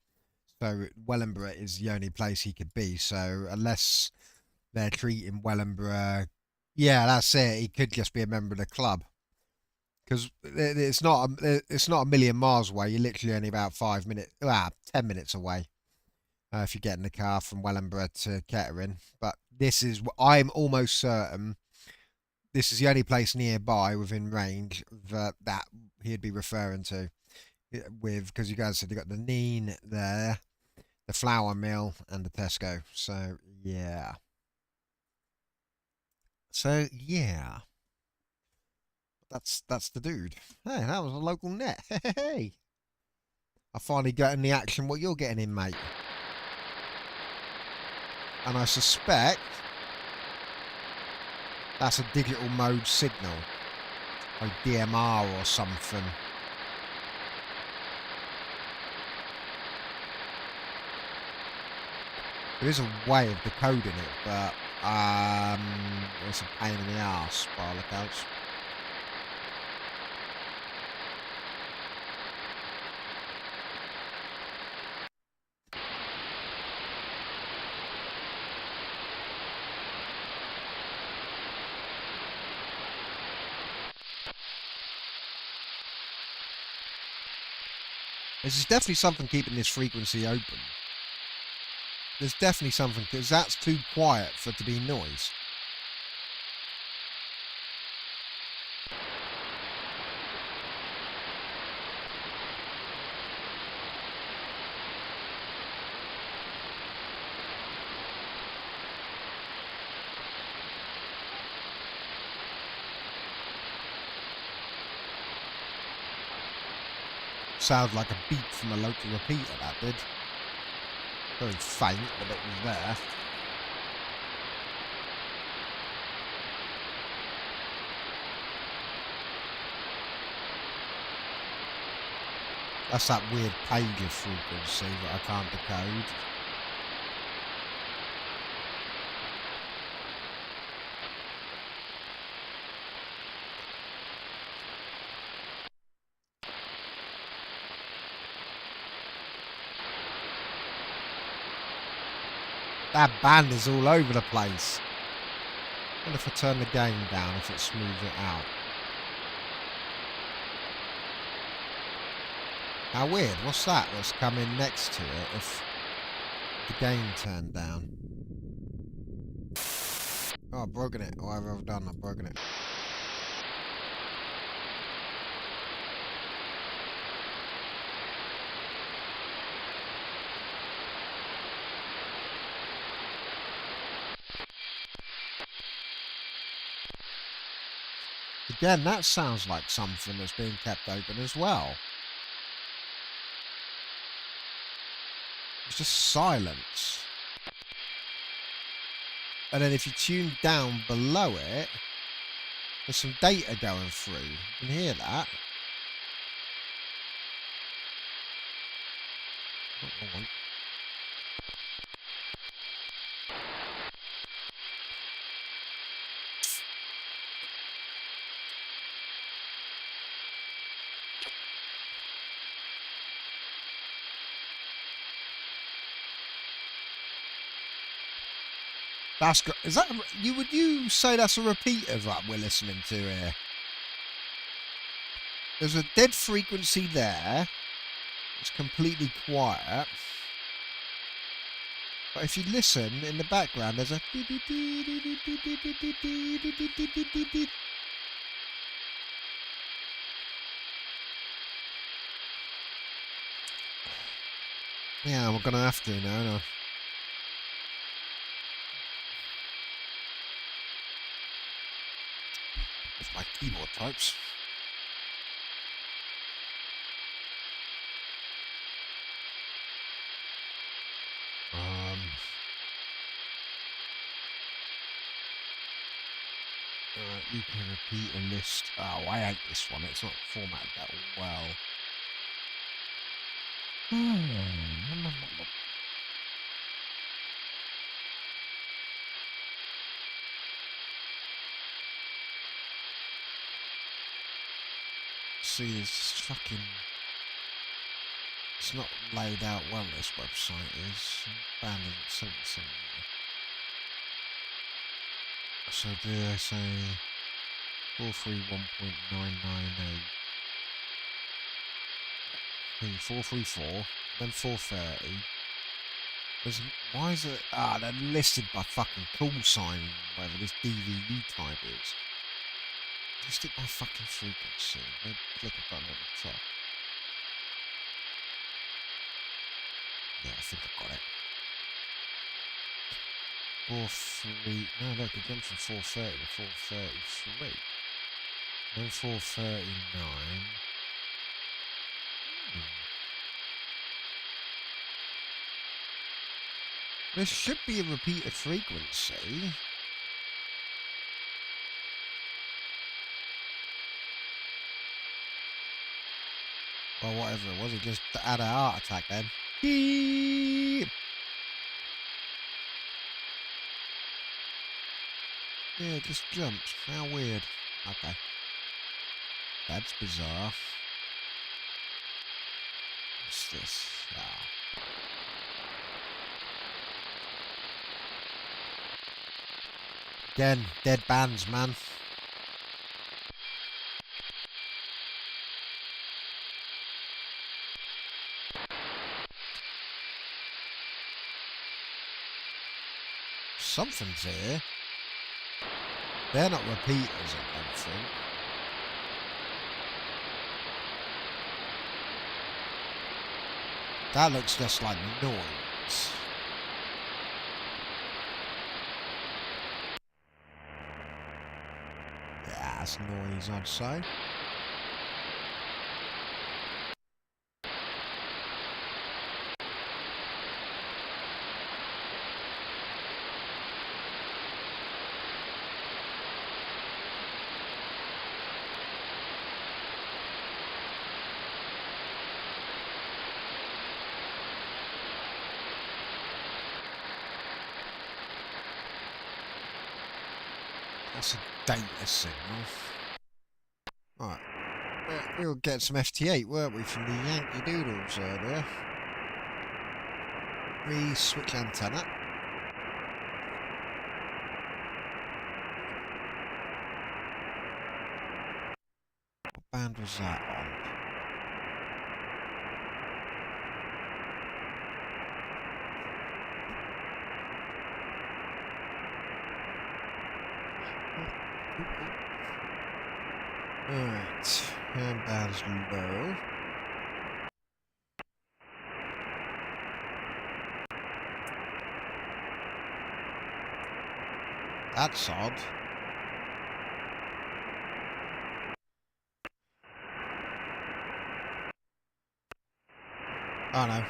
So Wellingborough is the only place he could be. So unless they're treating Wellingborough, yeah, that's it. He could just be a member of the club. Because it's not a million miles away. You're literally only about 10 minutes away. If you get in the car from Wellingborough to Kettering. But this is, I'm almost certain, this is the only place nearby within range that he'd be referring to. Because you guys said you got the Nene there, the flour mill, and the Tesco. So, yeah. That's the dude. Hey, that was a local net. Hey. I finally got in the action what you're getting in, mate. And I suspect that's a digital mode signal. Like DMR or something. There is a way of decoding it, but it's a pain in the ass by all accounts. There's definitely something keeping this frequency open. There's definitely something, because that's too quiet for it to be noise. Sounds like a beat from a local repeater, that did. Very faint, but it was there. That's that weird pager frequency that I can't decode. That band is all over the place. I wonder if I turn the gain down, if it smooths it out. How weird, what's that that's coming next to it if the gain turned down? Oh, I've broken it. Whatever I've done, I've broken it. Again, that sounds like something that's being kept open as well. It's just silence. And then if you tune down below it, there's some data going through. You can hear that. Oh, hold on. That's good. Is that would you say that's a repeater that we're listening to here? There's a dead frequency there. It's completely quiet. But if you listen in the background, there's a yeah, we're gonna have to now. No. My keyboard types. You can repeat a list. Oh, I hate this one. It's not formatted that well. See, it's fucking... It's not laid out well, this website is. Abandoned something. So do I say 431.998? 434, then 430. Why is it... Ah, they're listed by fucking call sign, whatever this DVD type is. List it by fucking frequency. Then click a button at the top. Yeah, I think I've got it. 4.3... No, look, it jumped from 4.30 to 4.33. Then 4.39. There should be a repeated frequency. Well, whatever it was, he just had a heart attack then. Beep. Yeah, it just jumped. How weird. Okay. That's bizarre. What's this? Ah. Again, dead bands, man. Something's here. They're not repeaters, I don't think. That looks just like noise. Yeah, that's noise, I'd say. That's a data signal. Right. We were getting some FT8, weren't we, from the Yankee Doodles earlier? Switch antenna. What band was that on? Alright, handband's low. That's odd. Oh no.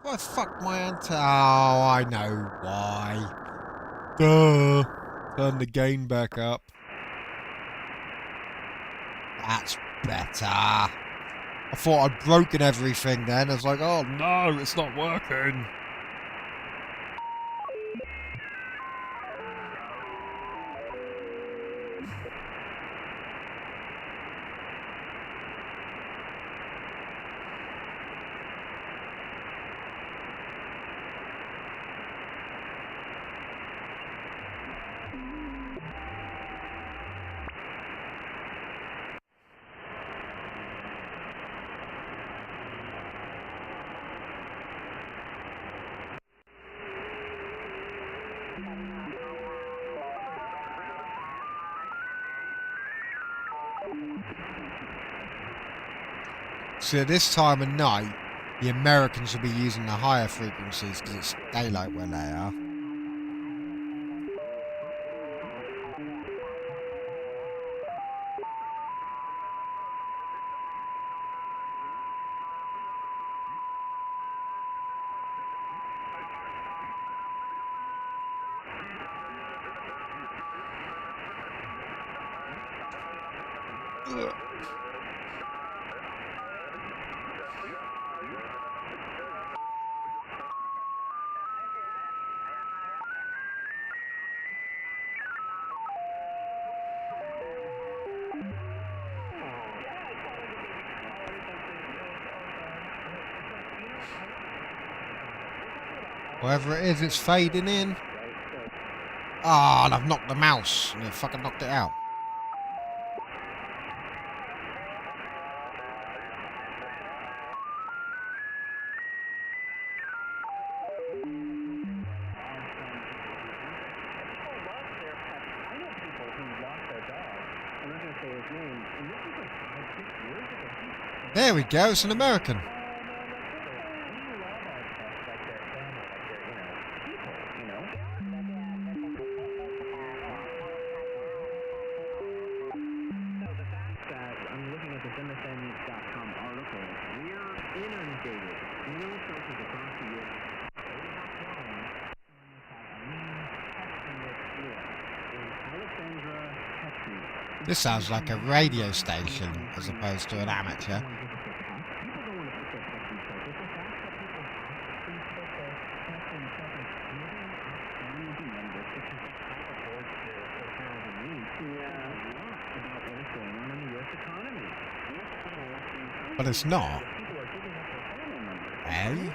Why fuck my antenna? Oh, I know why. Duh. Turn the gain back up. That's better. I thought I'd broken everything then. I was like, oh no, it's not working. So at this time of night, the Americans will be using the higher frequencies because it's daylight where they are. Ugh. Whatever it is, it's fading in. Ah, and I've knocked the mouse. And it fucking knocked it out. There we go, it's an American. I'm looking at this MSN.com article. We're inundated. News sources across the U.S. In Alexandria, This sounds like a radio station as opposed to an amateur. But it's not. Eh?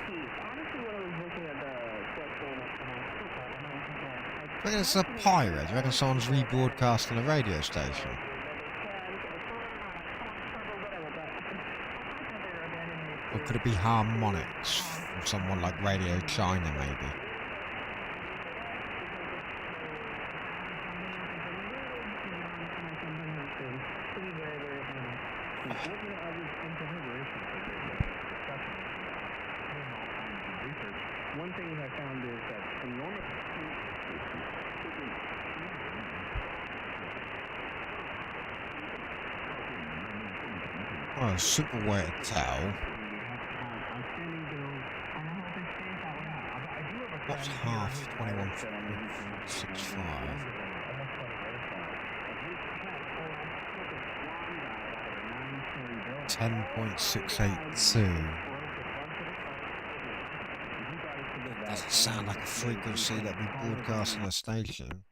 I reckon it's a pirate. I reckon someone's rebroadcasting a radio station. Or could it be harmonics from someone like Radio China, maybe? One thing I found is that enormous. Oh, a super way to tell. What's half 21.65? 10.682. Doesn't sound like a frequency that we broadcast on a station.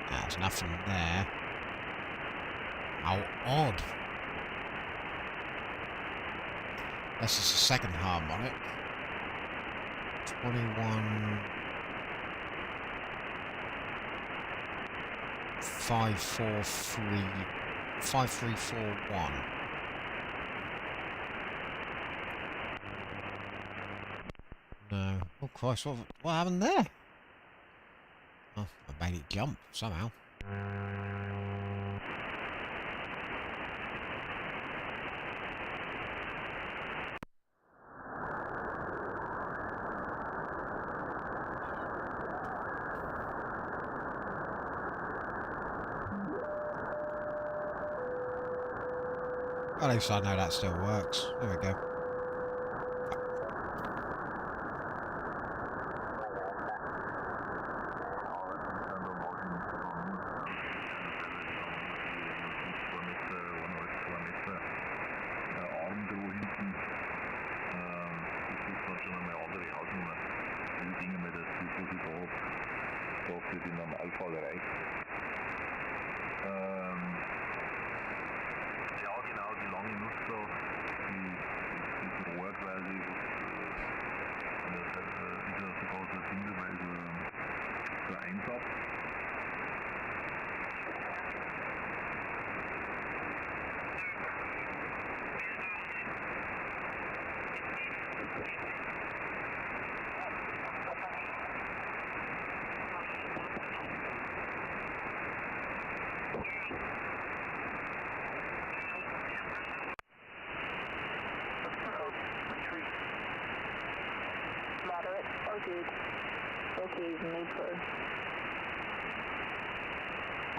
There's nothing there. How odd. This is the second harmonic. 21. 5341. No. Oh Christ, what happened there? Oh, I made it jump somehow. At least I know that still works. There we go.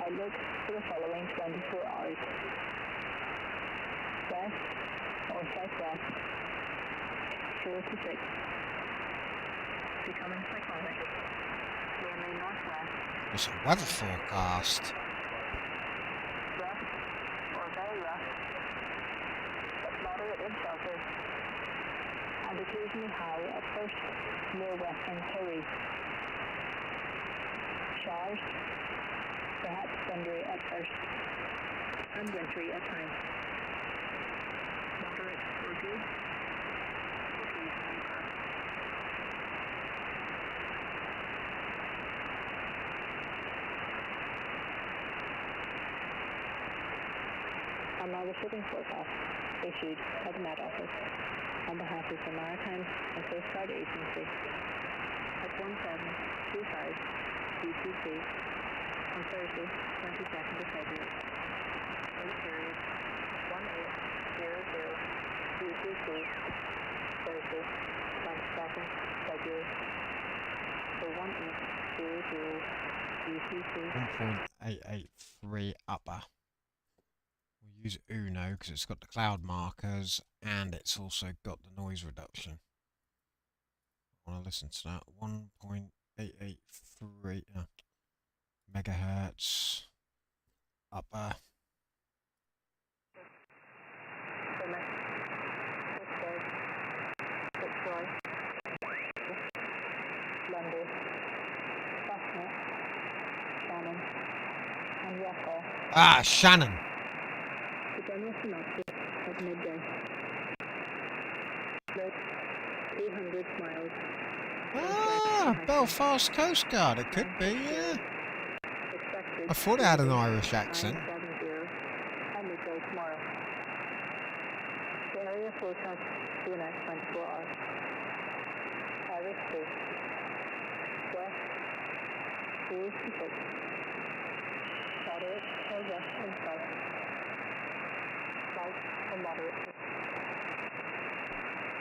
I look for the following 24 hours. West or southwest, 4 to 6. Becoming cyclonic. Mainly northwest. It's a weather forecast. Rough or very rough, but moderate in shelter. And occasionally high at first near western Surrey. Showers, perhaps thundery at first, and wintry at times. Moderate or good. A now the shipping forecast issued by the Met Office on behalf of the Maritime and Coast Guard Agency at 1725 UTC on Thursday, 22nd of February. In the period 1800 UTC, Thursday, 22nd February. So 1800 UTC. 1.883 upper. We'll use Uno because it's got the cloud markers and it's also got the noise reduction. I want to listen to that. 1.883 megahertz upper. Ah, Shannon. The general synopsis at midday. Split 200 miles. Ah, Belfast Coast Guard. It could be, yeah. I thought it had an Irish accent. 970 and midday tomorrow. The area forecast for the next 24 hours. Irish 2. West 2 to 6. Moderate or west and south. Light or moderate.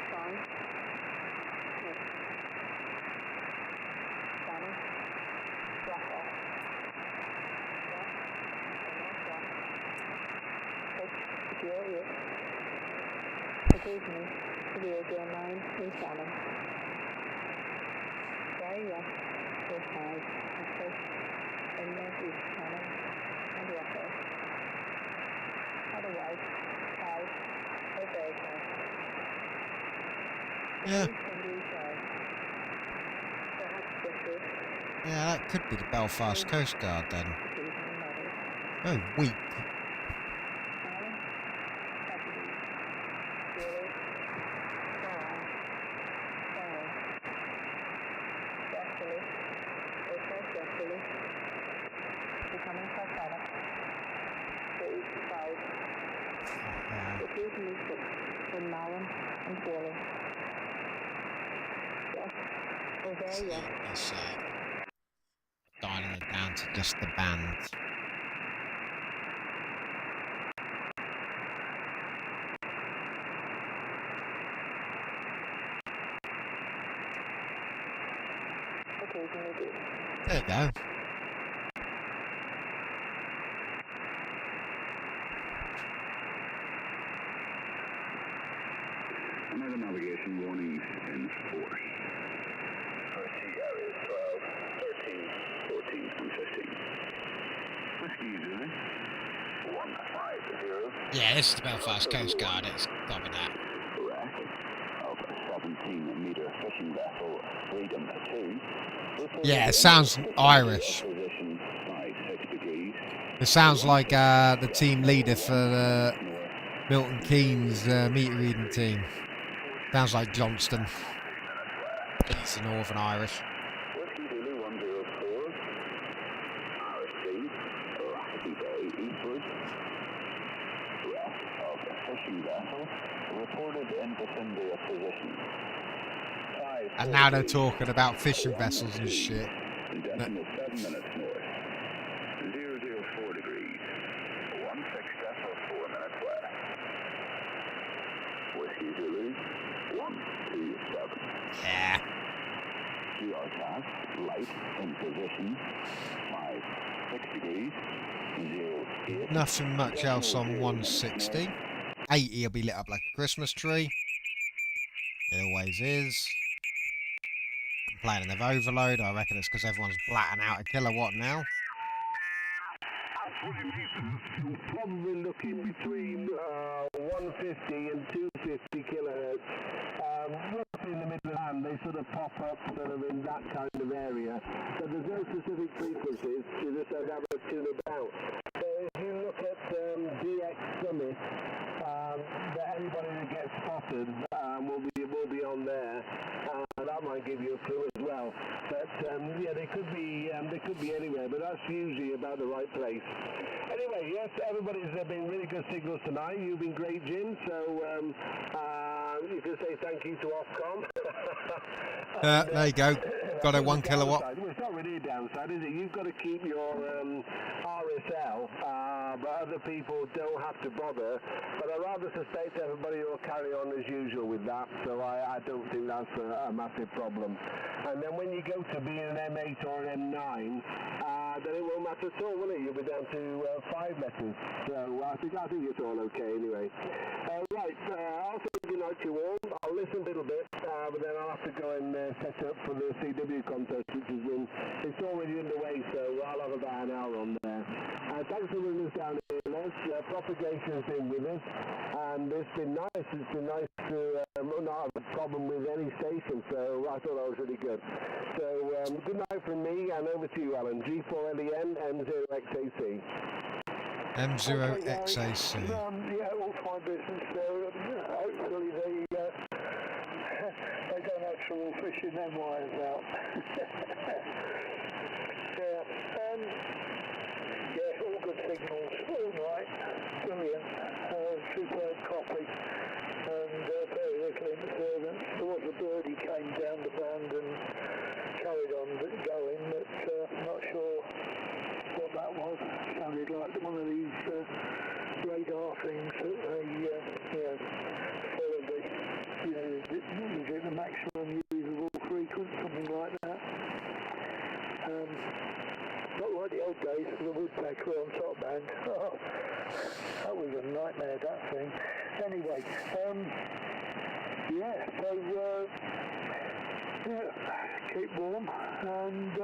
Strong. North. Shannon. Rock off. West or northwest. 6 0 8. Occasionally, 009 in Shannon. Very west or 5 and 6 in northeast Shannon. And Russell. Otherwise, 5 or very close. Yeah. Yeah, that could be the Belfast Coast Guard then. Very weak. Becoming Calcutta. 35. Occasionally 6 in Malin and Borley. Yes. Or very yes. It's dialing it down to just the band. Occasionally do. There you go. Another navigation warnings in 4. First TR is 12, 13, 14, and 15. Whiskey Zulu, 150. Yeah, this is the Belfast Coast Guard, it's got to be that. Wreck of 17-meter fishing vessel, Freedom 2. Yeah, it sounds Irish. Position by 6 degrees. It sounds like the team leader for the Milton Keynes meter reading team. Sounds like Johnston. He's the Northern Irish. Whiskey Zulu 104. Irish 3. Rafferty Bay eastward. Wreck of fishing vessel reported in vicinity of position. And now they're talking about fishing vessels and shit. Decimal 7 minutes north. 004 degrees. 16.4 minutes west. Whiskey Zulu 127. Yeah. GR task, light in position. 6 degrees. 08. Nothing much else on 160. 80 will be lit up like a Christmas tree. It always is. Complaining of overload. I reckon it's because everyone's blatting out a kilowatt now. Probably looking between 150 and 250 kilohertz. Roughly in the middle of the band, they sort of pop up sort of in that kind of area. So there's no specific frequencies, you just don't have a tune about. So if you look at DX Summit, anybody that gets spotted will be on there. That might give you a clue as well. But yeah, they could be anywhere, but that's usually about the right place. Anyway, yes, everybody's been really good signals tonight. You've been great, Jim. So you can say thank you to Ofcom. There you go. Got a 1 kilowatt. Well, it's not really a downside, is it? You've got to keep your RSL, but other people don't have to bother. But I rather suspect everybody will carry on as usual with that, so I don't think that's a massive problem. And then when you go to be an M8 or an M9, then it won't matter at all, will it? You'll be down to 5 letters. So I think it's all okay anyway. Right, I'll say good night to you all. I'll listen a little bit, but then I'll have to go and set up for the CW contest, which has been, it's already underway, so I'll have about an hour on there. Thanks for bringing us down here, Les. Propagation's been with us, and it's been nice. It's been nice to not have a problem with any station, so I thought that was really good. So good night from me, and over to you, Alan. G4LEN M0XAC. M0XAC. Yeah, all fine business. Hopefully they don't have trouble fishing them wires out. Yeah, all good signals, all right, brilliant, superb copy, and very little interference. There was a birdie came down the band and carried on going, but not sure what that was. Sounded like one of these radar things that they, follow the maximum usable frequency, something like that. Not like the old days of the woodpecker on top band. Oh, that was a nightmare, that thing. Anyway, keep warm, and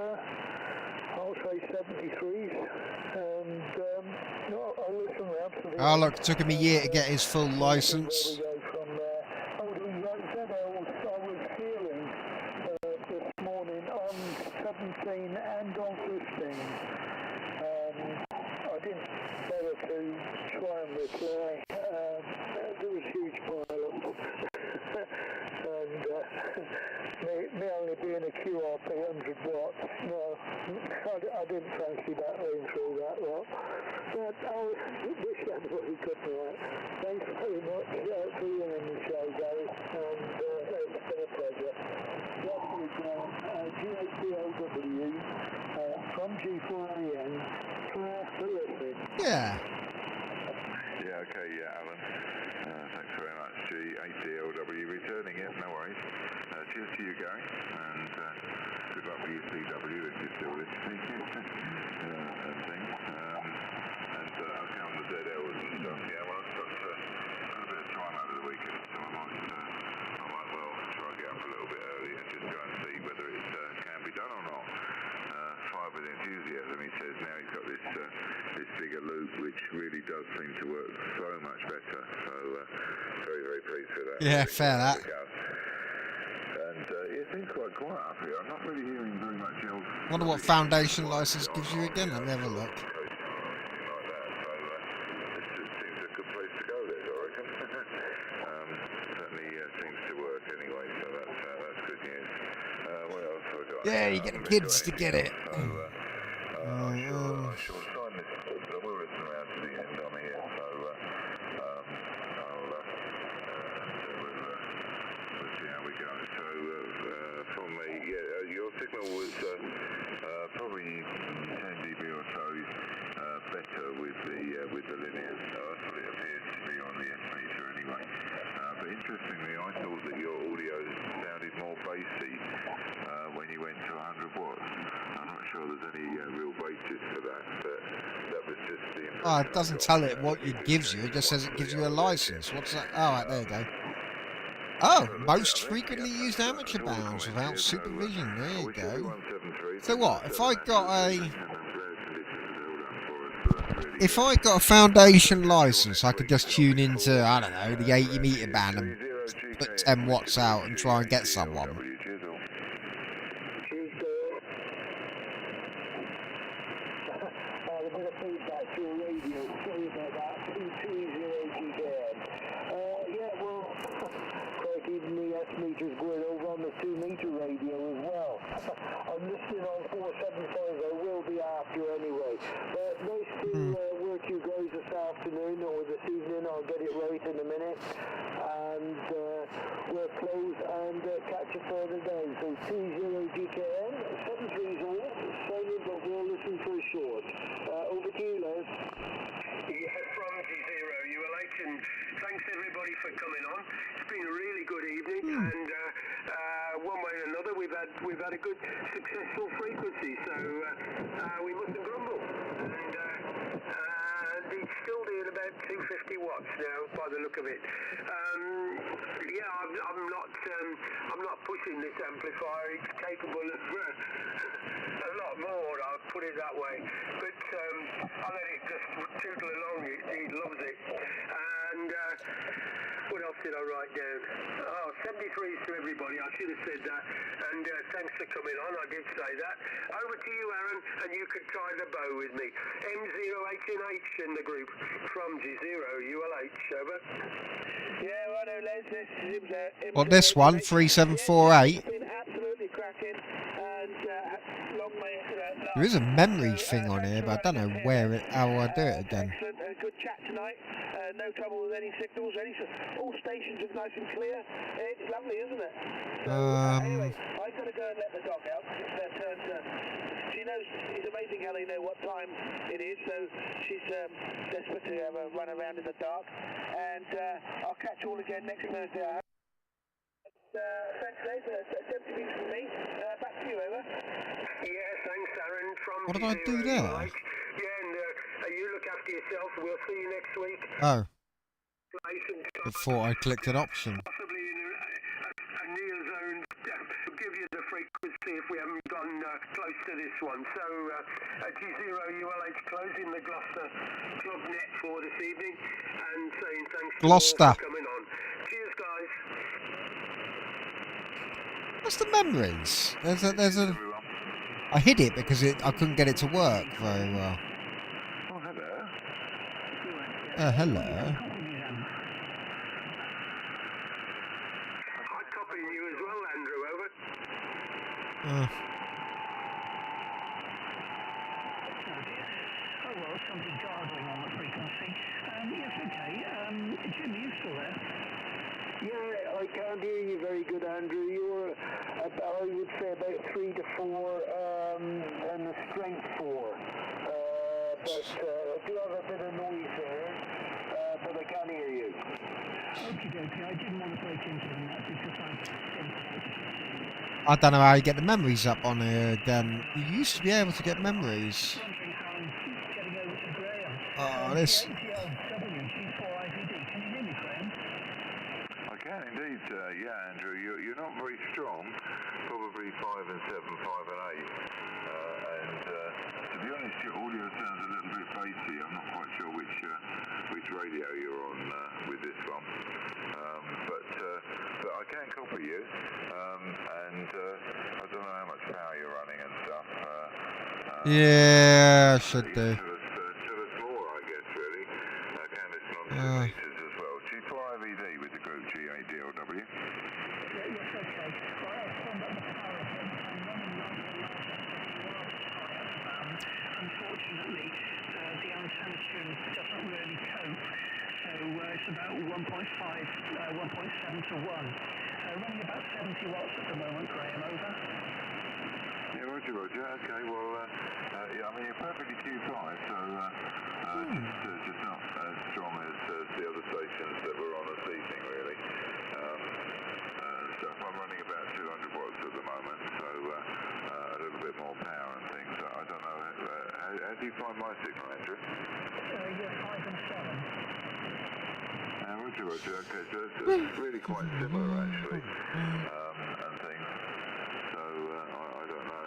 I'll say 73s, and I'll listen round to the... Oh look, it took him a year to get his full licence. Where we go from there. Oh, I was hearing this morning on 17 and on 15. I didn't bother to try and reply. There was huge pile-up. And me only being a QRP 100 watts, no, I didn't fancy battling through that lot. But I wish everybody good night. Thanks very much for hearing the show, guys, and it's been a pleasure. That was GHBLW from G4AN for listening. Yeah. Yeah, okay, yeah, Alan. Thanks very much. G8DLW returning, yeah, no worries. Cheers to you, Gary, and good luck with your CW if you're still listening. And things. And okay, on the ZLs and stuff, yeah, well, I've got a bit of time over the weekend, so I might well try and get up a little bit early and just go and see whether it can be done or not. Fire with enthusiasm, he says. Now he's got this bigger loop, which really does seem to work so much better. So very, very pleased with that. Yeah, fair that. And it seems quite quiet up here. I'm not really hearing very much else. Wonder what foundation license gives you again. Let me have a look. Yeah, you get the kids to get it. I shall sign this. I will listen around to the end on here, so we'll see how we go. So from me, yeah, your signal was probably 10 dB or so better with the linear. That's what it appears to be on the S meter anyway. But interestingly, I thought that your audio sounded more bassy when you went to 100 watts. I'm not sure there's any real basis for that, but that was just the impression. Oh, it doesn't tell it what it gives you. It just says it gives you a license. What's that? Oh, right, there you go. Oh, most frequently used amateur bands without supervision. There you go. So what? If I got a foundation license, I could just tune into, I don't know, the 80 meter band and put 10 watts out and try and get someone. Meters going over on the 2-meter radio as well. I'm listening on 475, I will be after anyway. But nice to work you guys this afternoon or this evening. I'll get it right in a minute. And we're closed and catch you further down. So 20GKN, 730, silent but we'll listen for a short. Over to you, Les. Yeah, from G0, you were late, and thanks everybody for coming on. It's been a really good evening, and one way or another we've we've had a good, successful frequency, so we mustn't grumble. And it's still doing about 250 watts now, by the look of it. Yeah, I'm not pushing this amplifier. It's capable of a lot more. I'll put it that way. But I let it just tootle along. It loves it. And what else did I write down? Oh, 73s to everybody. I should have said that. And thanks for coming on. I did say that. Over to you, Aaron, and you could try the bow with me. M018H in the group from G0ULH. Over. Yeah, righto, Les. What, this one? 3748? Absolutely cracking. And long may it There is a memory thing on here, but I don't know how I do it again. excellent. Good chat tonight. No trouble with any signals. All stations are nice and clear. It's lovely, isn't it? So, anyway, I've got to go and let the dog out. It's their turn to... She knows, it's amazing how they know what time it is, so she's desperate to have a run around in the dark. And I'll catch you all again next Thursday, I hope. Thanks, Les. 70 minutes from me. Back to you, over. Yeah, thanks, Aaron. From What did I do there? Yeah, and you look after yourself. We'll see you next week. Oh. I thought I clicked an option. Possibly in a near zone. We'll give you the frequency if we haven't gone close to this one. So, G0ULH closing the Gloucester Club net for this evening and saying thanks Gloucester. for coming on. Cheers, guys. What's the memories? There's a. I hid it because I couldn't get it to work very well. Oh, hello. Hello. I'm copying you as well, Andrew, over. Oh well, something gargling on the frequency. Yes, okay. Jim, you still there? Yeah, I can't hear you very good, Andrew. You're, I would say, about 3 to 4 and the strength 4. But I do have a bit of noise there, but I can't hear you. Okie dokie, I didn't want to break into that because I don't know how you get the memories up on here again. You used to be able to get memories. Oh, this. I can indeed, yeah, Andrew. You're not very strong, probably 5 and 7, 5 and 8. And to be honest, your audio sounds a little bit bassy. I'm not quite sure which radio you're on with this one. But I can copy you, and I don't know how much power you're running and stuff. Yeah, I should do. To the floor, I guess, really. Candice meters as well. G4IVD with the group G8DLW. yes, okay. Well, I'll sum up the power of it. I'm running unfortunately, the antenna tune doesn't really cope. So it's about 1.5, 1.7 to 1. Running about 70 watts at the moment, Graham, over. Yeah, roger. Okay, well, yeah, I mean, you're perfectly Q5, so just not as strong as the other stations that were on this evening, really. So I'm running about 200 watts at the moment, so a little bit more power and things. I don't know, how do you find my signal, Andrew? Yeah, 5 and 7. Roger, okay, so it's really quite similar, actually, and things. So, I don't know.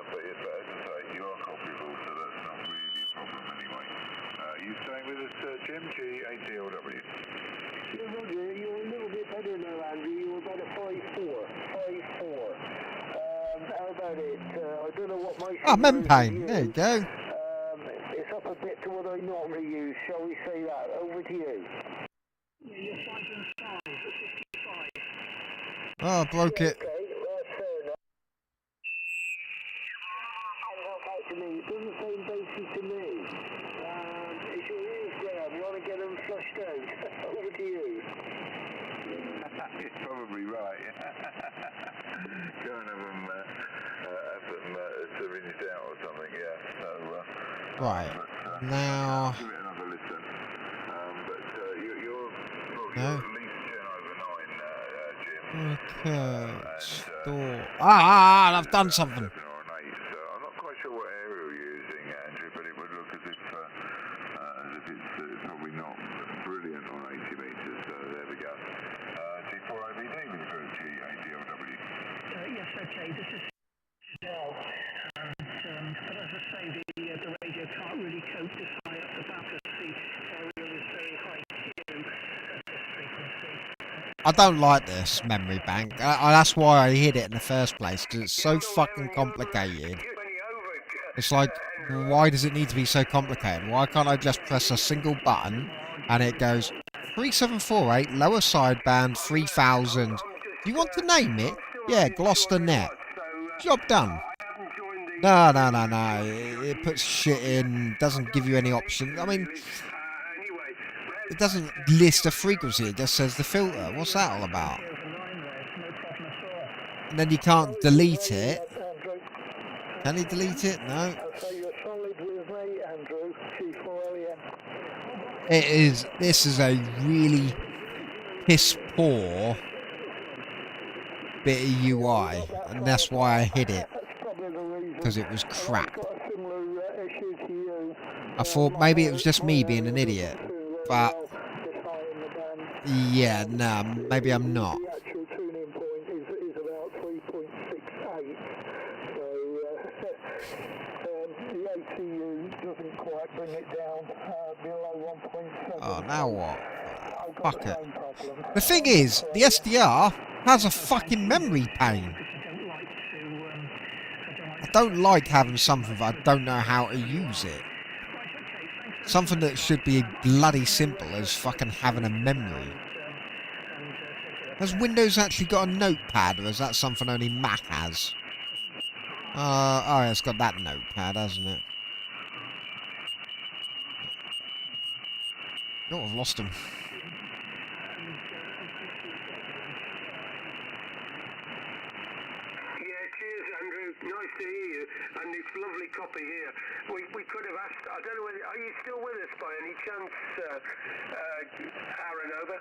But as I say, you are copyable, so that's not really a problem anyway. You staying with us, Jim? G8DLW. Yeah, Roger, you're a little bit better now, Andrew. You're about a 5.4. 5.4. How about it? I don't know what my... Oh, membrane. There you go. It's up a bit to what I normally use. Shall we say that? Over to you. Yeah, you're 5 and 5 at 55. Oh, I broke it. Okay, that's fair enough. To me. It doesn't sound bassy to me. It's your ears, Graham. You want to get them flushed out. Over to you. You're probably right. Go and have them syringed out or something, yeah. So, right. Now. Give it another listen. But you're No. at least 10 over 9, Jim. Okay. And Store. I've done something. I'm not quite sure what area you're using, Andrew, but it would look as if it's probably not brilliant on 80 metres. So there we go. T4IBD with the group G8DLW. Yes, okay, this is Dell. And, but as I say, the radio can't really cope this high up the back as the aerial is very high Q at this frequency. I don't like this memory bank. That's why I hid it in the first place, because it's so fucking complicated. It's like, why does it need to be so complicated? Why can't I just press a single button and it goes 3748 lower sideband 3000. Do you want to name it? Yeah, Gloucester Net. Job done. No. It puts shit in, doesn't give you any options. I mean, it doesn't list a frequency, it just says the filter. What's that all about? And then you can't delete it. Can you delete it? No. This is a really piss poor bit of UI, and that's why I hid it, because it was crap. I thought maybe it was just me being an idiot, but yeah, no, maybe I'm not. Oh, now what? Fuck it. The thing is, the SDR has a fucking memory pain. I don't like having something that I don't know how to use it. Something that should be bloody simple as fucking having a memory. Has Windows actually got a notepad, or is that something only Mac has? Oh, it's got that notepad, hasn't it? Oh, I've lost him. Nice to hear you, and it's lovely copy here. We could have asked, I don't know whether, are you still with us by any chance, Aaron, over?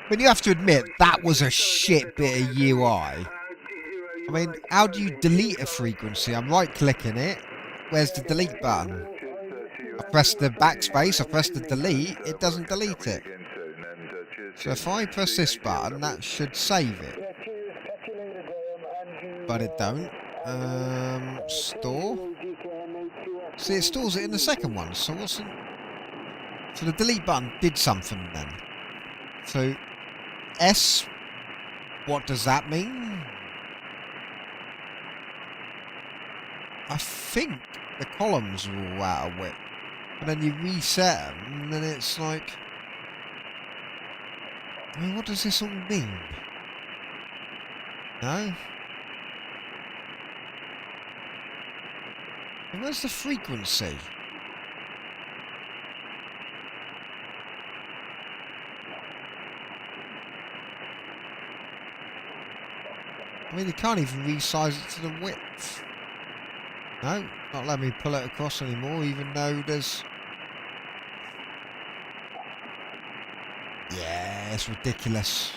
But you have to admit, that was a shit bit of UI. I mean, how do you delete a frequency? I'm right-clicking it. Where's the delete button? I press the backspace, I press the delete, it doesn't delete it. So if I press this button, that should save it. But it don't. Store. See, it stores it in the second one. So what's in... So the delete button did something then. So S, what does that mean? I think the columns are all out of width. But then you reset them, and then it's like... I mean, what does this all mean? No? And where's the frequency? I mean, you can't even resize it to the width. No, not letting me pull it across anymore, even though there's... Yeah, it's ridiculous.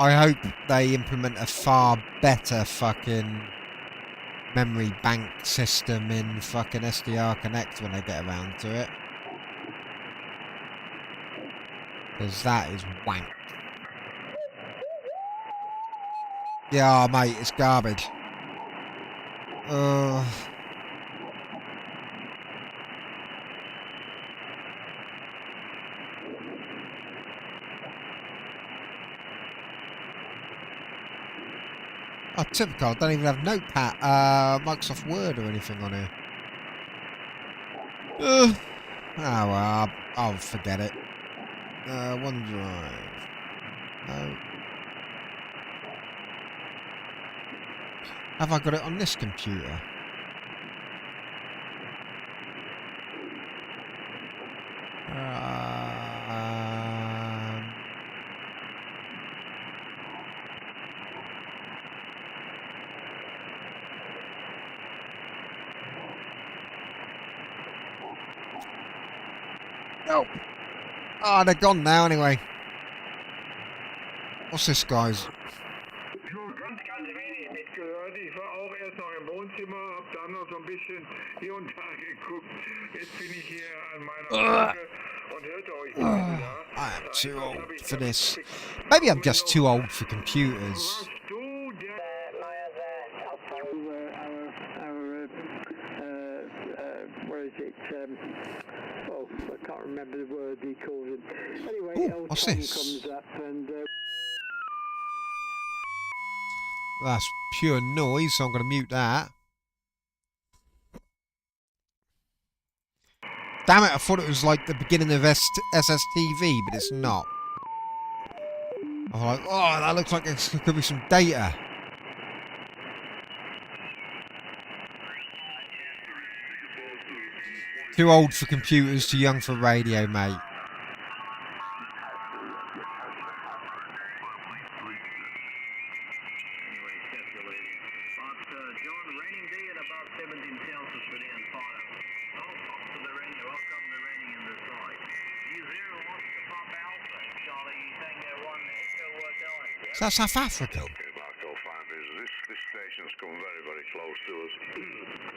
I hope they implement a far better fucking memory bank system in fucking SDR Connect when they get around to it. Because that is wank. Yeah, mate, it's garbage. Oh, typical. I don't even have Notepad, Microsoft Word or anything on here. Oh, well, I'll forget it. OneDrive. No. Have I got it on this computer? No. Oh, they're gone now anyway. What's this, guys? Ganz wenig mitgehört. Ich war auch erst noch im Wohnzimmer, hab dann noch so ein bisschen hier und da geguckt. Jetzt bin ich hier an meiner Brücke und hörte euch beide da. I am too old for this. Maybe I'm just too old for computers. Where is it? Oh, I can't remember the word he calls it. Anyway, Ooh, what's Tom this? comes up and... That's pure noise, so I'm going to mute that. Damn it, I thought it was like the beginning of SSTV, but it's not. I was like, oh, that looks like it could be some data. Too old for computers, too young for radio, mate. Is that South Africa? Okay, Marco 5 is this station's come very, very close to us.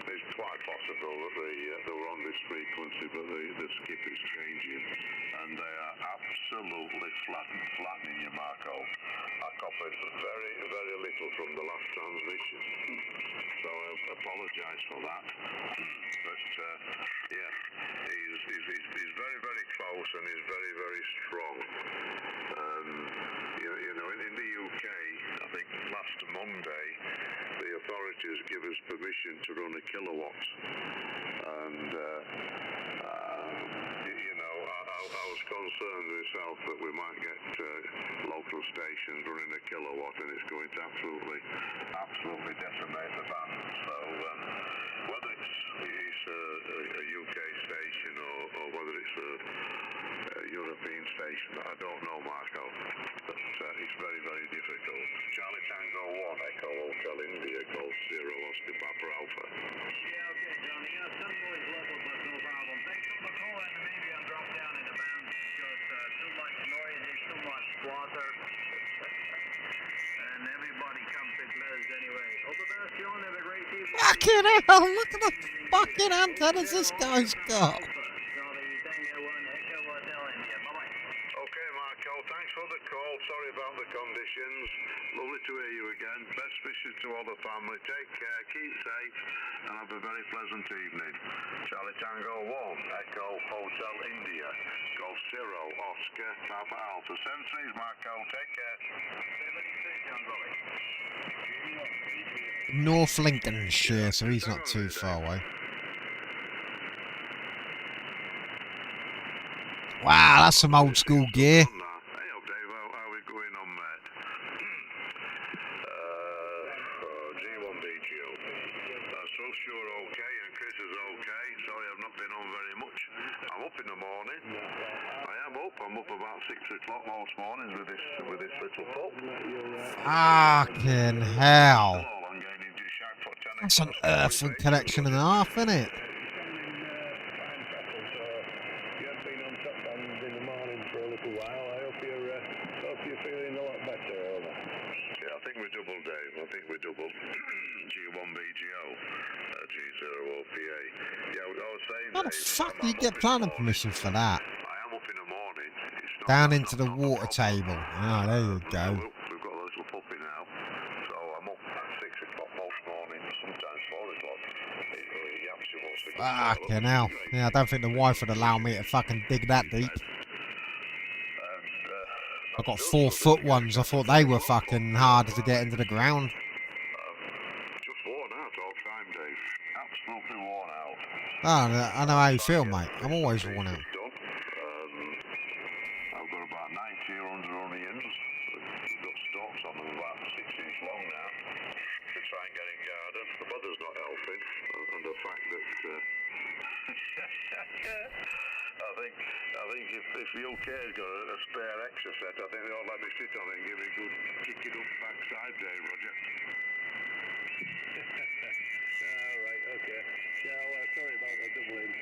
It's quite possible that they were on this frequency, but the skip is changing, and they are absolutely flattening you, Marco. I copied very, very little from the last transmission, so I apologise for that. But yeah, he's very, very close and he's very, very strong. You know, in the UK, I think last Monday, the authorities give us permission to run a kilowatt, and you know, I was concerned myself that we might get local stations running a kilowatt, and it's going to absolutely decimate the band. So whether it's a UK station or whether it's a European station, I don't know, Marco, but it's very, very difficult. Charlie Tango 1, Echo Hotel India, Golf Zero, Oscar Papa Alpha. Yeah, okay, Johnny. Some noise local, but no problem. Thanks for the call, and maybe I'll drop down in the band because too much noise is too much water. And everybody comes to close anyway. All the best, John. Have a great evening. Fucking hell, look at the fucking antennas this guy's got. Okay, Marco, thanks for the call. Sorry about the conditions. Lovely to hear you again. Best wishes to all the family. Take care, keep safe, and have a very pleasant evening. Charlie Tango 1, Echo Hotel India, Golf Zero, Oscar Papa Alpha. 73's, Marco. Take care. North Lincolnshire, so he's not too far away. Wow, that's some old school gear. Hey, Dave, how are we going on, mate? G1BGO. So sure okay, and Chris is okay. Sorry, I've not been on very much. I'm up in the morning. I am up. I'm up about 6 o'clock most mornings with this little pup. Fucking hell. That's an earthly connection and a half, isn't it? How the fuck do you get planning permission for that? Down into the water table. Ah, there you go. We've got a little puppy now, so I'm up at 6 o'clock most mornings, sometimes 4 o'clock. He absolutely wants to go. Fucking hell. Yeah, I don't think the wife would allow me to fucking dig that deep. I got 4-foot ones. I thought they were fucking harder to get into the ground. Just worn out all the time, Dave. Absolutely worn out. Oh, I know how you feel, mate. I'm always worn out. I've got about 90 or 100 onions. We've got stalks on them about 6 inch long now to try and get in garden. The weather's not helping, and the fact that I think if the UK's got a spare extra set, I think they ought to let me sit on it and give me a good kick it up backside day, Roger. Right, okay. Yeah, sorry about the doubling.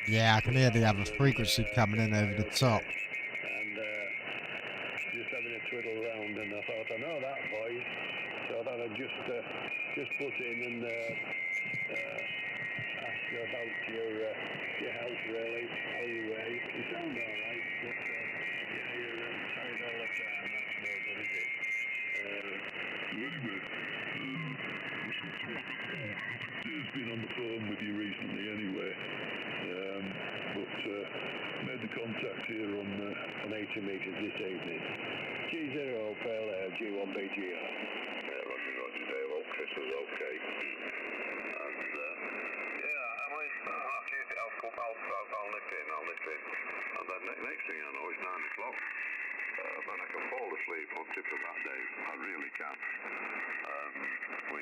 Yeah, I can hear the other frequency coming in over the top. And just having a twiddle round, and I thought, I know that voice, so I thought I'd just put in and ask you about your house, really, how you were. You sound all right, but yeah, you're tired all the time. That's no good, is it? Anyway, I've been on the phone with you recently, anyway. But made the contact here on 80 metres this evening. G0 Pale Air G1BGR. Yeah, Roger, Dave. All Chris was okay. And yeah, I'll nip in. And then next thing I know, it's 9 o'clock. And I can fall asleep on tip of that day. I really can. We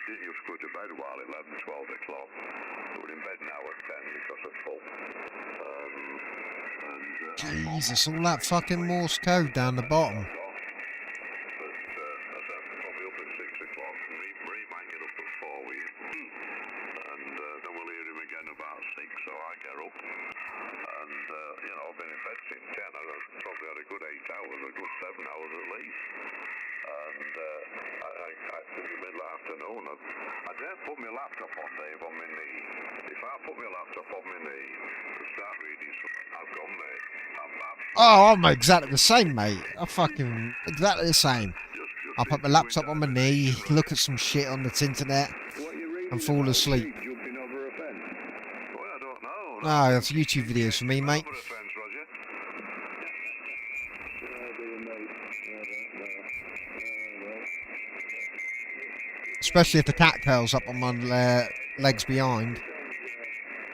didn't used to go to bed while 11, 12 o'clock. We're in bed now at 10 because of full. Jesus, all that fucking Morse code down the bottom. Probably up at 6 o'clock. Marie might get up at 4 with you. And then we'll hear him again about 6, so I get up. And, I've been in bed since 10. I've probably had a good 8 hours, a good 7 hours at least. And in the middle of the afternoon, I dare put my laptop on, Dave, on my knee. If I put my laptop on my knee and start reading something, I've gone, mate. Oh, I'm exactly the same, mate. I'm fucking exactly the same. I put my laptop on my knee, look at some shit on the internet, and fall asleep. No, that's YouTube videos for me, mate. Especially if the cat curls up on my legs behind.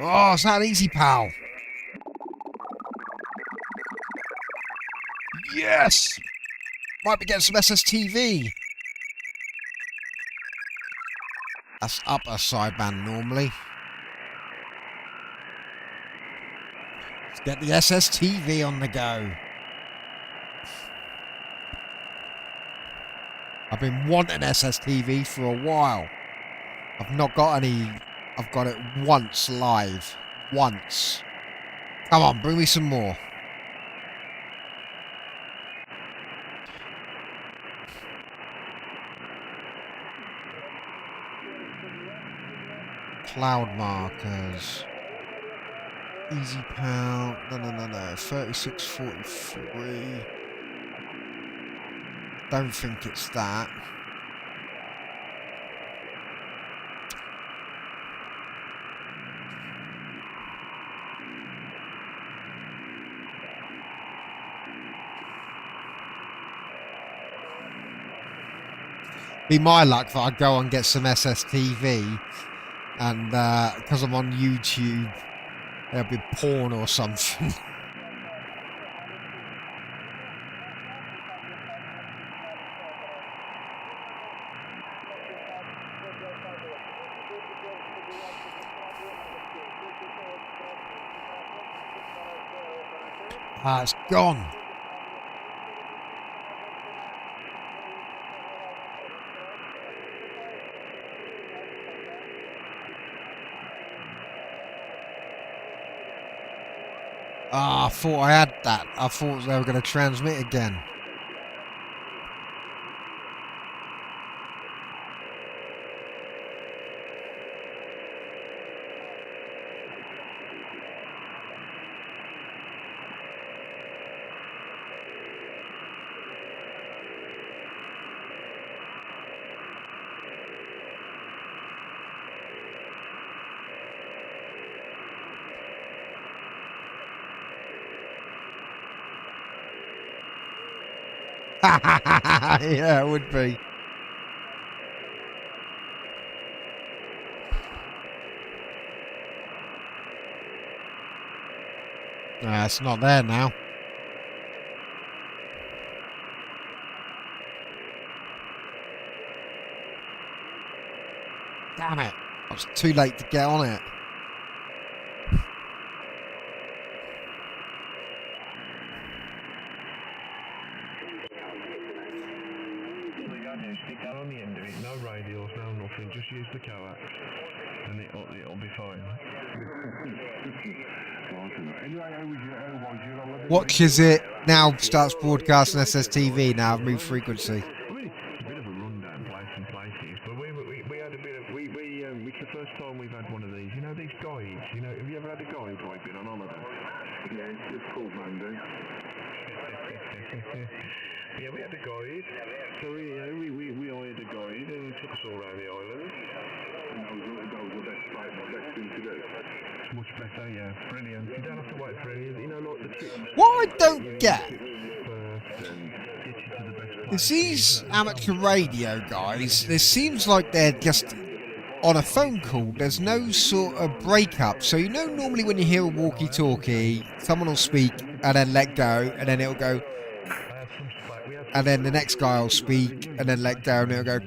Oh, it's not easy, pal. Yes! Might be getting some SSTV. That's upper sideband normally. Let's get the SSTV on the go. I've been wanting SSTV for a while. I've not got any. I've got it once live. Once. Come on, bring me some more. Cloud markers. Easy pal. No. 3643. Don't think it's that. Be my luck that I go and get some SSTV, and because I'm on YouTube, there'll be porn or something. Ah, it's gone. Ah, I thought I had that. I thought they were going to transmit again. Yeah, it would be. Nah, it's not there now. Damn it. I was too late to get on it. Stick that on the end of it, no radials, no nothing, just use the coax and it'll be fine. Watches it, now starts broadcasting SSTV, now I've moved frequency. I mean, it's a bit of a rundown place and places, but we had a bit of, it's the first time we've had one of these, you know, these guides, you know, have you ever had a guide while you've been on holiday? Yeah, it's called Monday. Yeah, we had a guide, so we hired a guide and he took us all around the island. And that was the best thing to do. It's much better, yeah, brilliant. You don't have to wait for any, you know, like the trip. What I don't get is these amateur radio guys, it seems like they're just on a phone call, there's no sort of breakup. So you know normally when you hear a walkie-talkie, someone will speak and then let go and then it'll go, and then the next guy will speak and then let go and it'll go.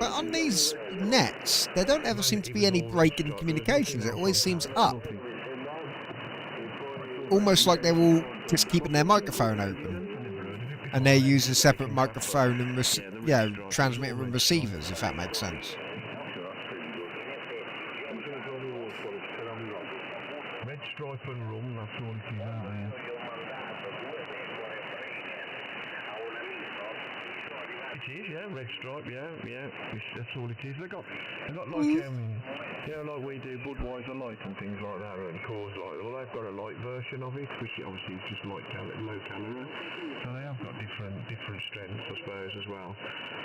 But on these nets, there don't ever seem to be any break in communications. It always seems up. Almost like they're all just keeping their microphone open. And they use a separate microphone and transmitter and receivers, if that makes sense. Red stripe and rum, that's all it is, isn't it? It is, yeah, red stripe, yeah, that's all it is. They got like, like we do Budweiser Light and things like that, and Coors Light. Well, they've got a light version of it, which obviously is just low calorie. So they have got different strengths, I suppose, as well.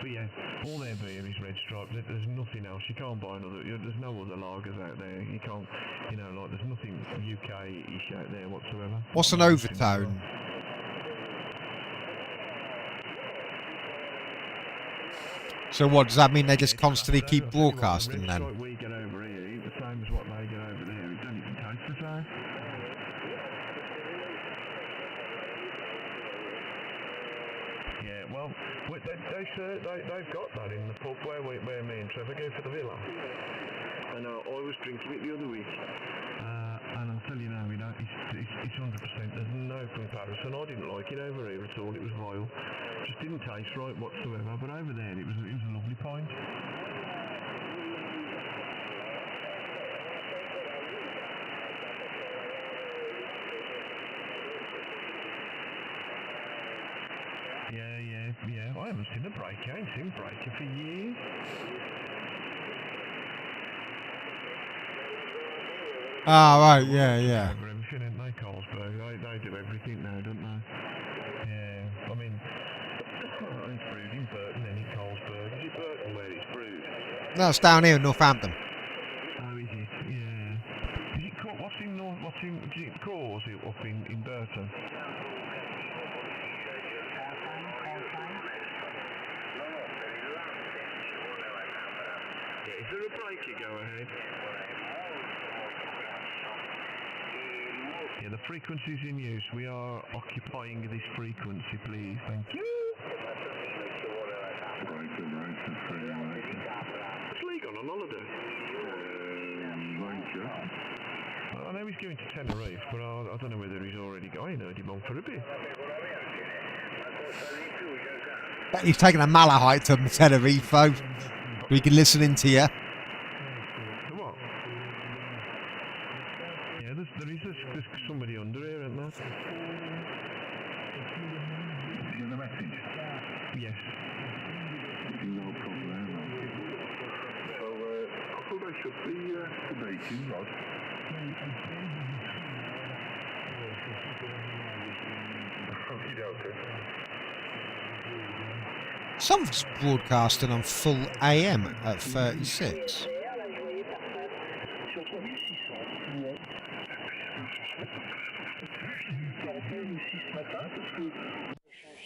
But yeah, all their beer is red stripe. There's nothing else. You can't buy another. There's no other lagers out there. You can't, there's nothing UK-ish out there whatsoever. What's an overtone? So what, does that mean they just constantly keep broadcasting then? We get over here, the same as what they get over there. It doesn't even taste the same. Yeah, well, they've got that in the pub where me and Trevor go for the villa. And I was drinking it the other week. And I'll tell you now, it's 100%. There's no comparison. I didn't like it over here at all. It was vile. Just didn't taste right whatsoever. But over there, it was a lovely pint. Yeah. I haven't seen a breaker. I ain't seen a breaker for years. Ah, right, yeah. Everything, ain't they, Carlsberg? They do everything now, don't they? Yeah, I mean, it's brewed in Burton, then in Carlsberg. Is it Burton where it's brewed? No, it's down here in Northampton. Oh, is it? Yeah. Is it is it Core, is it up in Burton? Yeah, is there a breaker? Go ahead. Yeah, the frequency's in use. We are occupying this frequency, please. Thank you. What's Lee gone on holiday? I know he's going to Tenerife, but I don't know whether he's already gone. I ain't heard him on for a bit. Bet you've taken a Malahite to Tenerife, though. We can listen into you. What? Yeah, there's somebody under here, isn't there? The message? Yes. No problem. So, I thought I should be debating, Rod. Someone's broadcasting on full AM at 36.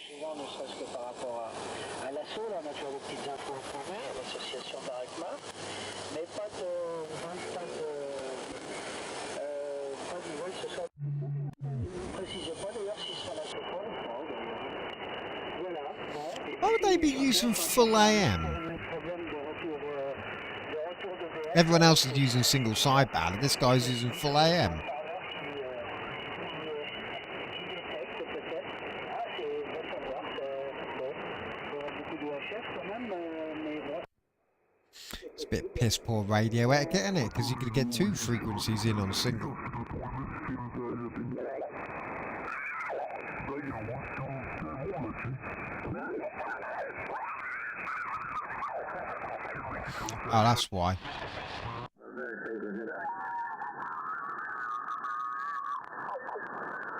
Souvent, ne serait-ce que par rapport à l'assaut, là, on a toujours des petites infos à trouver, à l'association d'Arrêtement, mais pas de vol ce soir. Je ne précise pas d'ailleurs si ce sera la seconde ou pas, d'ailleurs. Voilà. Why would they be using full AM? Everyone else is using single sideband, and this guy's using full AM. It's a bit piss poor radio etiquette, isn't it? Because you could get 2 frequencies in on a single. Oh, that's why.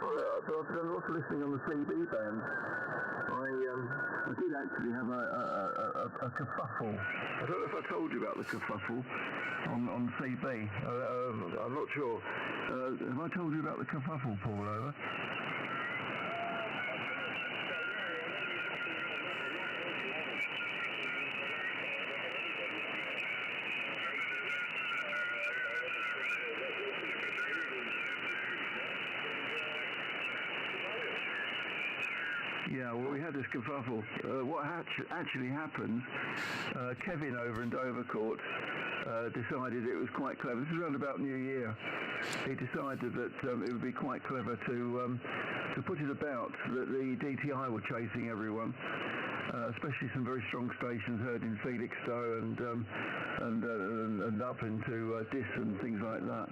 So I've done lots of listening on the CB band. I did actually have a kerfuffle. I don't know if I told you about the kerfuffle on CB. I'm not sure. Have I told you about the kerfuffle, Paul? Over? Yeah, well, we had this kerfuffle. What actually happened, Kevin over in Dovercourt decided it was quite clever. This is around about New Year. He decided that it would be quite clever to put it about that the DTI were chasing everyone, especially some very strong stations heard in Felixstowe and up into Dis and things like that.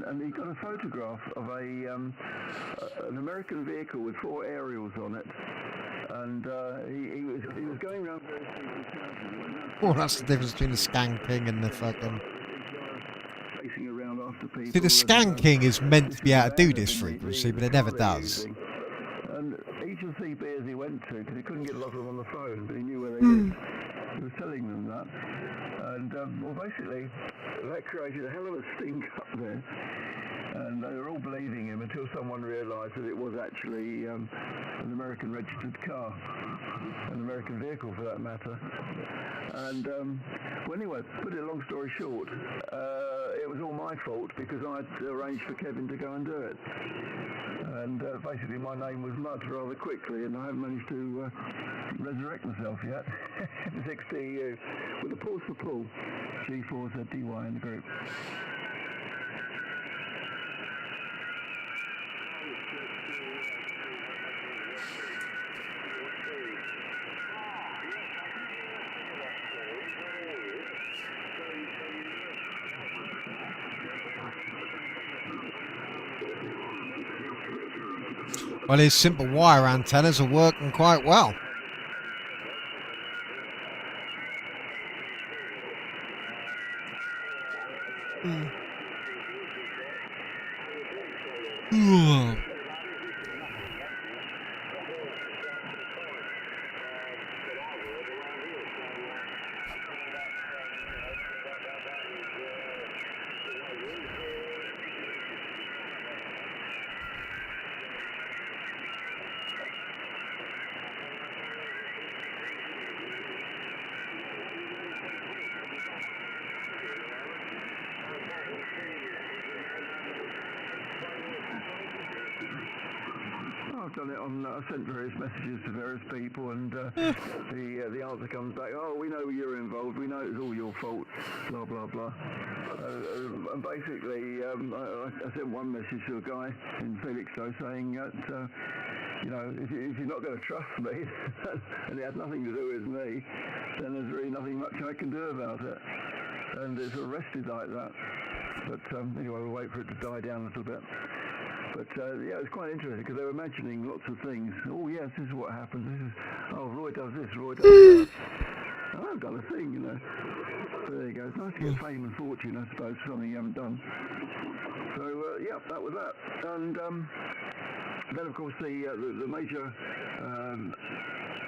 And he got a photograph of an American vehicle with 4 aerials on it, and he was going around various people's houses. Oh, that's the difference between the skanking and the fucking... Chasing around after people. See, the skanking is meant to be able to do this frequency, but it never does. And each of the CBs he went to, because he couldn't get a lot of them on the phone, but he knew where they lived. He was telling them that. And, well, basically, that created a hell of a stink up there. And they were all believing him until someone realised that it was actually an American registered car, an American vehicle for that matter. And well, anyway, put it a long story short, it was all my fault because I'd arranged for Kevin to go and do it. And basically my name was mud rather quickly, and I haven't managed to resurrect myself yet. It's XTU with a pause for Paul, G4ZDY in the group. Well, his simple wire antennas are working quite well. I sent various messages to various people, and the answer comes back, oh, we know you're involved, we know it's all your fault, blah, blah, blah. And basically, I sent one message to a guy in Felixstowe saying that, you know, if you're not going to trust me, and it had nothing to do with me, then there's really nothing much I can do about it. And it's arrested like that. But anyway, we'll wait for it to die down a little bit. But yeah, it's quite interesting because they were mentioning lots of things. Oh yes, this is what happens. This is, oh, Roy does this, Roy does that. Oh, I've done a thing, you know. So there you go. It's nice to get fame and fortune, I suppose, for something you haven't done. So yeah, that was that. And then of course the major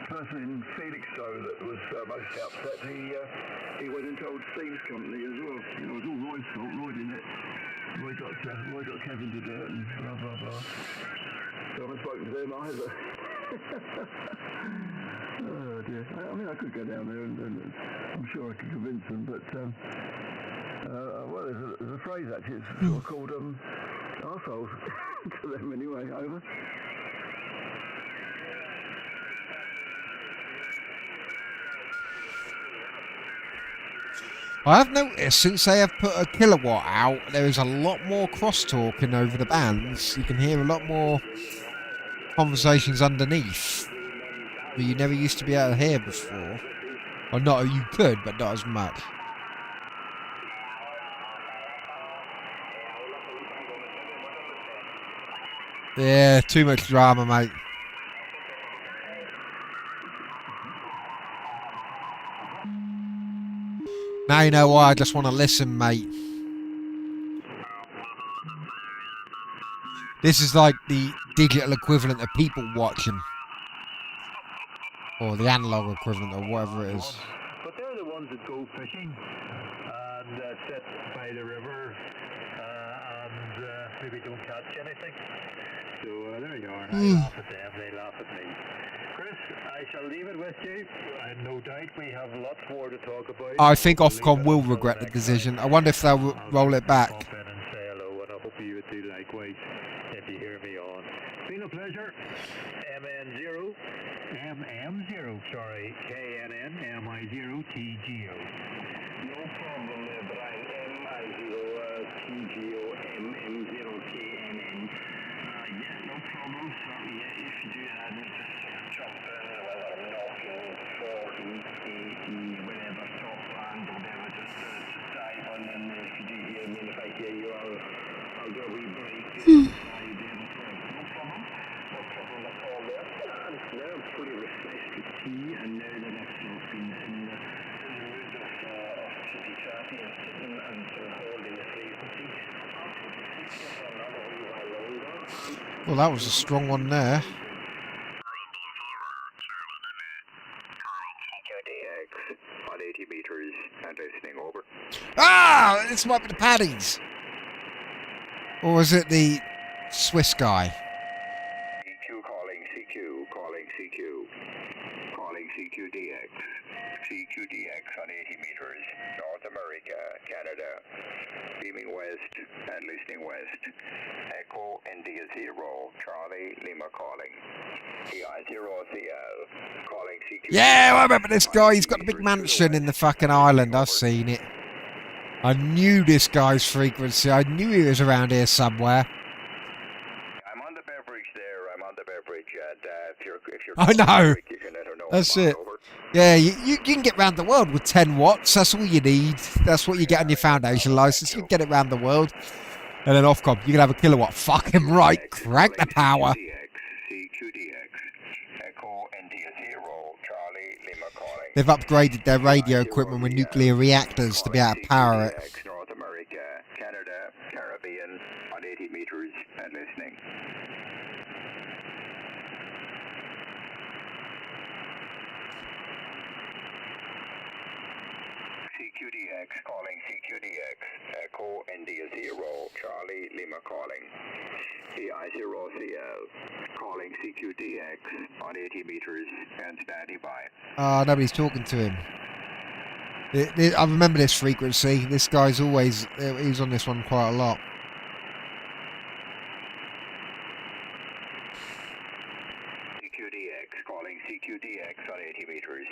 person in Felixstowe that was most upset, he went and told Steve's company as well. You know, it was all Roy's fault. Roy did it. Roy got Kevin to do it, and blah blah blah. So I haven't spoken to them either. Oh dear. I mean, I could go down there, and I'm sure I could convince them. But well, there's a phrase actually. It's sort of called arseholes to them anyway. Over. I have noticed since they have put a kilowatt out, there is a lot more cross-talking over the bands. You can hear a lot more conversations underneath that you never used to be able to hear before. Or not, you could, but not as much. Yeah, too much drama, mate. Now you know why I just want to listen, mate. This is like the digital equivalent of people watching. Or the analog equivalent, or whatever it is. But they're the ones that go fishing and sit by the river and maybe don't catch anything. So there you are. I laugh at them, they laugh at me. Chris, I shall leave it with you. And no doubt we have lots more to talk about. I think Ofcom will regret the decision. I wonder if they'll roll it back. Pop in and say hello, and I hope you would do likewise if you hear me on. Been a pleasure. MN0. MM0, sorry. KNN, MI0TGO. No problem there, Brian. MI0TGO, MM0KNN. Yes, no problem. So, yeah, if you do that, just jump in, whether I'm knocking 40, 80, whatever, top land, whatever, just dive on in there if you do hear me. And if I hear you, I'll do a wee break. No problem. No problem at all there. And now I'm fully refreshed with tea, and now that I've sort of been in the mood of chitty-chatty and sitting and holding the frequency, I'll probably sit here for another wee while longer. Well, that was a strong one there. On 80 meters and listening over. Ah! This might be the Paddies. Or was it the Swiss guy? CQ calling CQ, calling CQ. Calling CQDX. CQDX on 80 meters. North America, Canada. Beaming west and listening west. Echo India 0, Charlie Lima calling. EI0CL. Calling CQ. Yeah, I remember this guy. He's got a big mansion in the fucking island. I've seen it. I knew this guy's frequency. I knew he was around here somewhere. I'm on the beverage there. I'm on the beverage. And if you're I know. you can let her know. That's it. Yeah, you can get round the world with 10 watts. That's all you need. That's what you get on your foundation license. You can get it round the world. And then Ofcom, you can have a kilowatt. Fucking right. Crank the power. They've upgraded their radio equipment with nuclear reactors to be able to power it. North America, Canada, Caribbean on 80 meters and listening. CQDX calling CQDX. Echo India 0, Charlie Lima calling. EI0CL calling CQDX on 80 meters and standing by. Nobody's talking to him. I remember this frequency. This guy's always... He's on this one quite a lot. CQDX calling CQDX on 80 meters.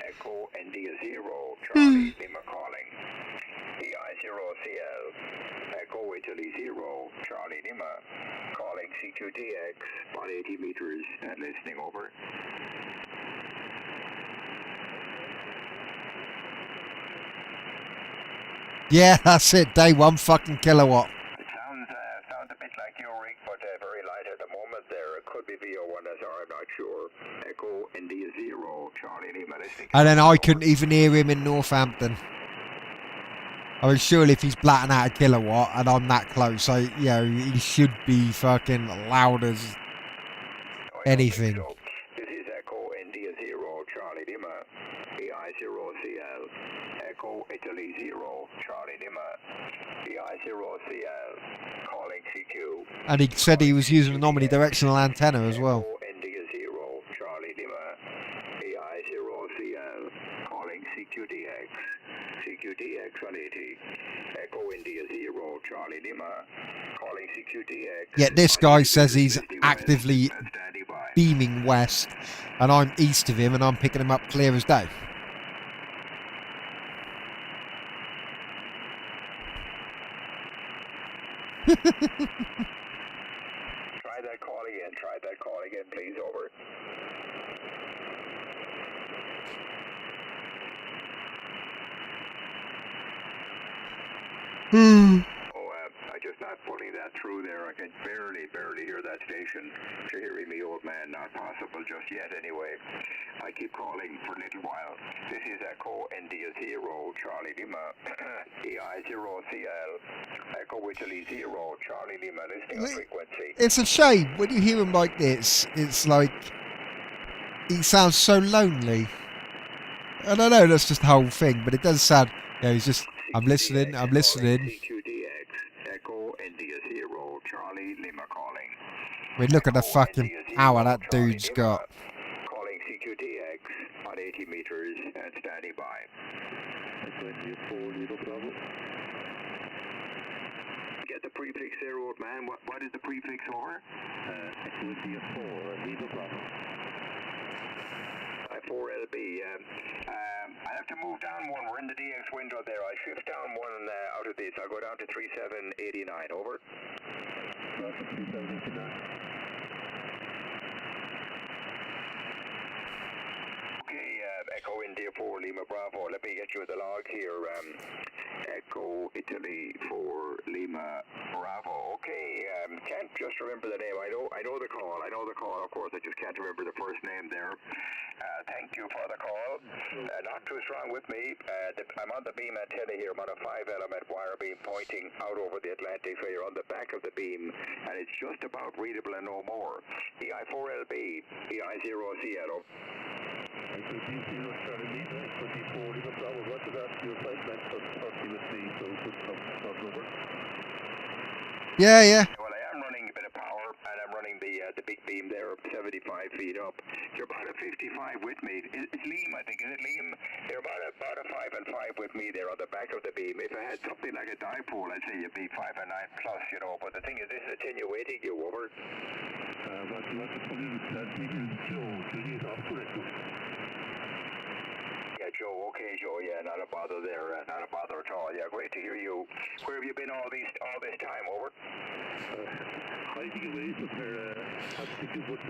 Echo India 0, Charlie Lima calling. EI0CL. Echo Italy 0, Charlie Lima calling CQDX on 80 meters and listening over. Yeah, that's it. Day 1 fucking kilowatt. Sounds a bit like your rig, but very light at the moment there. It could be VO1SR, I'm not sure. Echo India 0, Charlie Lima listening. And then I couldn't even hear him in Northampton. I mean, surely if he's blatting out a kilowatt and I'm that close, he should be fucking loud as anything. This is Echo India 0, Charlie Lima. EI0CL. Echo Italy 0, Charlie Lima. EI0CL. Calling CQ. And he said he was using an omnidirectional antenna as well. India 0, Charlie Lima. EI0CL. Calling CQDX. CQDX on 80. Echo India 0, Charlie Lima. Calling CQDX. Yet this guy says he's actively beaming west, and I'm east of him, and I'm picking him up clear as day. Try that call again. Try that call again, please. Over. I just not putting that through there. I can barely hear that station. If you're hearing me, old man, not possible just yet anyway. I keep calling for a little while. This is Echo India 0, Charlie Lima, EI0CL, Echo Italy 0, Charlie Lima, listening on frequency. It's a shame when you hear him like this. It's like he sounds so lonely. I don't know. That's just the whole thing, but it does sound. You know, he's just. I'm listening. I'm listening. CQDX, Echo India 0, Charlie Lima calling. I mean, look at the fucking power that dude's got. Calling CQDX on 80 meters and standing by. Get the prefix there, old man. What is the prefix for? Echo India 4, Lima Bravo. 4LB. I have to move down one. We're in the DX window there. I shift down one out of this. I'll go down to 3789. Over. 3789. Okay, Echo India 4 Lima Bravo. Let me get you the log here. Echo Italy 4 Lima Bravo. Okay, can't just remember the name. I know the call. Of course, I just can't remember the first name there. Thank you for the call. Not too strong with me. I'm on the beam antenna here. I'm on a 5-element wire beam pointing out over the Atlantic. So you're on the back of the beam, and it's just about readable and no more. EI4LB, EI0CL. Yeah. Well, I am running a bit of power, and I'm running the big beam there, 75 feet up. You're about a 55 with me. It's Liam, I think. Is it Liam? You're about a 5 and 5 with me there on the back of the beam. If I had something like a dipole, I'd say you'd be 5 and 9 plus, you know. But the thing is, this is attenuating you, over. Yeah, Joe. Okay, Joe. Yeah, not a bother there. Not a bother at all. Yeah, great to hear you. Where have you been all this time? Over.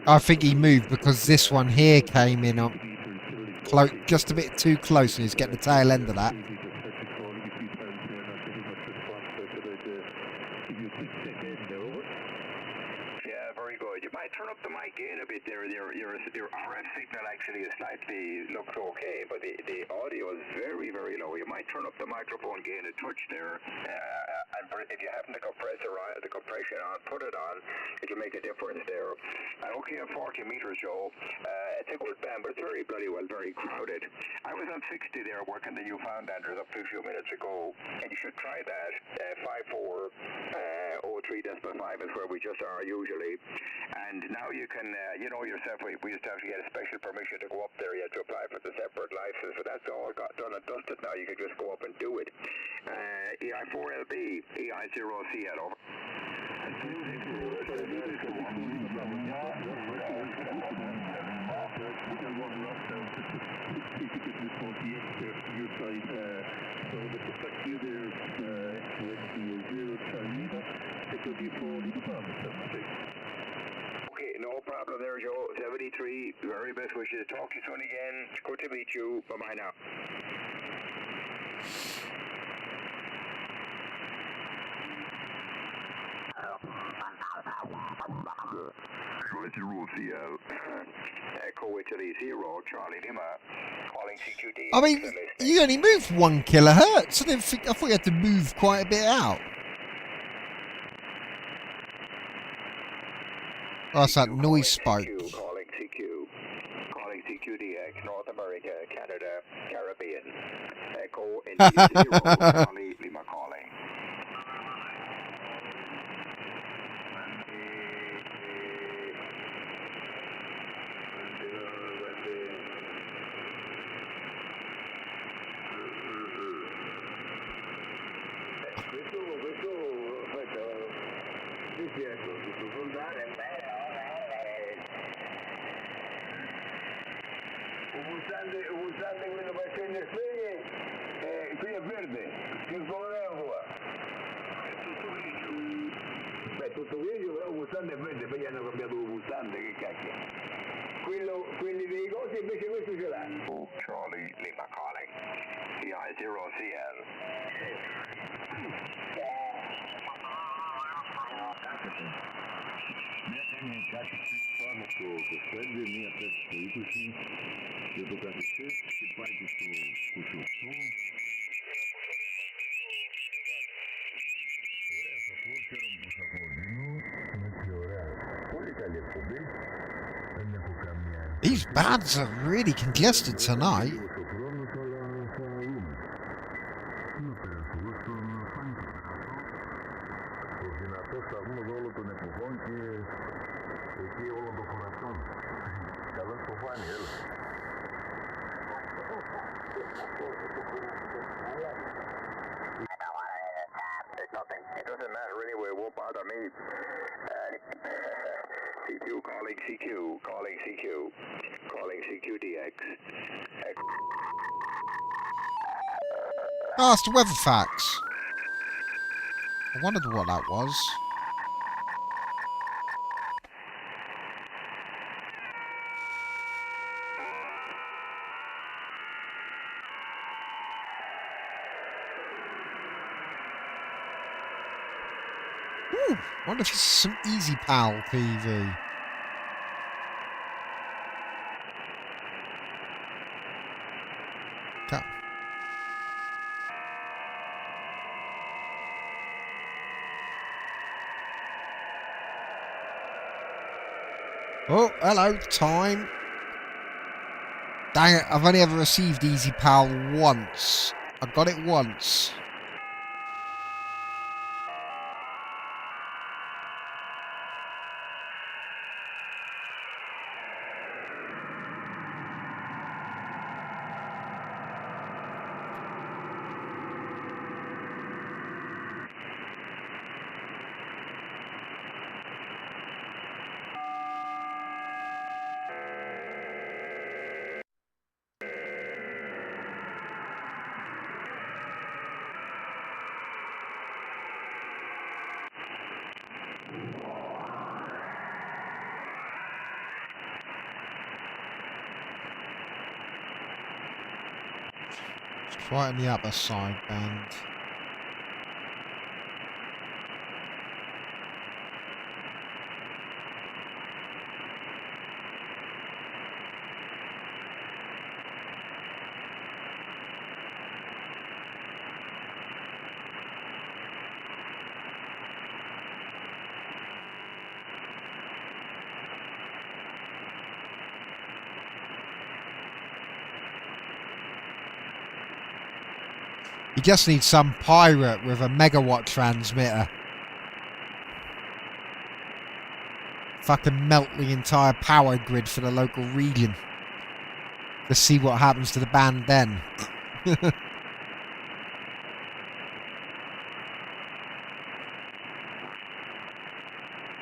I think he moved because this one here came in up just a bit too close, and he's getting the tail end of that. Yeah, very good. You might turn up the mic gain a bit there. Your RF signal actually is slightly looks okay, but the audio is very, very low. You might turn up the microphone gain a touch there. And if you happen to the compression on, put it on, it'll make a difference there. Okay, at 40 meters, Joe. It's a good band, but it's very very crowded. I was on 60 there working the Newfoundlanders up to a few minutes ago, and you should try that. 5403.5 is where we just are usually. And now you can, you know yourself, we used to have to get a special permission to go up there. You had to apply for the separate license, but that's all got done and dusted now. You can just go up and do it. EI4LB, EI0CL, over. Okay, no problem there, Joe. 73, very best wishes. Talk to you soon again. Good to meet you. Bye-bye now. CL, Echo Italy 0, Charlie Lima, calling CQD. I mean, you only moved 1 kilohertz. I thought you had to move quite a bit out. Oh, that's that noise spike. Calling CQDX, North America, Canada, Caribbean. Echo India 0, Charlie Lima calling. Un mustante quello che c'è nel spegne, qui è verde, che colore è qua? È tutto grigio. Beh, tutto grigio, però il mustante è verde, poi hanno cambiato il mustante, che cacchio. Quelli dei cosi invece questo ce l'hanno. Charlie Lima calling. EI0CL. Μια κάτι πάνω στο φρέντζι, μία πέφτει στο 20 και το καθιστές χτυπάει και στο 28. Ωραία, σ' ακούω, χαίρομαι που σ' ακούω, Δίνο. Έτσι, ωραία. Πολύ καλή εκπομπή. Δεν έχω καμία... These bands are really congested tonight. Ο χρόνος, αλλά θα δούμε. Να περάσω εγώ στον Φάνη θα περάσω. Το δυνατό σταθμό όλων των εποχών και εκεί όλων των χρονών. Καλό στο Φάνη, έλα. It doesn't matter anyway, it won't bother me. CQ, calling CQ, calling CQ, calling CQDX. Oh, it's the weather facts. I wondered what that was. Ooh, wonder if it's some Easy Pal TV. Okay. Oh, hello, time. Dang it, I've only ever received Easy Pal once. I got it once. It's right on the upper side band. You just need some pirate with a megawatt transmitter. Fucking melt the entire power grid for the local region. Let's see what happens to the band then.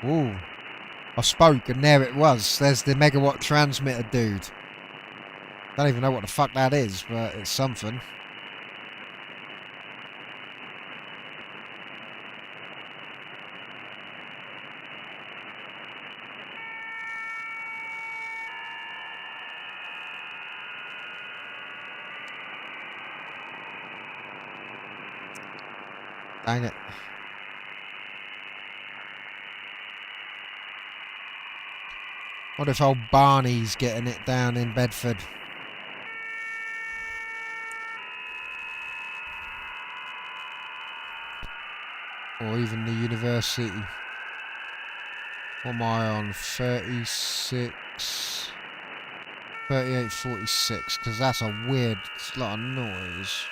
Ooh. I spoke and there it was. There's the megawatt transmitter dude. Don't even know what the fuck that is, but it's something. Dang it. What if old Barney's getting it down in Bedford? Or even the university. What am I on? 36... 3846, because that's a weird lot of noise.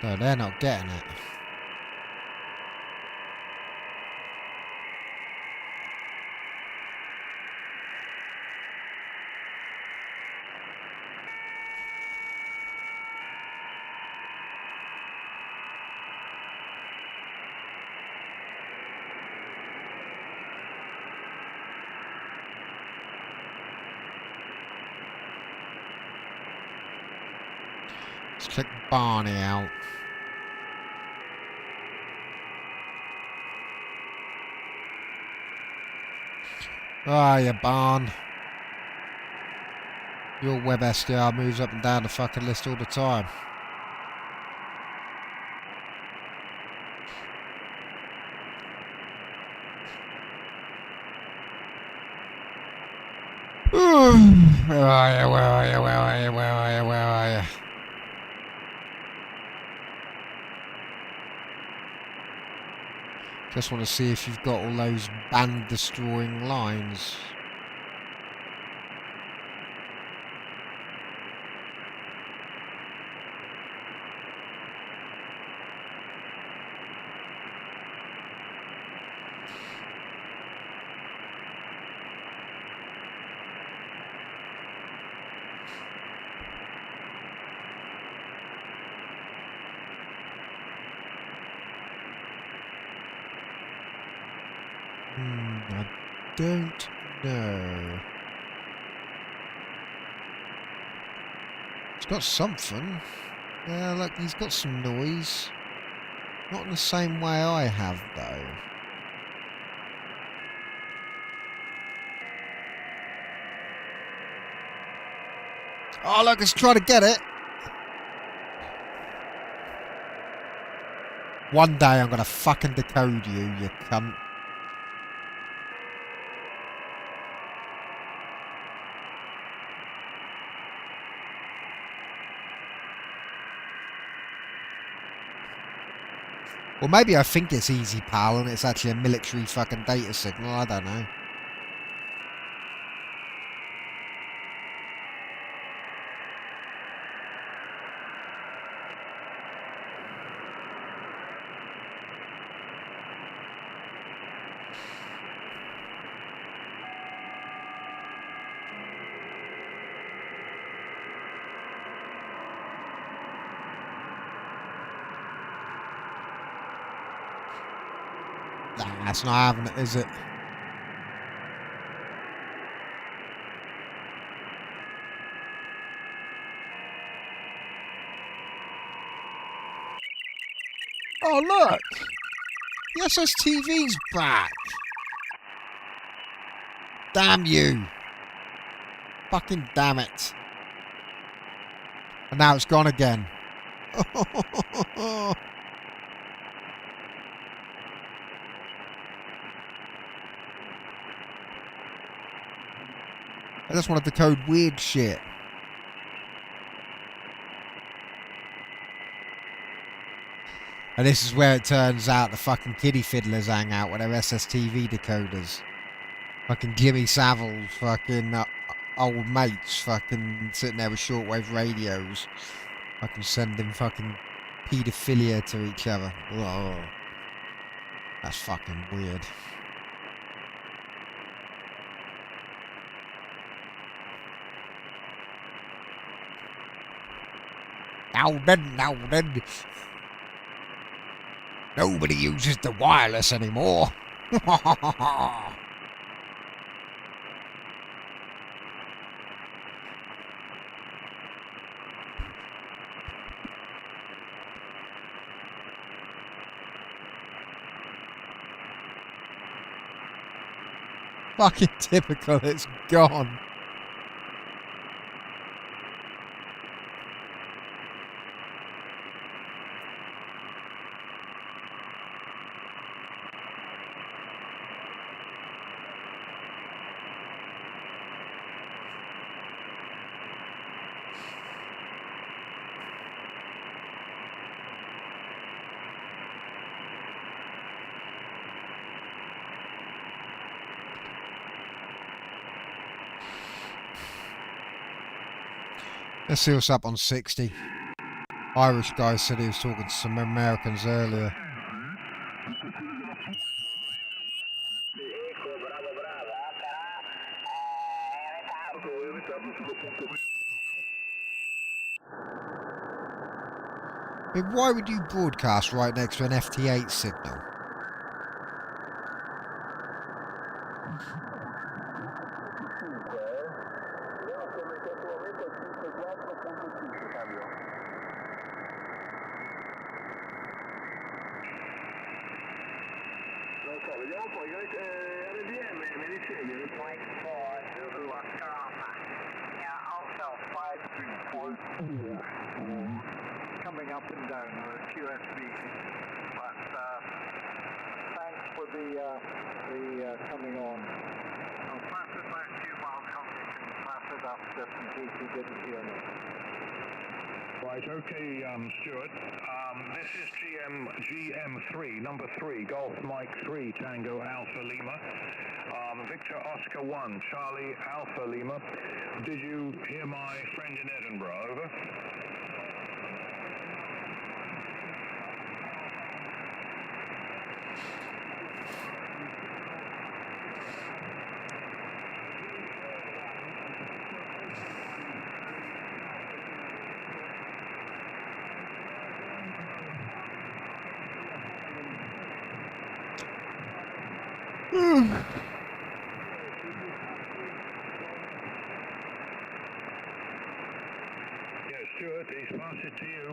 No, they're not getting it. Let's click Barney out. Ah, you barn. Your web SDR moves up and down the fucking list all the time. Where are you? Where are you? Where are you? Where are you? Where are you? Just want to see if you've got all those band destroying lines. I don't know. It's got something. Yeah, look, he's got some noise. Not in the same way I have, though. Oh, look, let's try to get it. One day I'm gonna fucking decode you, you cunt. Or maybe I think it's easy, pal, and it's actually a military fucking data signal. I don't know. Nah, that's not having it, is it? Oh, look! The SSTV's back! Damn you! Fucking damn it. And now it's gone again. I just want to decode weird shit. And this is where it turns out the fucking kiddie fiddlers hang out with their SSTV decoders. Fucking Jimmy Savile's fucking old mates fucking sitting there with shortwave radios. Fucking sending fucking paedophilia to each other. Whoa. That's fucking weird. Now then. Nobody uses the wireless anymore. Fucking typical, it's gone. Let's see what's up on 60. Irish guy said he was talking to some Americans earlier. I mean, why would you broadcast right next to an FT8 signal? Vediamo poi, RDM Very serious. Mike 4, Zulu Oscar Alpha. Yeah, Alpha 534. Coming up and down the QSB. But thanks for the coming on. I'll pass it back to you, Malcolm. You can pass it up just in case you didn't hear me. Right, okay, Stuart. This is GM3, number 3, Golf Mike 3, Tango Alpha Lima. Victor Oscar 1, Charlie Alpha Lima. Did you hear my friend in Edinburgh? Over. Yeah, Stuart, he's passed it to you.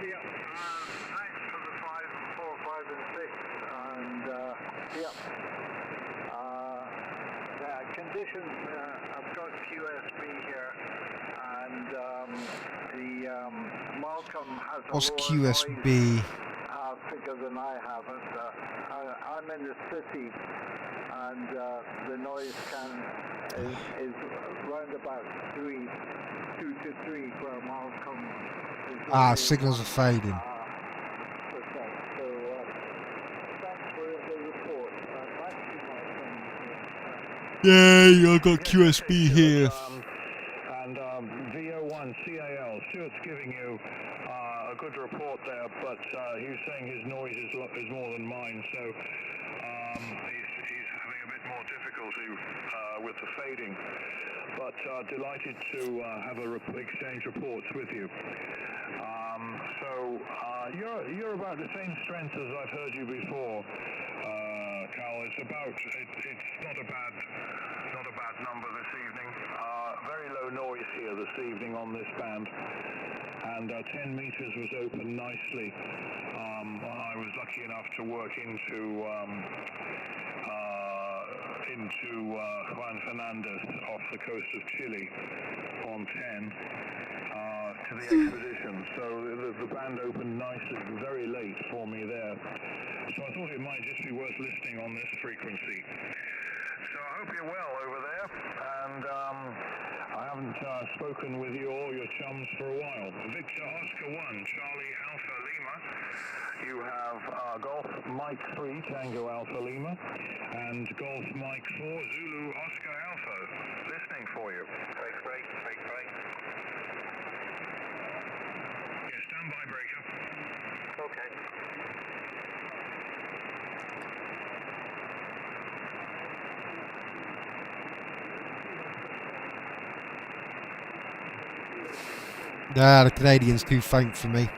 Yeah, thanks for the 5, 4, 5, and 6. And yeah, the conditions. I've got QSB here, and the Malcolm has a What's lower QSB? noise figure than I have it. I'm in the city, and the noise is round about 2 to 3, where Malcolm is only Signals are fading. percent. So thanks for the report. Back to you, Malcolm. Yay, I got QSB here. And VO1 CAL, Stuart's giving you a good report there, but he's saying his noise is more than mine, so he's having a bit more difficulty with the fading. But delighted to have exchange reports with you. So you're about the same strength as I've heard you before, Cal. It's not a bad number this evening. Very low noise here this evening on this band, and 10 meters was open nicely. I was lucky enough to work into Juan Fernandez off the coast of Chile on 10 to the expedition. So the band opened nicely, very late for me there. So I thought it might just be worth listening on this frequency. So I hope you're well over there, and I haven't spoken with you or your chums for a while. Victor Oscar 1, Charlie Alpha Lima. You have Golf Mike 3, Tango Alpha Lima, and Golf Mike 4, Zulu Oscar Alpha. Listening for you. Break. Yeah, standby breaker. Okay. The Canadian's too faint for me.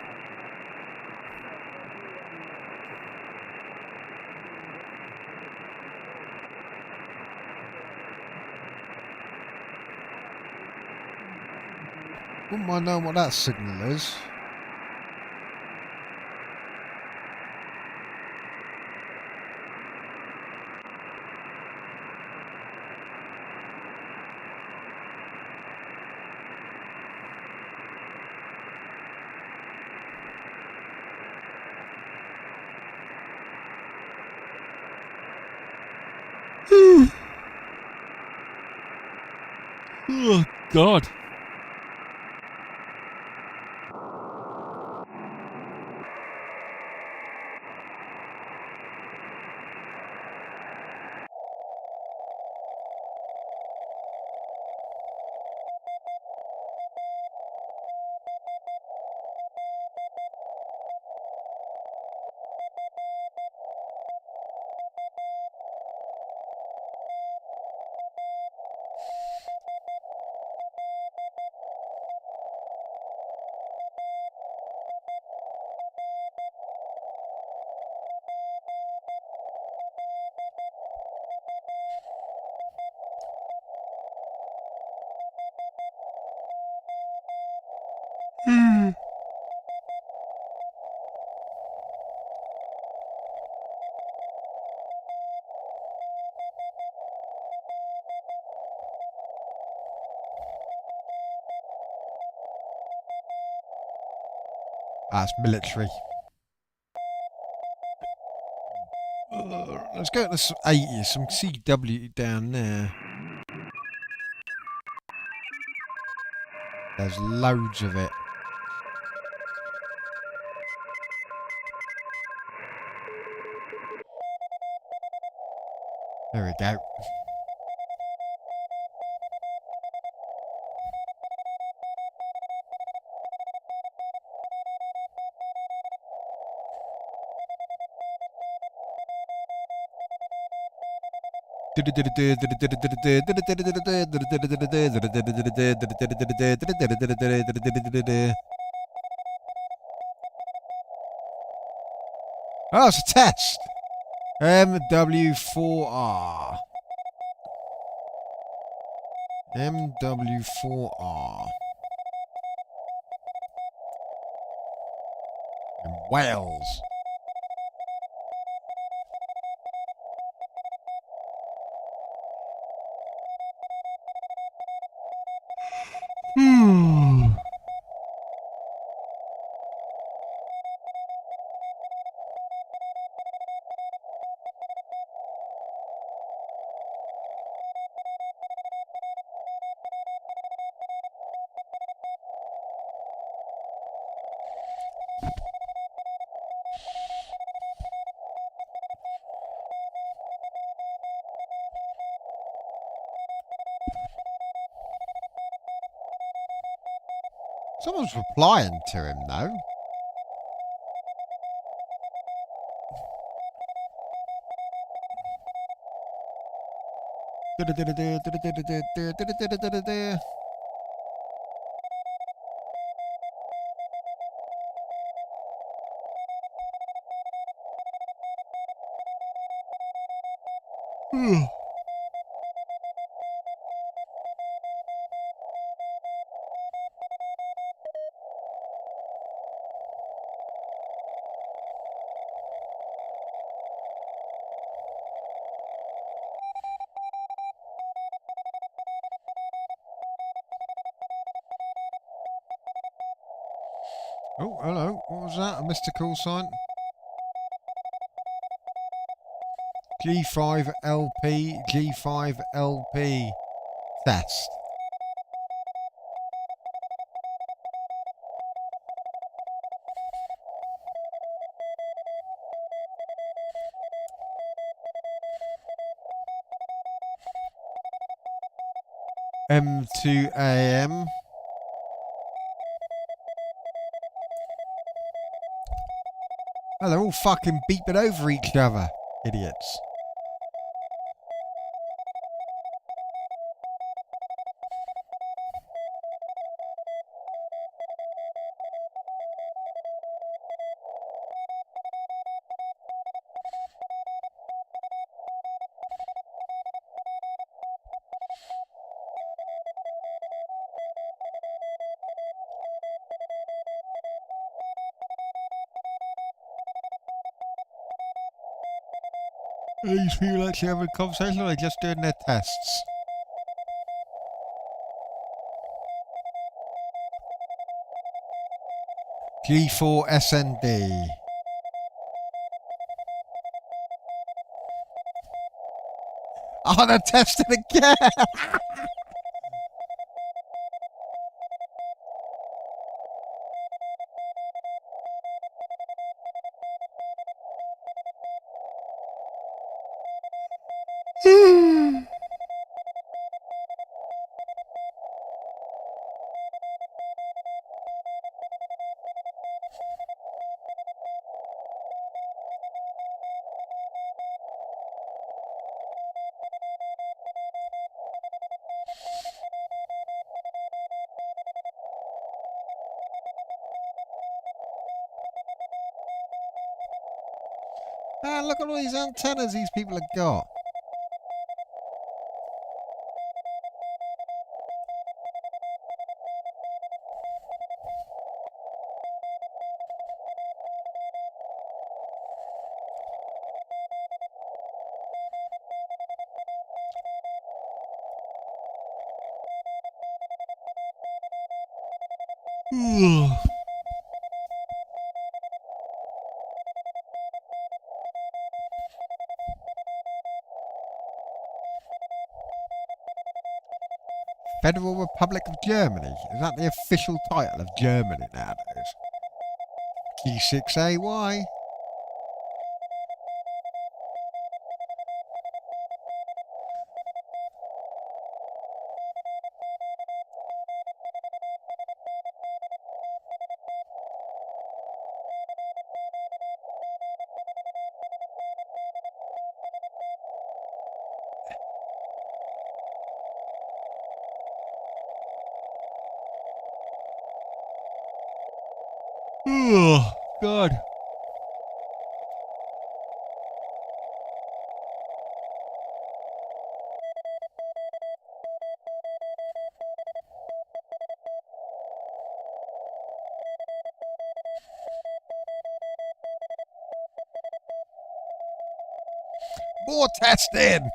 Wouldn't mind knowing what that signal is. Oh, God. That's military. Let's go to the 80s. Some CW down there. There's loads of it. There we go. Oh, it's a test. MW4R. MW4R. In Wales. Someone's replying to him, though. Oh, hello. What was that? A mystical sign? G5LP, G5LP test. M2AM. Oh, they're all fucking beeping over each other. Idiots. Are these people actually having a conversation or are they just doing their tests? G4SND. Oh, they're testing again! Ah, look at all these antennas these people have got. Federal Republic of Germany. Is that the official title of Germany nowadays? G6AY. Oh, God. More testing!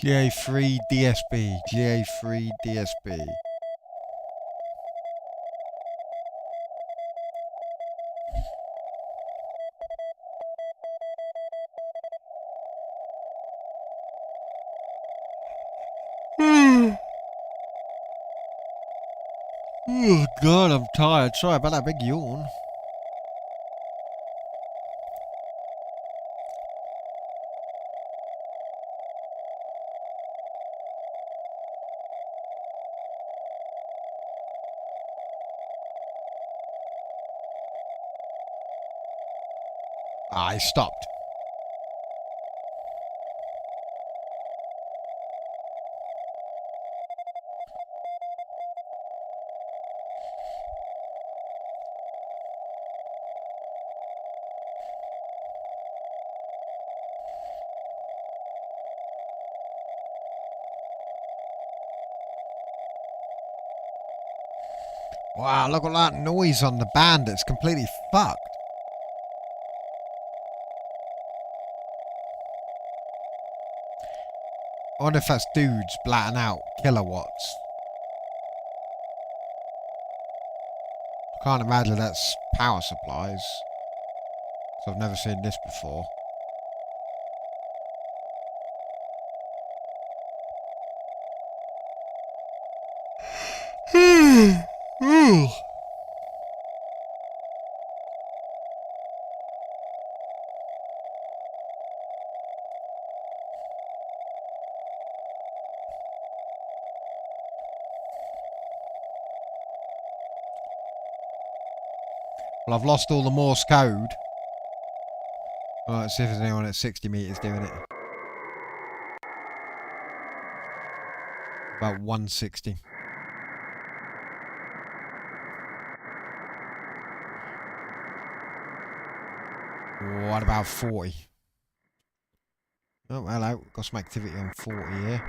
GA3 DSB, GA3 DSB. Oh God, I'm tired. Sorry about that big yawn. I stopped. Wow, look at that noise on the band. It's completely fucked. I wonder if that's dudes blatting out kilowatts. I can't imagine that's power supplies. So I've never seen this before. Well, I've lost all the Morse code. Right, let's see if there's anyone at 60 meters doing it. About 160. What about 40? Oh, hello. Got some activity on 40 here.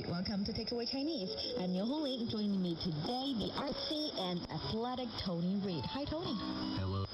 Welcome to Takeaway Chinese. I'm Niu Hongling. Joining me today, the artsy and athletic Tony Reid. Hi, Tony. Hello.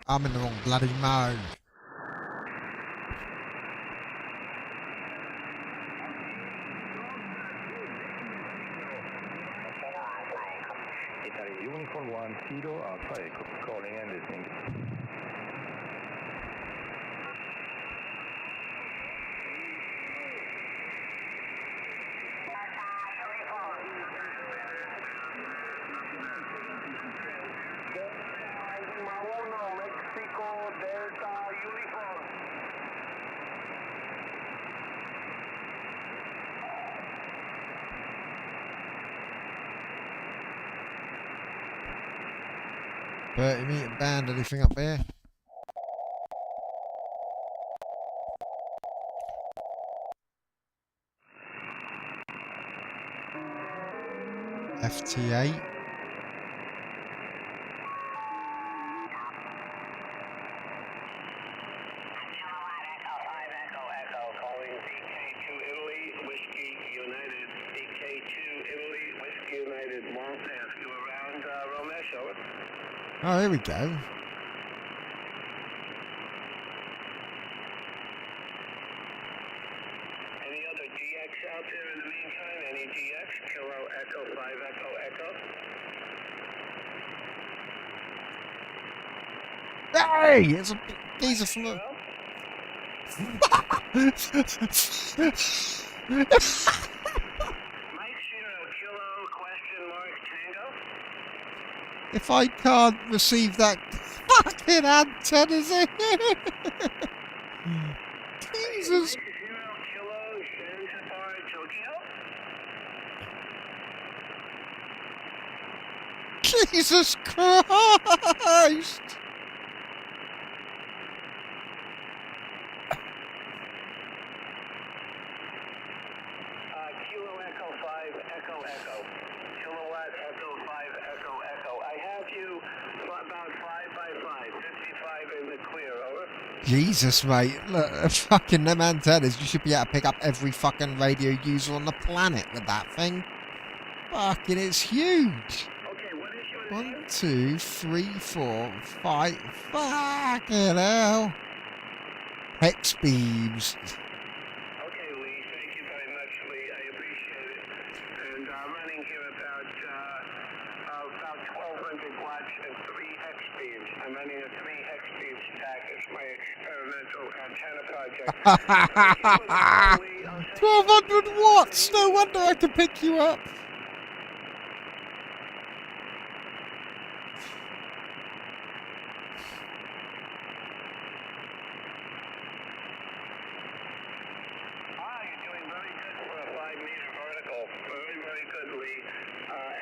I'm in the wrong bloody mode. Uniform 1, Kilo Alpha Echo, calling and listening. Mexico Delta Uniform. Meter band, anything up there? FT8. Oh, here we go. Any other DX out there in the meantime? Any DX? Kilo Echo 5 Echo Echo? Hey! It's a geezer from the... If I can't receive that fucking antennas in here. Jesus. Jesus Christ. Kilo Echo 5 Echo Echo. Kilowatt Echo 5 Echo Echo. I have you about 5 by 5, 55 in the clear, over. Jesus, mate. Look, fucking them antennas. You should be able to pick up every fucking radio user on the planet with that thing. Fucking, it's huge. Okay, what is your 1, 2, 3, 4, 5. Fucking hell. Hex beams. Okay, Lee. Thank you very much, Lee. I appreciate it. And running here about 1,200 watts and 3 hex beams. I'm running a 3 hex beams attack as my experimental antenna project. 1,200 watts. No wonder I can pick you up.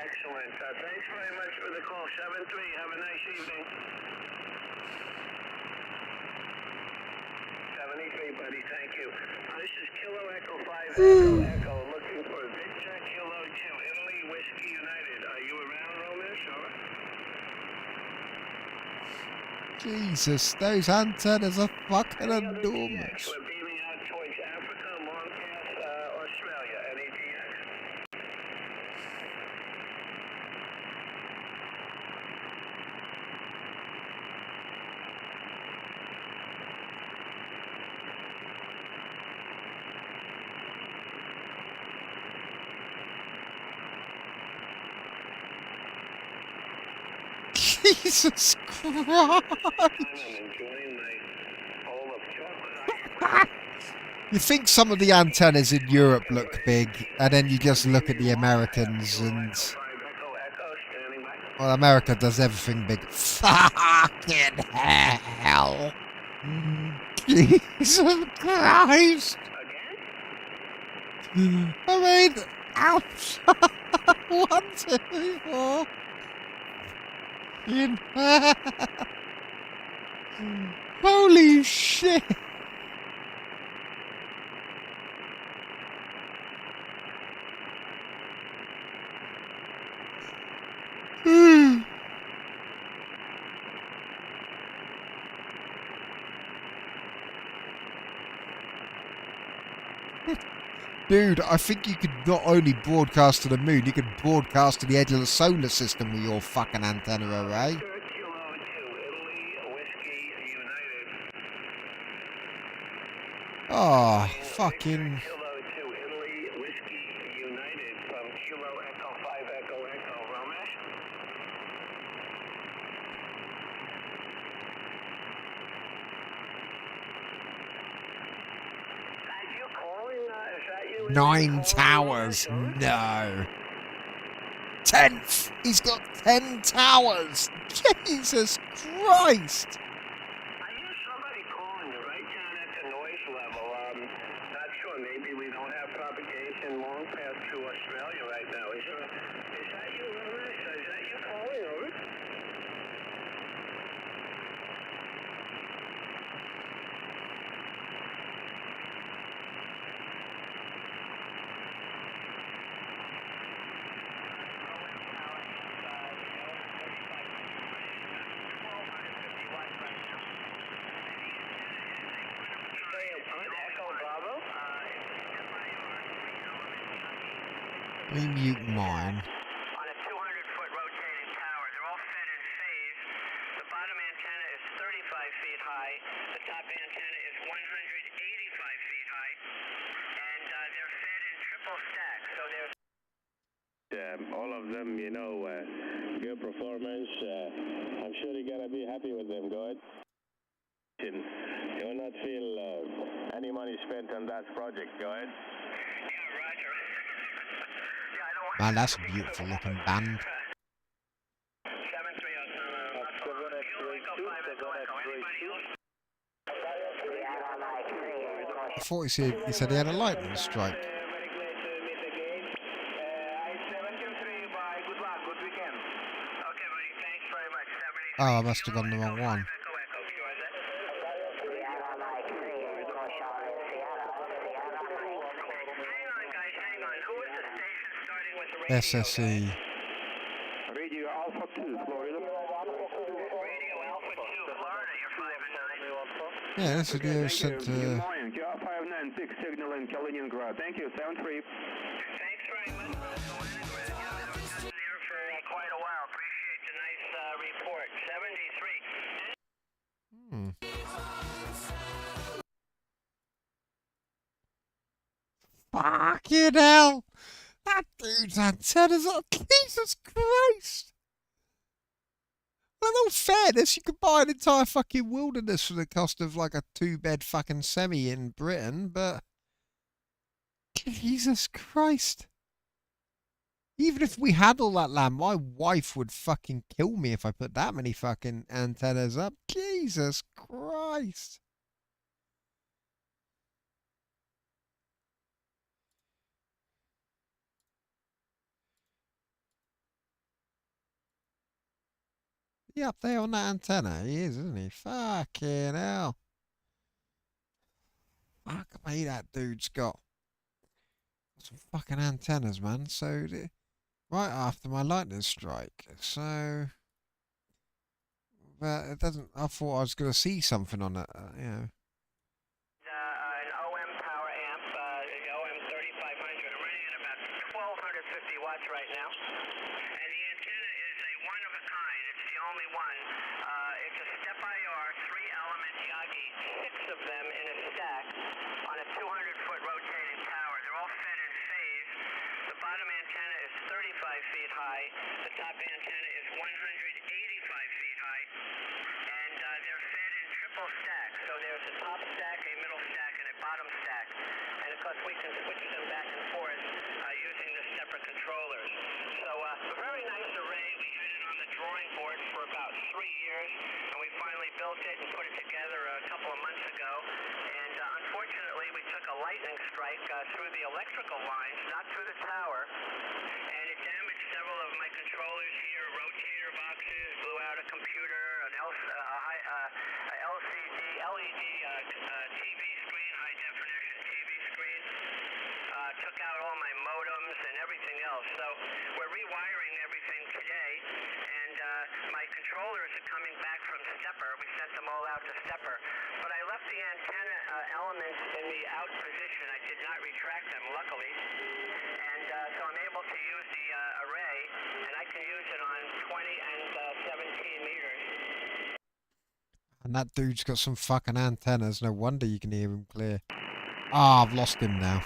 Excellent. Thanks very much for the call. 7-3. Have a nice evening. 73, buddy. Thank you. This is Kilo Echo 5 Echo Echo looking for Victor Kilo 2 Italy Whiskey United. Are you around, Romesh? Jesus, those antennas are fucking enormous. We're beaming out towards Africa, Longcast, Australia. Any DX? Jesus Christ! You think some of the antennas in Europe look big, and then you just look at the Americans and... Well, America does everything big. Fucking hell! Jesus Christ! I mean, ouch! 1, 2, 4... In holy shit! Dude, I think you could not only broadcast to the moon, you could broadcast to the edge of the solar system with your fucking antenna array. Kilo 2 Italy Whiskey Oh, fucking. Kilo to Italy, Whiskey United from Kilo Echo 5 Echo Echo, Romesh. Are you calling, is that you? 9 towers. No. 10th. He's got 10 towers. Jesus Christ. I hear somebody calling you right down at the noise level. Not sure. Maybe we don't have propagation long past to Australia right now. Is that you, Romesh? Is that you calling, over? Let me mute mine. On a 200-foot rotating tower, they're all fed in phase. The bottom antenna is 35 feet high. The top antenna is 185 feet high. And they're fed in triple stack. So there's all of them, you know, good performance. I'm sure you're going to be happy with them. Go ahead. You will not feel any money spent on that project. Go ahead. Man, that's a beautiful looking band. I thought he said he had a lightning strike. Oh, I must have gone the wrong one. SSE. Radio Alpha 2, Florida. Radio Alpha 2, Florida, you're 5 and 9. Yeah, this video sent to... Good morning, QR 596 signal in Kaliningrad. Thank you, sound free. Thanks very much for there for quite a while. Appreciate the nice report. 73. Fucking hell! That dude's antennas are... Jesus Christ! Well, in all fairness, you could buy an entire fucking wilderness for the cost of like a 2-bed fucking semi in Britain, but... Jesus Christ. Even if we had all that land, my wife would fucking kill me if I put that many fucking antennas up. Jesus Christ. Yeah, up there on that antenna. He is, isn't he? Fucking hell. Fuck me, that dude's got some fucking antennas, man. So, right after my lightning strike. So, but it doesn't, I thought I was going to see something on it, you know. An OM power amp, the OM 3500. I'm running at about 1250 watts right now. And the antenna is a one of a kind. It's the only one. It's a step IR, 3-element Yagi, 6 of them in a stack on a 200-foot rotating tower. They're all fed in phase. The bottom antenna is 35 feet high. The top antenna is 185 feet high. And they're fed in triple stack. So there's a top stack, a middle stack, and a bottom stack. And of course we can switch them back and forth using the separate controllers. So a very nice array. We had it on the drawing board for about 3 years, and we finally built it and put it together a couple of months ago. And unfortunately, we took a lightning strike through the electrical lines, not through the tower, and it damaged several of my controllers here, rotator boxes, blew out a computer, an LCD, LED TV screen, high definition TV screen, took out all my modems and everything else. So we're rewiring everything today, and my controllers are coming back from Stepper. We sent them all out to Stepper, but I left the antenna elements in the out position. I did not retract them, luckily, and so I'm able to use the array, and I can use it on 20 and 17 meters. And that dude's got some fucking antennas. No wonder you can hear him clear. Ah, I've lost him now.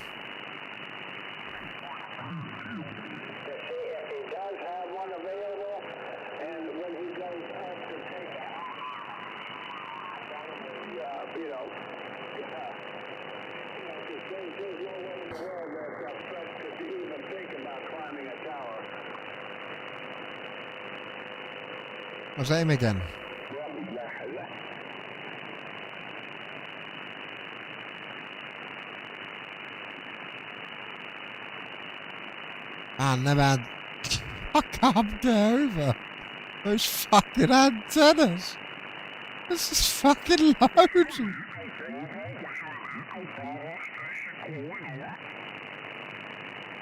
Was that him again? I never had... I can't get over those fucking antennas. This is fucking loads.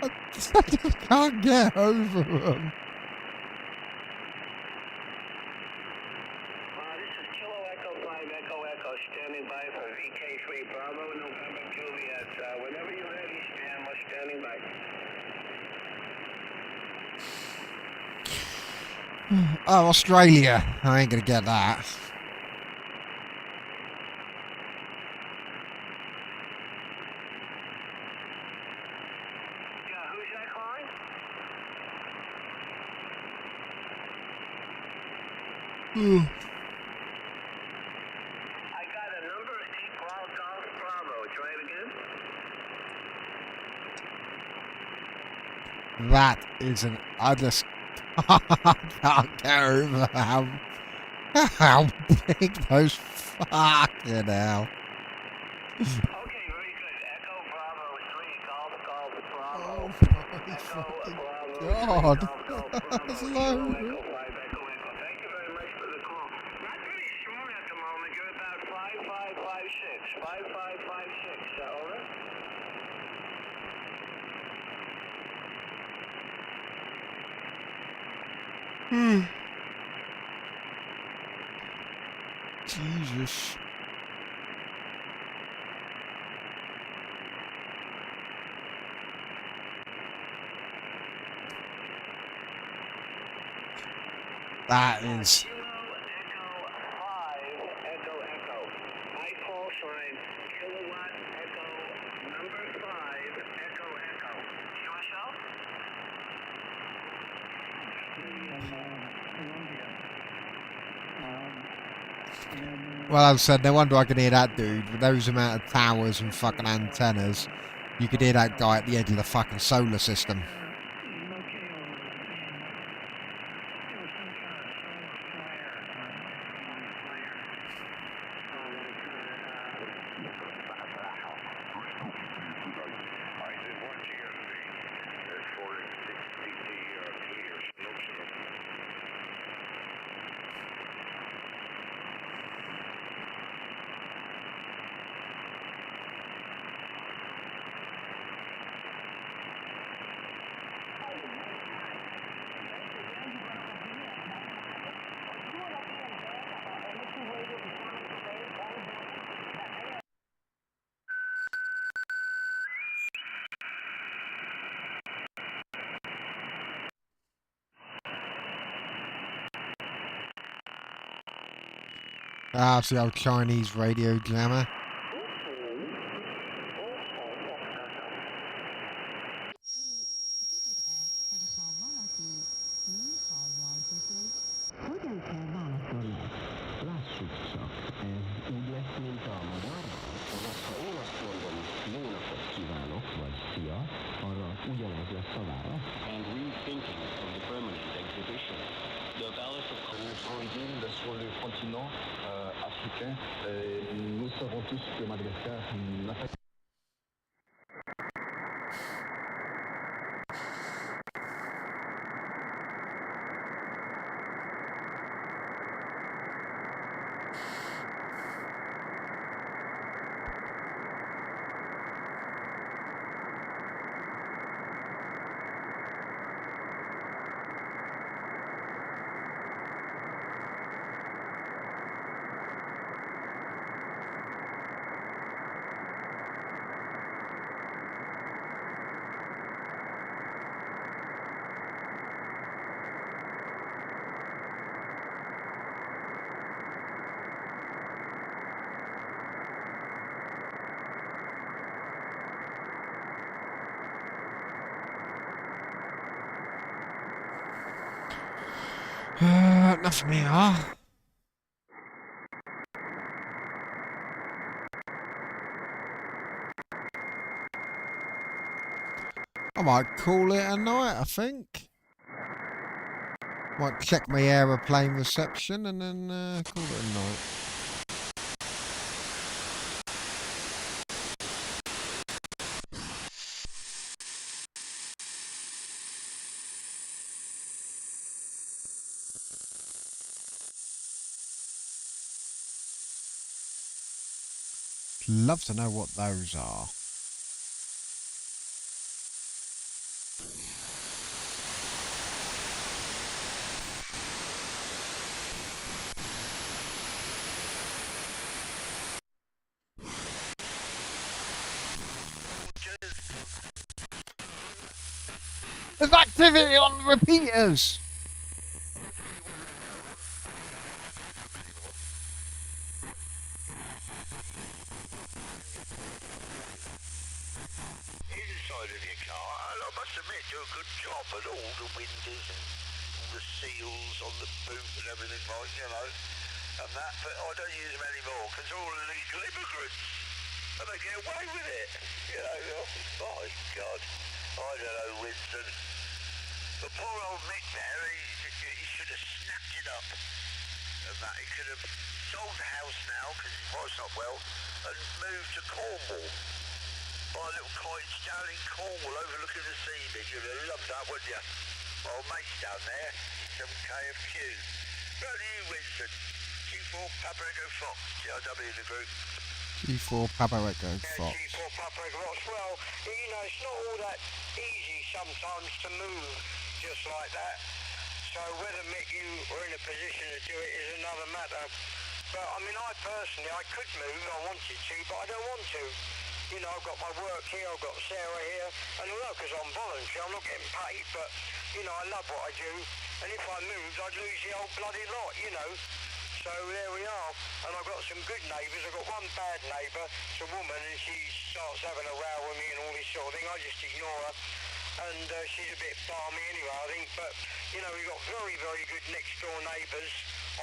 I just can't get over them. This is Kilo Echo 5 Echo Echo standing by for VK3 Bravo November Juliet. Whenever you're ready, Stan, we're standing by. Oh, Australia. I ain't gonna get that. Yeah, who's that calling? I got a number 8 Golf Bravo. Try it again. That is an... I just... I can't get over how big those fucking hell. Okay, very good. Echo Bravo 3 Golf Bravo. Oh my Echo Bravo 3 God. Golf Bravo. That's Kilo loads. Echo 5 Echo Echo. Thank you very much for the call. Not very strong at the moment. You're about 5556. 5556. Over. Jesus. That is... Kilo Echo 5 Echo Echo. High call sign. Kilowatt Echo number 5 Echo Echo. QSL? Well, as I said, no wonder I could hear that dude. With those amount of towers and fucking antennas, you could hear that guy at the edge of the fucking solar system. Ah, it's the old Chinese radio jammer. Hogyan kell válaszolnod? Lássuk csak, ez úgy lesz, mint a magyarban. Azaz, ha én azt mondom, jó napot kívánok, vagy szia, arra ugyanez lesz a válasz. And rethinking of the permanent exhibition. The Palace of Origine sur le continent africain. Nous savons tous que Madagascar n'a pas... Nothing here. I might call it a night, I think. Might check my aeroplane reception and then call it a night. Love to know what those are. There's activity on the repeaters! Inside of your car, and I must admit, do a good job at all the windows and all the seals on the boot and everything like, you know, and that, but I don't use them anymore because they're all illegal immigrants and they get away with it, you know. Oh my God, I don't know, Winston. But poor old Mick there, he should have snapped it up and that. He could have sold the house now because his wife's not well and moved to Cornwall. Buy a little cottage down in Cornwall overlooking the sea, Mick. You'd have loved that, wouldn't you? My old mate's down there, some KFQ. Right to you, Winston. G4 Papa Echo Fox, GRW in the group. G4 Papa Echo Fox. G4 Papa Echo Fox. Well, you know, it's not all that easy sometimes to move just like that. So whether, Mick, you are in a position to do it is another matter. But, I mean, I personally, I could move, I wanted to, but I don't want to. You know, I've got my work here, I've got Sarah here, and although because I'm voluntary, I'm not getting paid, but, you know, I love what I do, and if I moved, I'd lose the whole bloody lot, you know. So there we are, and I've got some good neighbours. I've got one bad neighbour, it's a woman, and she starts having a row with me and all this sort of thing. I just ignore her, and she's a bit balmy anyway, I think, but, you know, we've got very, very good next-door neighbours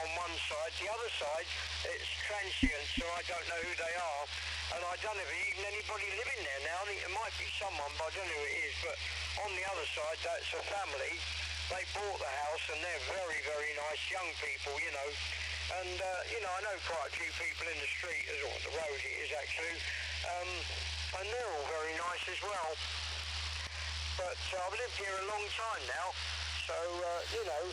on one side. The other side, it's transient, so I don't know who they are. And I don't know if even anybody living there now. I think there might be someone, but I don't know who it is. But on the other side, that's a family. They bought the house, and they're very, very nice young people, you know. And, you know, I know quite a few people in the street, or the road it is actually. And they're all very nice as well. But I've lived here a long time now. So, you know,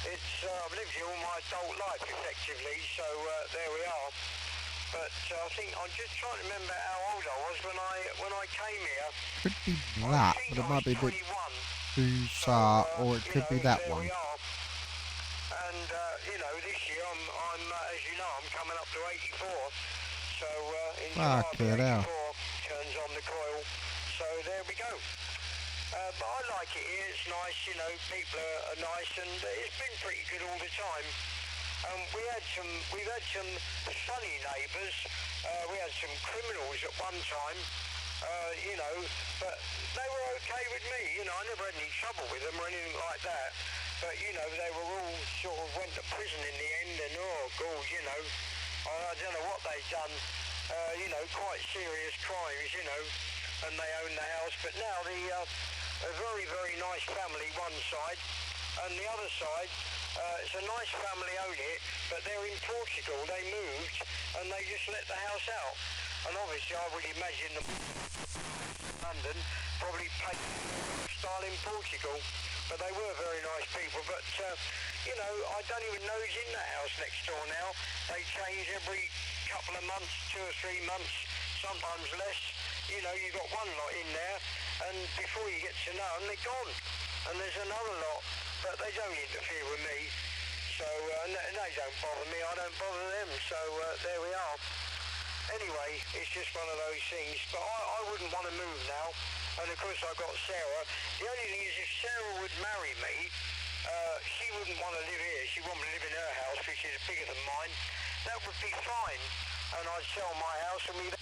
I've lived here all my adult life, effectively. So, there we are. But I think I'm just trying to remember how old I was when I came here. Could be that, but it might be a bit too far, or it could be that one. And you know, this year I'm as you know, I'm coming up to 84. So in July 84 turns on the coil. So there we go. But I like it here. It's nice, you know. People are nice, and it's been pretty good all the time. We've had some funny neighbours. We had some criminals at one time, you know, but they were okay with me. You know, I never had any trouble with them or anything like that. But, you know, they were all sort of went to prison in the end, and, oh, God, you know, I don't know what they've done. You know, quite serious crimes, you know, and they own the house. But now a very, very nice family, one side, and the other side, it's a nice family own it, but they're in Portugal. They moved, and they just let the house out. And obviously, I would imagine London probably paid style in Portugal, but they were very nice people. But, you know, I don't even know who's in that house next door now. They change every couple of months, 2 or 3 months, sometimes less. You know, you've got one lot in there, and before you get to know them, they're gone. And there's another lot, but they don't interfere with me. So, and they don't bother me, I don't bother them. So, there we are. Anyway, it's just one of those things. But I wouldn't want to move now. And of course, I've got Sarah. The only thing is, if Sarah would marry me, she wouldn't want to live here. She'd want me to live in her house, which is bigger than mine. That would be fine. And I'd sell my house and we'd...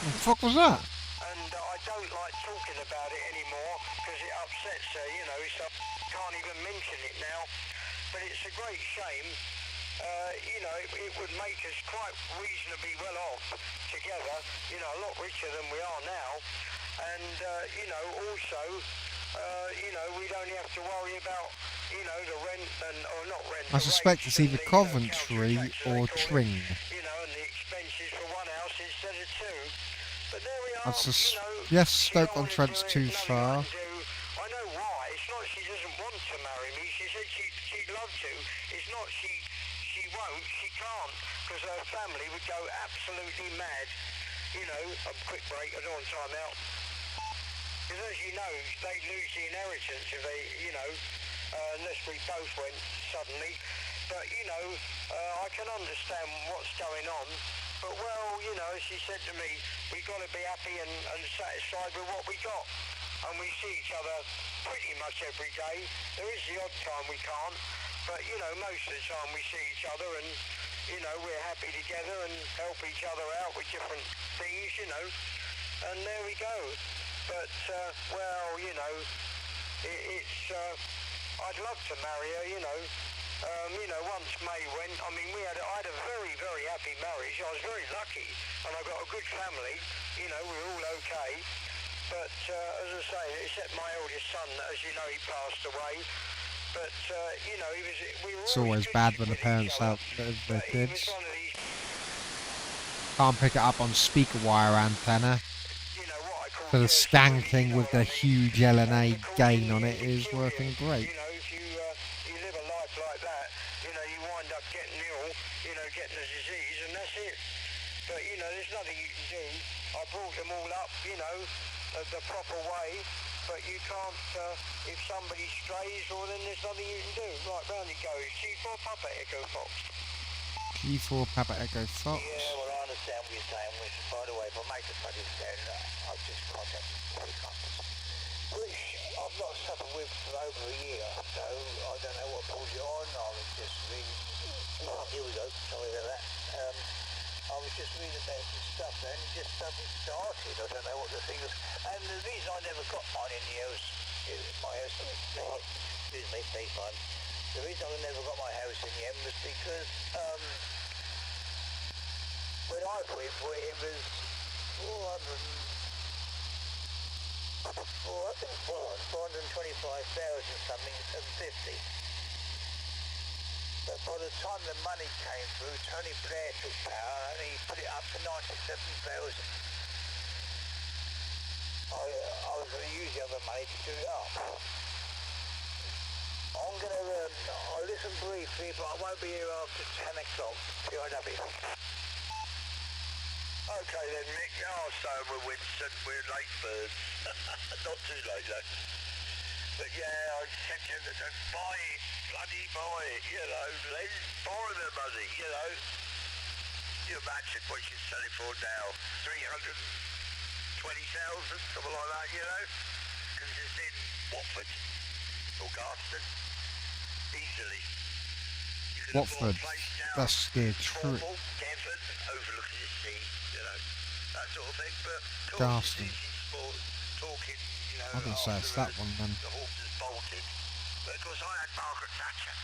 What the fuck was that? And I don't don't like talking about it anymore because it upsets her, you know, so I can't even mention it now. But it's a great shame. You know, it would make us quite reasonably well off together, you know, a lot richer than we are now. And, you know, also, you know, we'd only have to worry about, you know, the rent and, or not rent, I suspect it's either Coventry or Tring. you know, and the expenses for one house instead of two. But there we I are, yes, Stoke-on-Trent's too far. I know why. It's not she doesn't want to marry me. She said she'd love to. It's not she won't, she can't, because her family would go absolutely mad. You know, a quick break, I don't want time out. Because as you know, they lose the inheritance if they, you know, unless we both went suddenly. But, you know, I can understand what's going on. But, well, you know, she said to me, we've got to be happy and satisfied with what we got. And we see each other pretty much every day. There is the odd time we can't. But, you know, most of the time we see each other and, you know, we're happy together and help each other out with different things, you know. And there we go. But, well, you know, it's, I'd love to marry her, you know. You know, once May went, I mean, I had a very, very happy marriage. I was very lucky, and I got a good family. You know, we're all okay. But, as I say, except my eldest son, as you know, he passed away. But, you know, we were It's always bad when the parents have their kids. Can't pick it up on speaker wire antenna. So the skanking with the huge LNA gain on it is working great. You know, if you live a life like that, you know, you wind up getting ill, you know, getting a disease, and that's it. But, you know, there's nothing you can do. I brought them all up, you know, the proper way. But you can't, if somebody strays, well then there's nothing you can do. Right, round it goes. G4 Papa Echo Fox. G4 Papa Echo Fox. Yeah, well I understand what you're saying. By the way, if I make a funny stand, I've just contacted the police office, which I've not suffered with for over a year. So I don't know what pulls you on. I was just reading. Oh, here we go. Sorry about that. I was just reading about some stuff and just something started. I don't know what the thing is. And the reason I never got mine in the house, excuse me, beg pardon. The reason I never got my house in the end was because when I put it for it, it was 425,000 something, 750. But by the time the money came through, Tony Blair took power and he put it up to 97,000. I was going to use the other money to do it up. I'm going to, I'll listen briefly, but I won't be here after 10 o'clock. PIW. Okay then, Mick. I'll stay with Winston. We're late birds. Not too late though. But yeah, I said to them, buy it, bloody buy it, you know, let's borrow the money, you know. You imagine what you can sell it for now, 320,000, something like that, you know, because it's in Watford or Garston, easily. Watford, that's the truth. Devon, overlooking the sea, you know, that sort of thing, but Garston. Talking, you know, I'm going to say it's that one then. the horses bolted. But of course I had Margaret Thatcher.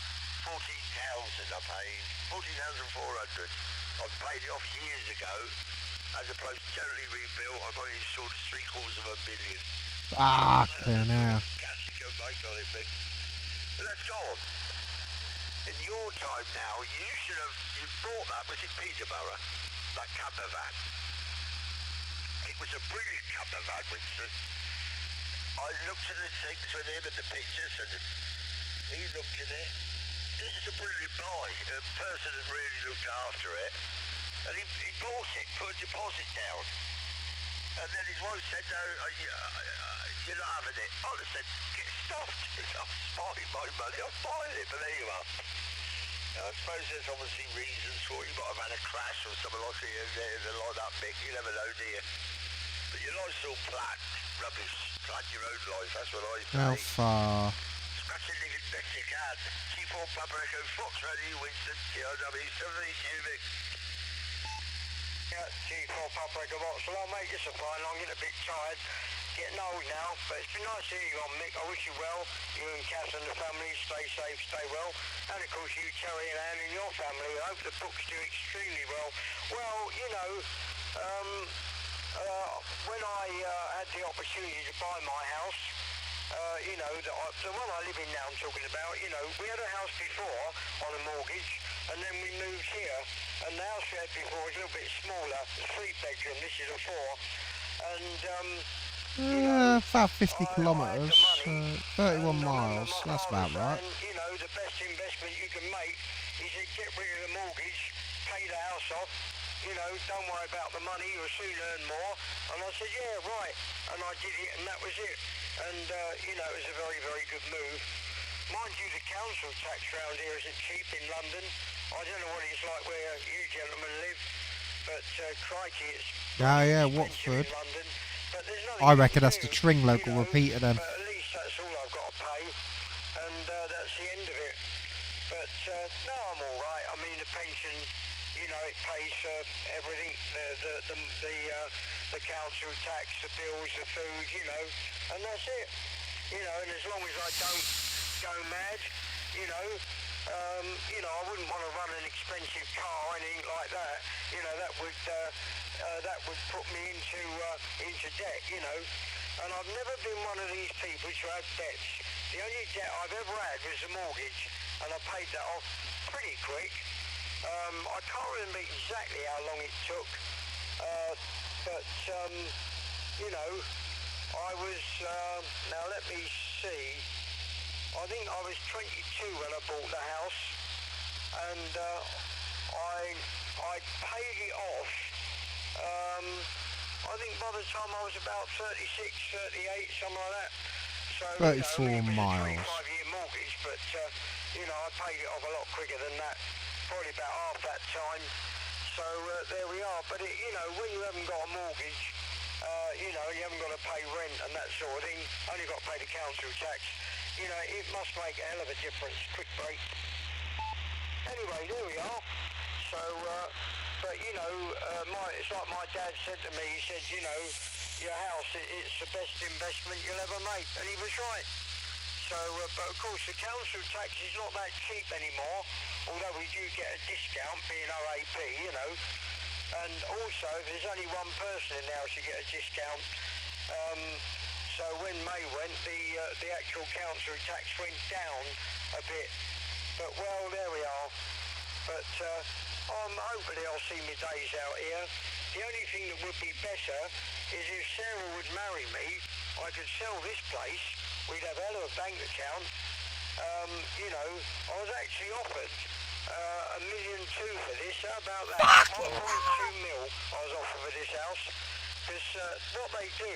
14,000 I paid. 14,400. I paid it off years ago. As opposed to totally rebuilt, I got it installed at $750,000. Ah, clear now. Cash you can make on it, Mick. But let's go on. In your time now, you bought that, was it Peterborough? That camper van. It was a brilliant camper van, Winston. I looked at the things with him and the pictures, and he looked at it. This is a brilliant buy. A person had really looked after it. And he bought it, put a deposit down. And then his wife said, no, you're not having it. I said, get stuffed. I'm spying my money, I'm buying it, but there you are. I suppose there's obviously reasons for it. You might have had a crash or something like it, like that, Mick. You never know, do you? But your life's all planned. Rubbish. Plan your own life, that's what I say. How far? Scratch and live as best you can. G4 Papa Echo Fox Radio, Winston, TRW, 7 Mick. Yeah, G4 Papa Echo Fox. Well, mate, it's a fine. I'm getting a bit tired. getting old now, but it's been nice to hear you on, Mick. I wish you well. You and Kath and the family, stay safe, stay well. And of course you, Terry and Anne and your family. I hope the books do extremely well. Well, you know, when I had the opportunity to buy my house, you know, the one I live in now I'm talking about, you know, we had a house before on a mortgage, and then we moved here, and the house we had before was a little bit smaller, 3-bedroom, this is a 4, and about 50 kilometres, 31 miles, that's about right. and, you know, the best investment you can make is to get rid of the mortgage, pay the house off, you know, don't worry about the money, you'll soon earn more. And I said, yeah, right, and I did it, and that was it. And, you know, it was a very, very good move. Mind you, the council tax round here isn't cheap in London. I don't know what it's like where you gentlemen live, but crikey, it's Yeah, in Watford. London. But there's I reckon that's the Tring local repeater then. But at least that's all I've got to pay, and that's the end of it. But no, I'm all right. I mean, the pension, you know, it pays for everything, the council tax, the bills, the food, you know, and that's it. You know, and as long as I don't go mad, you know, I wouldn't want to run an expensive car or anything like that. You know, that would put me into debt, you know. And I've never been one of these people to have debts. The only debt I've ever had was a mortgage, and I paid that off pretty quick. I can't remember exactly how long it took, but you know, I was, now let me see, I think I was 22 when I bought the house, and I paid it off, I think by the time I was about 36, 38, something like that. So, 34 you know, miles. It was a 25-year mortgage, but, you know, I paid it off a lot quicker than that, probably about half that time. So there we are. But, you know, when you haven't got a mortgage, you know, you haven't got to pay rent and that sort of thing, only got to pay the council tax, you know, it must make a hell of a difference. Quick break. Anyway, there we are. So, but, you know, it's like my dad said to me, he said, you know, your house, it's the best investment you'll ever make. And he was right. So, but of course the council tax is not that cheap anymore, although we do get a discount being OAP, you know. And also, if there's only one person in the house, you get a discount. So when May went, the actual council tax went down a bit. But, well, there we are. But hopefully I'll see my days out here. The only thing that would be better is if Sarah would marry me, I could sell this place, we'd have a hell of a bank account. You know, I was actually offered $1.2 million for this. How about that? 1.2 mil I was offered for this house. Because what they do,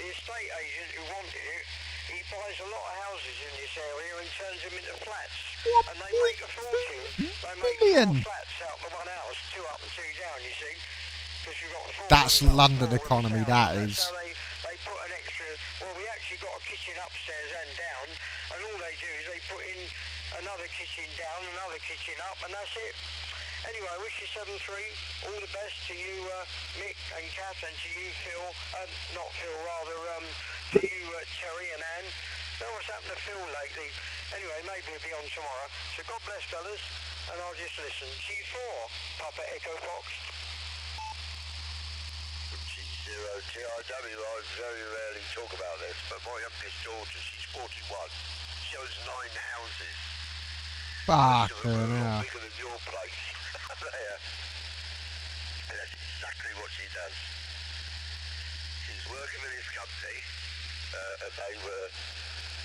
the estate agent who wanted it, he buys a lot of houses in this area and turns them into flats. And they make a fortune. They make 4 flats out of one house, 2 up and 2 down, you see. Because you've got 4 That's London economy, that is. So they put an extra, well, we actually got a kitchen upstairs and down, and all they do is they put in another kitchen down, another kitchen up, and that's it. Anyway, I wish you 7-3. All the best to you, Mick and Kath, and to you, Phil. Not Phil, rather, to you, Terry and Anne. Don't know what's happened to Phil lately. Anyway, maybe he'll be on tomorrow. So God bless, fellas, and I'll just listen. G4, Papa Echo Fox. G0 TIW, I very rarely talk about this, but my youngest daughter, she's 41. She owns 9 houses. Fucking hell. Bigger than your place. There. And that's exactly what she does. She's working for this company, and they were,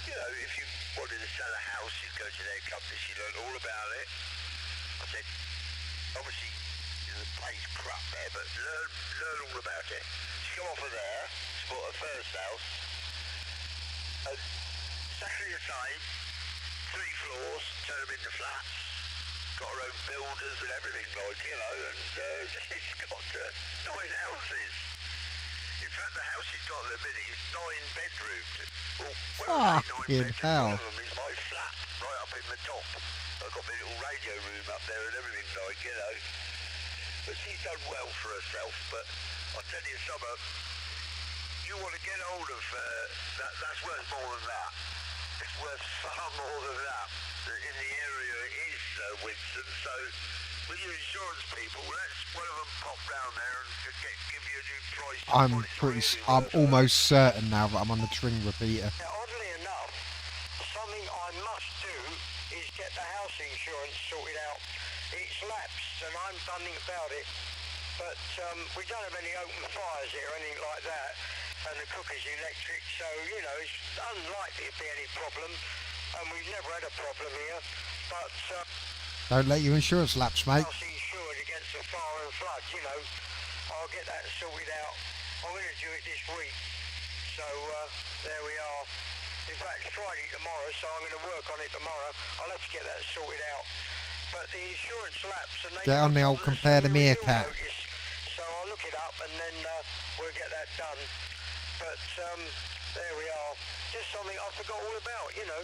you know, if you wanted to sell a house, you'd go to their company. She learned all about it. I said, obviously, the place crap there, but learn all about it. She come off of there, she bought her first house, and exactly the same, 3 floors, turn them into flats, got her own builders and everything, like, you know, and she's got 9 houses. In fact, the house she's got at the minute is 9 bedrooms. Well, fucking hell. One of them is my flat, right up in the top. I've got my little radio room up there and everything, like, you know. But she's done well for herself, but I'll tell you something, you want to get hold of that's worth more than that. It's worth far more than that. In the area it is, Winston. So with your insurance people, let's one of them pop down there and give you a new price. I'm almost certain now that I'm on the string repeater. Now, oddly enough, something I must do is get the house insurance sorted out. It's lapsed and I'm done nothing about it. But we don't have any open fires here or anything like that. And the cooker's electric, so, you know, it's unlikely to be any problem. And we've never had a problem here. But don't let your insurance lapse, mate. house insured against the fire and flood, you know. I'll get that sorted out. I'm going to do it this week. So there we are. In fact, it's Friday tomorrow, so I'm going to work on it tomorrow. I'll have to get that sorted out. But the insurance lapse, and they Get on the old compare the meerkat. So I'll look it up and then we'll get that done. But there we are. Just something I forgot all about, you know.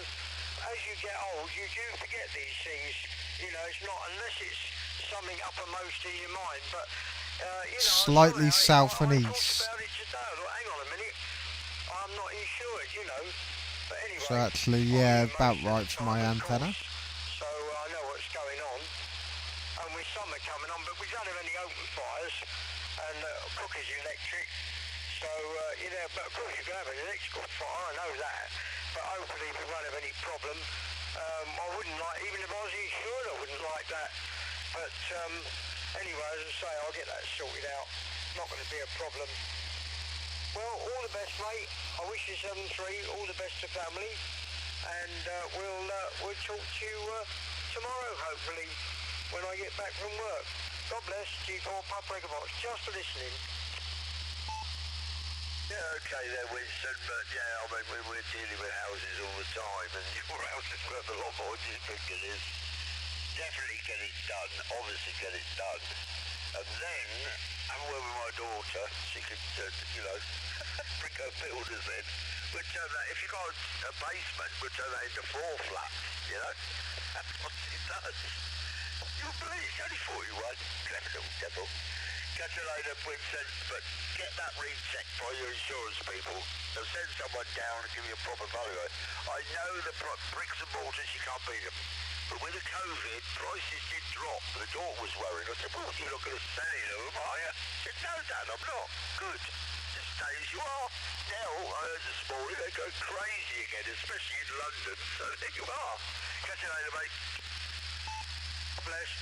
As you get old, you do forget these things. You know, it's not, unless it's something uppermost in your mind. But, you know, slightly south and east. I talked about it today. I thought, hang on a minute. I'm not insured, you know. But anyway. So actually, yeah, about right for my antenna. So I know what's going on. And with summer coming on, but we don't have any open fires. And cooker's electric. So, you know, but of course you can have an electrical fire, I know that. But hopefully we won't have any problem. I wouldn't like, even if I was insured, I wouldn't like that. But anyway, as I say, I'll get that sorted out. Not going to be a problem. Well, all the best, mate. I wish you 7-3, all the best to family. And we'll talk to you tomorrow, hopefully, when I get back from work. God bless, G4 Papa Box. Just for listening. Yeah, okay there, Winston, but yeah, I mean, we're dealing with houses all the time, and your house is worth a lot more than you think it is. Definitely get it done, obviously get it done. And then, have a word with my daughter, she could, you know, bring her builders in. We'll turn that, if you've got a basement, we'll turn that into 4 flats, you know? That's what she does. You'll believe, she's only 41, clever little devil. Catch you later, Winston, but get that rechecked by your insurance people. They'll send someone down and give you a proper value. I know the bricks and mortars, you can't beat them. But with the COVID, prices did drop. The daughter was worried. I said, well, you're not going to sell any of them, are you? She said, no, Dad, I'm not. Good. Just stay as you are. Now, I heard this morning, they go crazy again, especially in London. So there you are. Catch you later, mate. Blessed.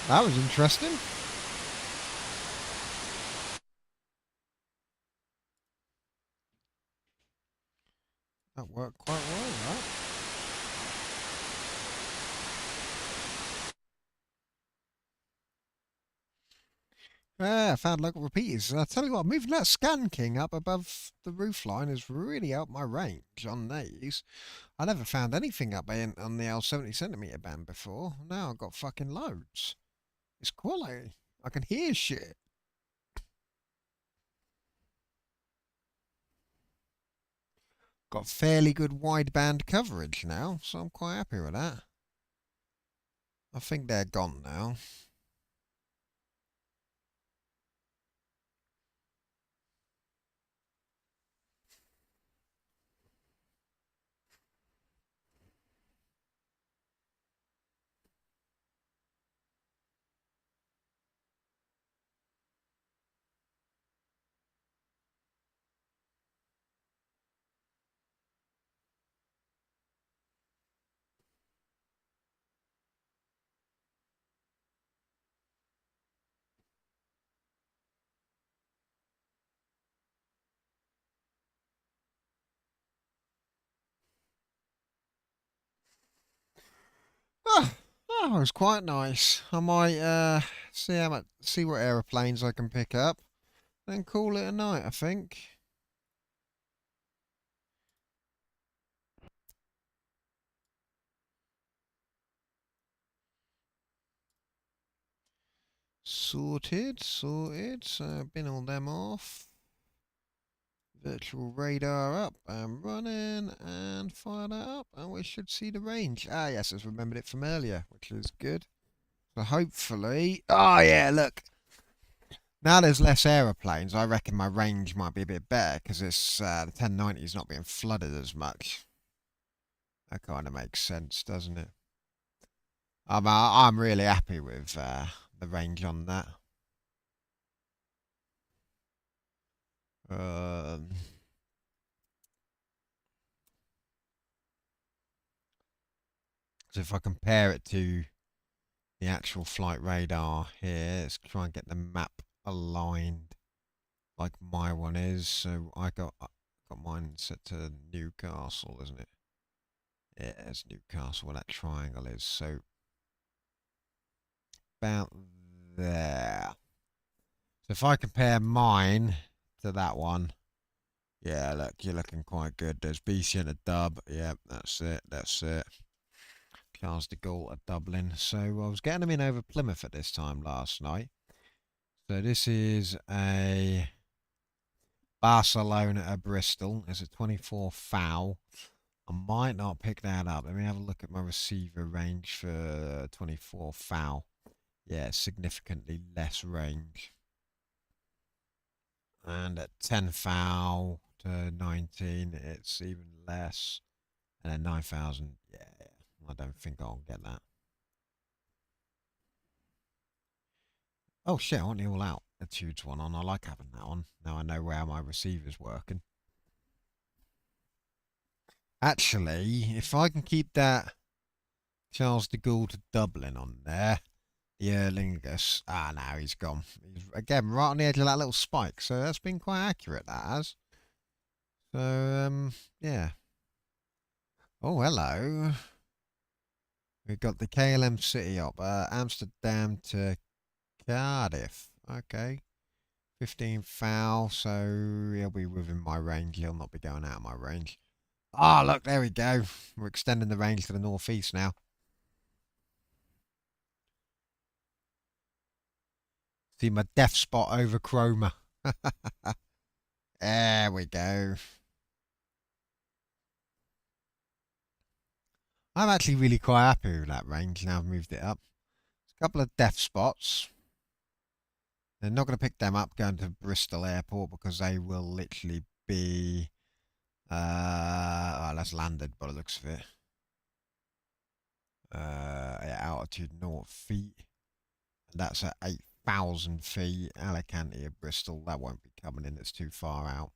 That was interesting. That worked quite well, right? Yeah, I found local repeaters. I tell you what, moving that Scan King up above the roofline has really helped my range on these. I never found anything up on the L70cm band before. Now I've got fucking loads. It's quality. I can hear shit. Got fairly good wideband coverage now, so I'm quite happy with that. I think they're gone now. Oh, that was quite nice. I might see what aeroplanes I can pick up, then call it a night, I think. sorted. So bin all them off. Virtual radar up and running, and fire that up, and we should see the range. Ah, yes, I've remembered it from earlier, which is good. So hopefully, oh yeah, look. Now there's less aeroplanes, I reckon my range might be a bit better, because it's the 1090 is not being flooded as much. That kind of makes sense, doesn't it? I'm really happy with the range on that. So if I compare it to the actual flight radar here, let's try and get the map aligned like my one is. So I got mine set to Newcastle, isn't it? Yeah, it's Newcastle where that triangle is. So about there. So if I compare mine to that one, yeah, look, you're looking quite good. There's BC and a dub. Yep, that's it. Charles de Gaulle at Dublin. So I was getting them in over Plymouth at this time last night. So this is a Barcelona at Bristol. It's a 24 foul. I might not pick that up. Let me have a look at my receiver range for 24 foul. Yeah, significantly less range. And at 10 foul to 19, it's even less. And then 9,000, yeah, I don't think I'll get that. Oh shit, I want the all out attitudes one on. I like having that on. Now I know where my receiver's working. Actually, if I can keep that Charles de Gaulle to Dublin on there, the Erlingus, no, he's gone. He's, again, right on the edge of that little spike, so that's been quite accurate, that has. So, yeah. Oh, hello. We've got the KLM City up, Amsterdam to Cardiff. Okay. 15 foul, so he'll be within my range. He'll not be going out of my range. Ah, look, there we go. We're extending the range to the northeast now. See my death spot over Chroma. There we go. I'm actually really quite happy with that range now I've moved it up. A couple of death spots. They're not going to pick them up going to Bristol Airport because they will literally be... oh, that's landed by the looks of it. Yeah, altitude 0 feet. And that's at 8,000 feet. Alicante or Bristol, that won't be coming in. It's too far out.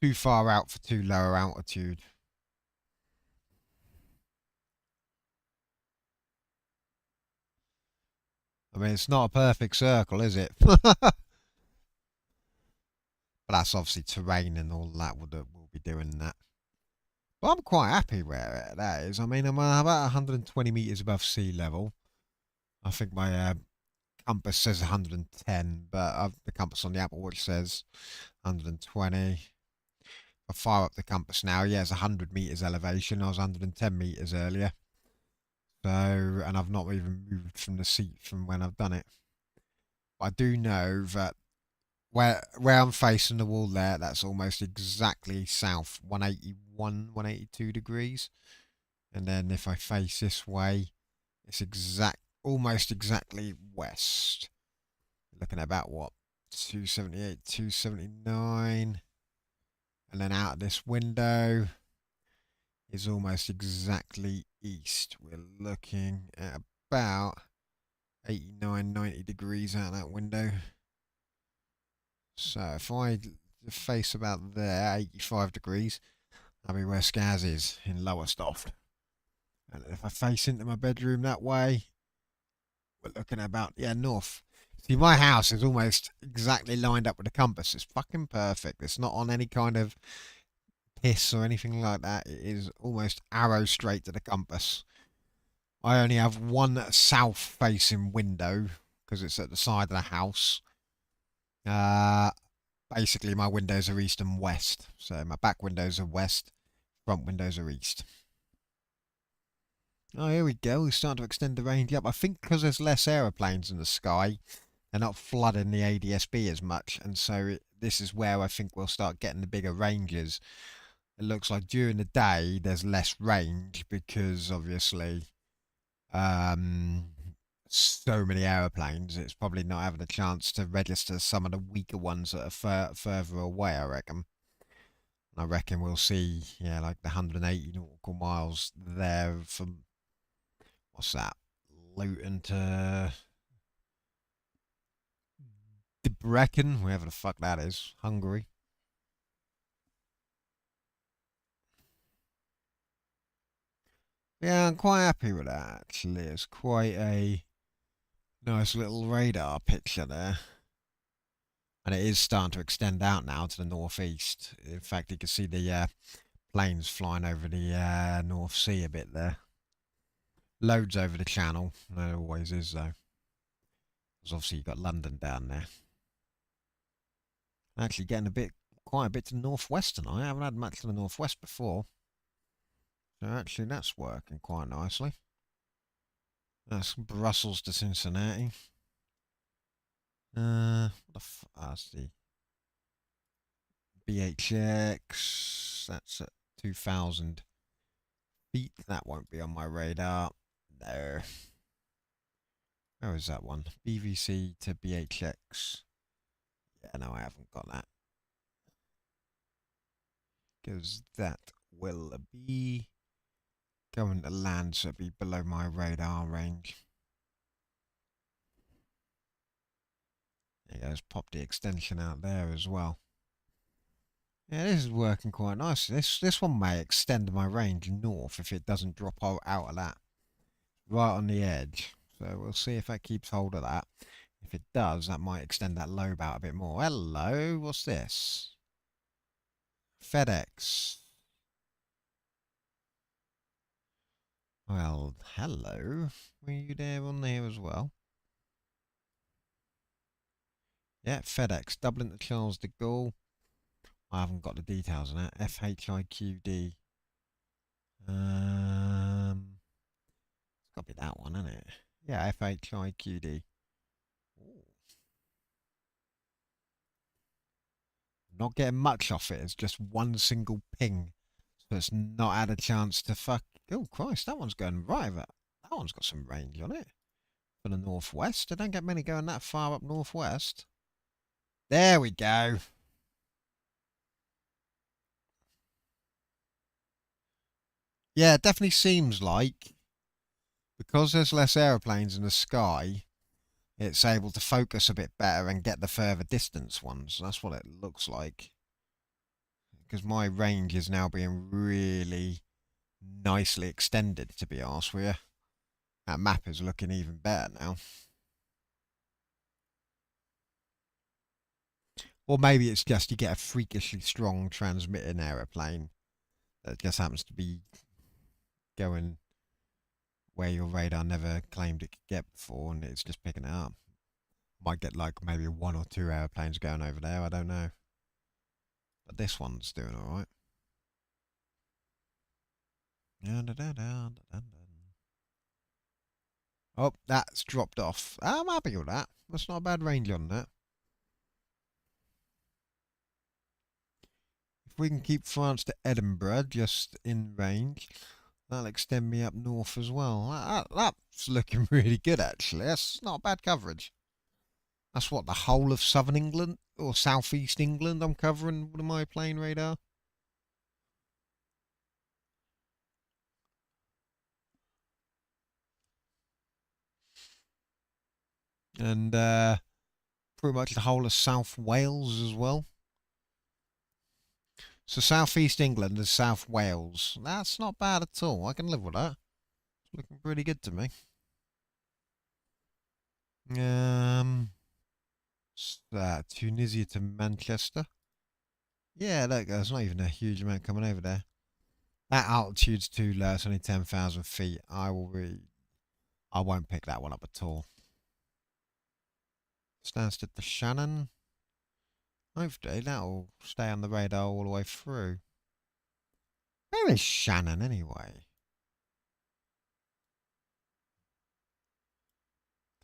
Too far out for too lower altitude. I mean, it's not a perfect circle, is it? But that's obviously terrain and all that will be doing that. But I'm quite happy where that is. I mean, I'm about 120 metres above sea level. I think my compass says 110, but the compass on the Apple Watch says 120. I fire up the compass now. Yeah, it's 100 metres elevation. I was 110 metres earlier. So, and I've not even moved from the seat from when I've done it. But I do know that where I'm facing the wall there, that's almost exactly south, 181, 182 degrees. And then if I face this way, it's almost exactly west. Looking at about what, 278, 279. And then out of this window is almost exactly east. We're looking at about 89, 90 degrees out that window. So if I face about there, 85 degrees, that'll be where Skaz is in Lowestoft. And if I face into my bedroom that way, we're looking at about, yeah, north. See, my house is almost exactly lined up with the compass. It's fucking perfect. It's not on any kind of piss or anything like that. It is almost arrow straight to the compass. I only have one south-facing window because it's at the side of the house. Basically, my windows are east and west. So my back windows are west, front windows are east. Oh, here we go. We're starting to extend the range up. I think because there's less aeroplanes in the sky, they're not flooding the ADSB as much. And so this is where I think we'll start getting the bigger ranges. It looks like during the day, there's less range because obviously so many aeroplanes. It's probably not having a chance to register some of the weaker ones that are further away, I reckon. I reckon we'll see, yeah, like the 180 nautical miles there from, what's that, Luton to Debrecen, wherever the fuck that is, Hungary. Yeah, I'm quite happy with that, actually. It's quite a nice little radar picture there. And it is starting to extend out now to the northeast. In fact, you can see the planes flying over the North Sea a bit there. Loads over the channel. There always is, though. Because obviously you've got London down there. Actually getting quite a bit to the northwest tonight. I haven't had much to the northwest before. So actually that's working quite nicely. That's Brussels to Cincinnati. What the that's the BHX. That's at 2,000 feet. That won't be on my radar. There. Where is that one? BVC to BHX. Yeah, no, I haven't got that. Because that will be going to land, so it'll be below my radar range. There goes, pop the extension out there as well. Yeah, this is working quite nicely. This one may extend my range north if it doesn't drop out of that. Right on the edge. So we'll see if that keeps hold of that. If it does, that might extend that lobe out a bit more. Hello, what's this? FedEx. Well, hello. Were you there on there as well? Yeah, FedEx. Dublin to Charles de Gaulle. I haven't got the details on that. FHIQD. It's got to be that one, isn't it? Yeah, FHIQD. Not getting much off it. It's just one single ping. So it's not had a chance to fuck. Oh, Christ, that one's going right. That one's got some range on it. For the northwest. I don't get many going that far up northwest. There we go. Yeah, it definitely seems like because there's less aeroplanes in the sky, it's able to focus a bit better and get the further distance ones. That's what it looks like. Because my range is now being really nicely extended, to be honest with you. That map is looking even better now. Or maybe it's just you get a freakishly strong transmitting aeroplane that just happens to be going where your radar never claimed it could get before, and it's just picking it up. Might get like maybe 1 or 2 airplanes going over there, I don't know. But this one's doing alright. Oh, that's dropped off. I'm happy with that. That's not a bad range on that. If we can keep France to Edinburgh just in range, that'll extend me up north as well. That's looking really good, actually. That's not bad coverage. That's what, the whole of southern England or southeast England I'm covering with my plane radar? And pretty much the whole of South Wales as well. So southeast England is South Wales. That's not bad at all. I can live with that. It's looking pretty good to me. Tunisia to Manchester. Yeah, look, there's not even a huge amount coming over there. That altitude's too low. It's only 10,000 feet. I won't pick that one up at all. Stansted to Shannon. Hopefully that'll stay on the radar all the way through. Where is Shannon anyway?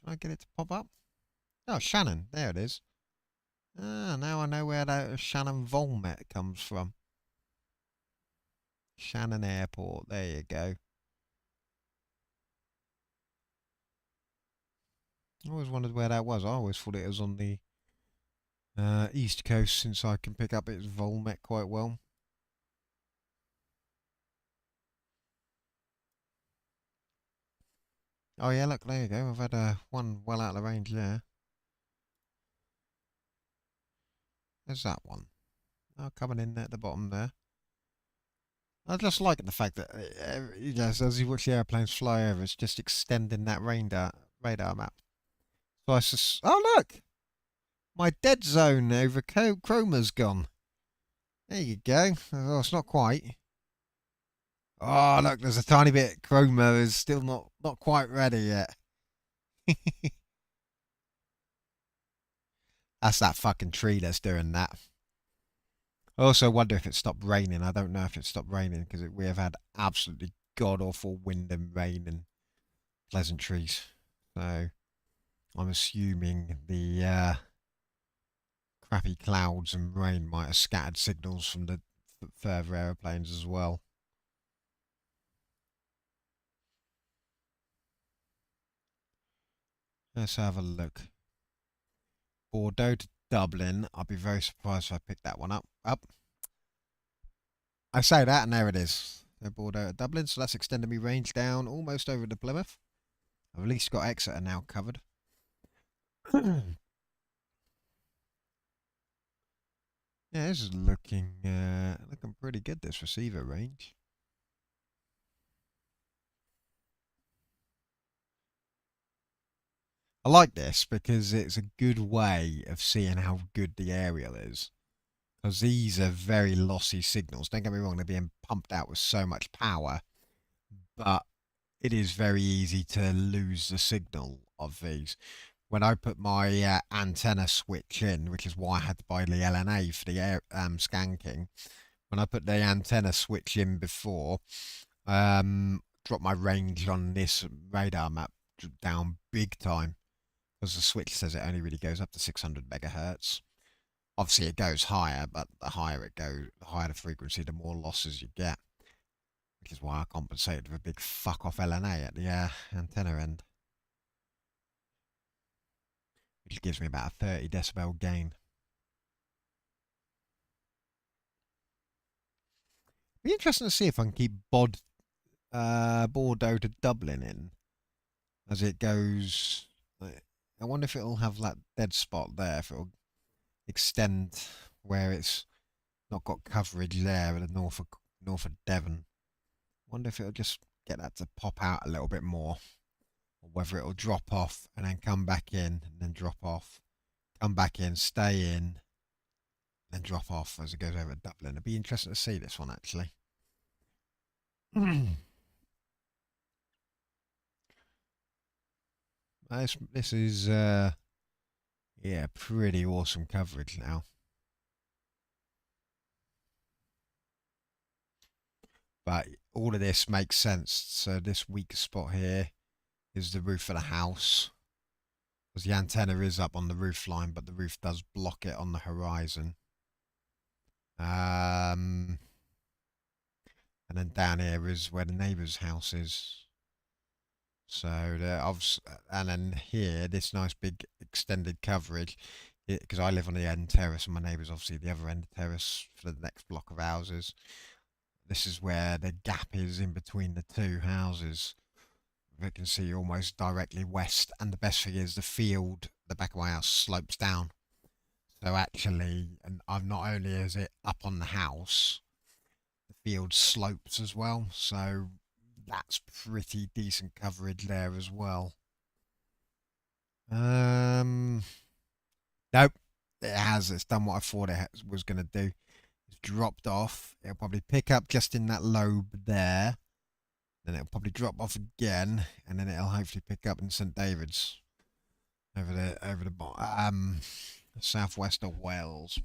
Can I get it to pop up? Oh, Shannon. There it is. Ah, now I know where that Shannon Volmet comes from. Shannon Airport. There you go. I always wondered where that was. I always thought it was on the East Coast, since I can pick up its Volmet quite well. Oh yeah, look, there you go. I've had one well out of the range there. There's that one. Oh, coming in at the bottom there. I just like the fact that, yes, as you watch the airplanes fly over, it's just extending that radar map. So oh look! My dead zone over Chroma's gone. There you go. Oh, it's not quite. Oh, look, there's a tiny bit. Chroma is still not quite ready yet. That's that fucking tree that's doing that. I also wonder if it stopped raining. I don't know if it stopped raining because we have had absolutely god-awful wind and rain and pleasantries. So I'm assuming the crappy clouds and rain might have scattered signals from the further aeroplanes as well. Let's have a look. Bordeaux to Dublin. I'd be very surprised if I picked that one up. I say that, and there it is. So Bordeaux to Dublin. So that's extended me range down almost over to Plymouth. I've at least got Exeter now covered. Yeah, this is looking pretty good, this receiver range. I like this because it's a good way of seeing how good the aerial is. Because these are very lossy signals. Don't get me wrong, they're being pumped out with so much power. But it is very easy to lose the signal of these. When I put my antenna switch in, which is why I had to buy the LNA for the skanking, when I put the antenna switch in before, dropped my range on this radar map down big time. Because the switch says it only really goes up to 600 megahertz. Obviously, it goes higher, but the higher it goes, the higher the frequency, the more losses you get. Which is why I compensated with a big fuck off LNA at the antenna end. Which gives me about a 30 decibel gain. Be interesting to see if I can keep Bordeaux to Dublin in as it goes. I wonder if it'll have that dead spot there, if it'll extend where it's not got coverage there in the north of Devon. I wonder if it'll just get that to pop out a little bit more, or whether it'll drop off and then come back in and then drop off, come back in, stay in, then drop off as it goes over to Dublin. It'd be interesting to see this one actually. This is yeah, pretty awesome coverage now. But all of this makes sense. So this weak spot here is the roof of the house. Because the antenna is up on the roof line, but the roof does block it on the horizon. And then down here is where the neighbour's house is. So and then here, this nice big extended coverage, because I live on the end terrace and my neighbour's obviously the other end of the terrace for the next block of houses. This is where the gap is in between the two houses. You can see almost directly west, and the best thing is the field, the back of my house slopes down. So actually, and I'm not only is it up on the house, the field slopes as well. So that's pretty decent coverage there as well. Nope, it has. It's done what I thought it was going to do. It's dropped off. It'll probably pick up just in that lobe there. Then it'll probably drop off again, and then it'll hopefully pick up in St David's over the southwest of Wales.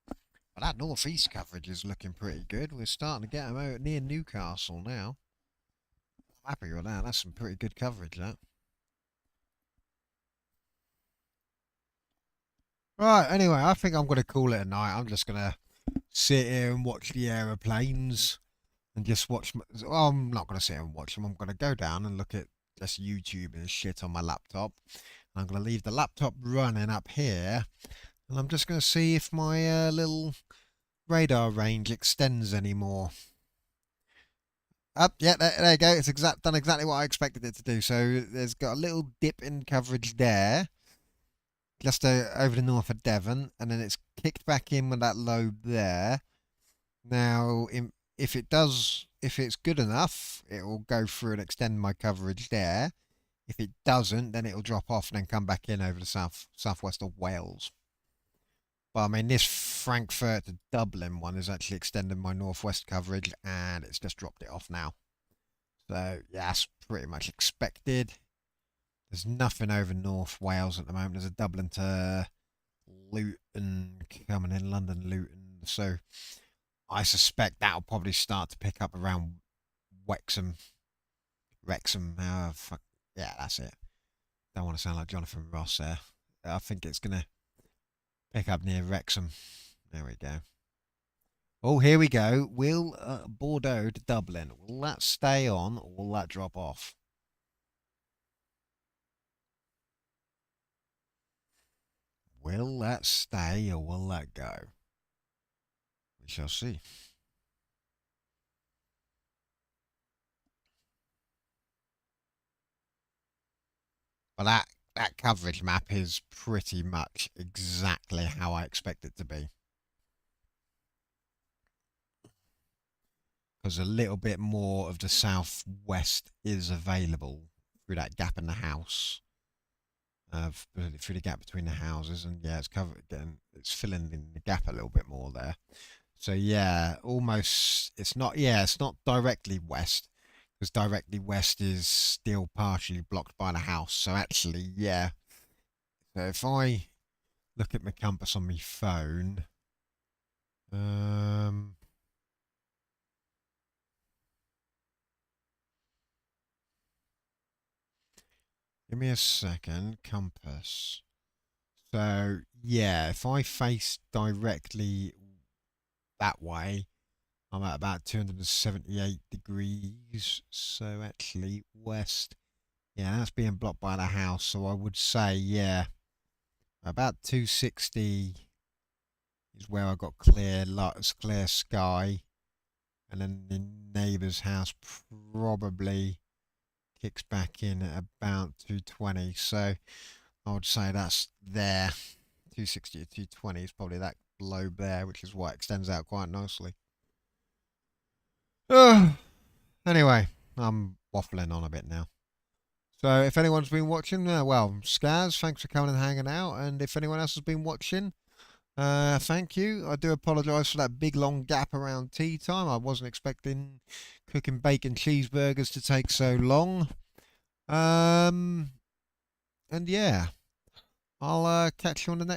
But that northeast coverage is looking pretty good. We're starting to get them out near Newcastle now. I'm happy with that. That's some pretty good coverage, that. Right, anyway, I think I'm going to call it a night. I'm just going to sit here and watch the aeroplanes and just watch. Well, I'm not going to sit here and watch them. I'm going to go down and look at just YouTube and shit on my laptop. And I'm going to leave the laptop running up here. And I'm just going to see if my little radar range extends anymore. Up, yeah, there you go. It's done exactly what I expected it to do. So there's got a little dip in coverage there, just over the north of Devon, and then it's kicked back in with that lobe there. Now, if it's good enough, it will go through and extend my coverage there. If it doesn't, then it'll drop off and then come back in over the southwest of Wales. But I mean, this Frankfurt to Dublin one is actually extending my northwest coverage, and it's just dropped it off now. So yeah, that's pretty much expected. There's nothing over North Wales at the moment. There's a Dublin to Luton coming in, London Luton. So I suspect that'll probably start to pick up around Wrexham. Fuck, yeah, that's it. Don't want to sound like Jonathan Ross there. I think it's gonna pick up near Wrexham. There we go. Oh, here we go. Will Bordeaux to Dublin. Will that stay on or will that drop off? Will that stay or will that go? We shall see. Well, that coverage map is pretty much exactly how I expect it to be. Because a little bit more of the southwest is available through that gap in the house. Through the gap between the houses, and yeah, it's covered again. It's filling in the gap a little bit more there. So yeah, almost. It's not directly west, because directly west is still partially blocked by the house. So actually, yeah. So if I look at my compass on my phone, give me a second, compass. So yeah, if I face directly that way, I'm at about 278 degrees. So actually west, yeah, that's being blocked by the house. So I would say, yeah, about 260 is where I got clear sky, and then the neighbour's house probably kicks back in at about 220. So I would say that's there. 260 to 220 is probably that lobe there, which is why it extends out quite nicely. Anyway, I'm waffling on a bit now. So if anyone's been watching, well, Scars, thanks for coming and hanging out. And if anyone else has been watching, thank you. I do apologise for that big long gap around tea time. I wasn't expecting cooking bacon cheeseburgers to take so long. And yeah, I'll catch you on the next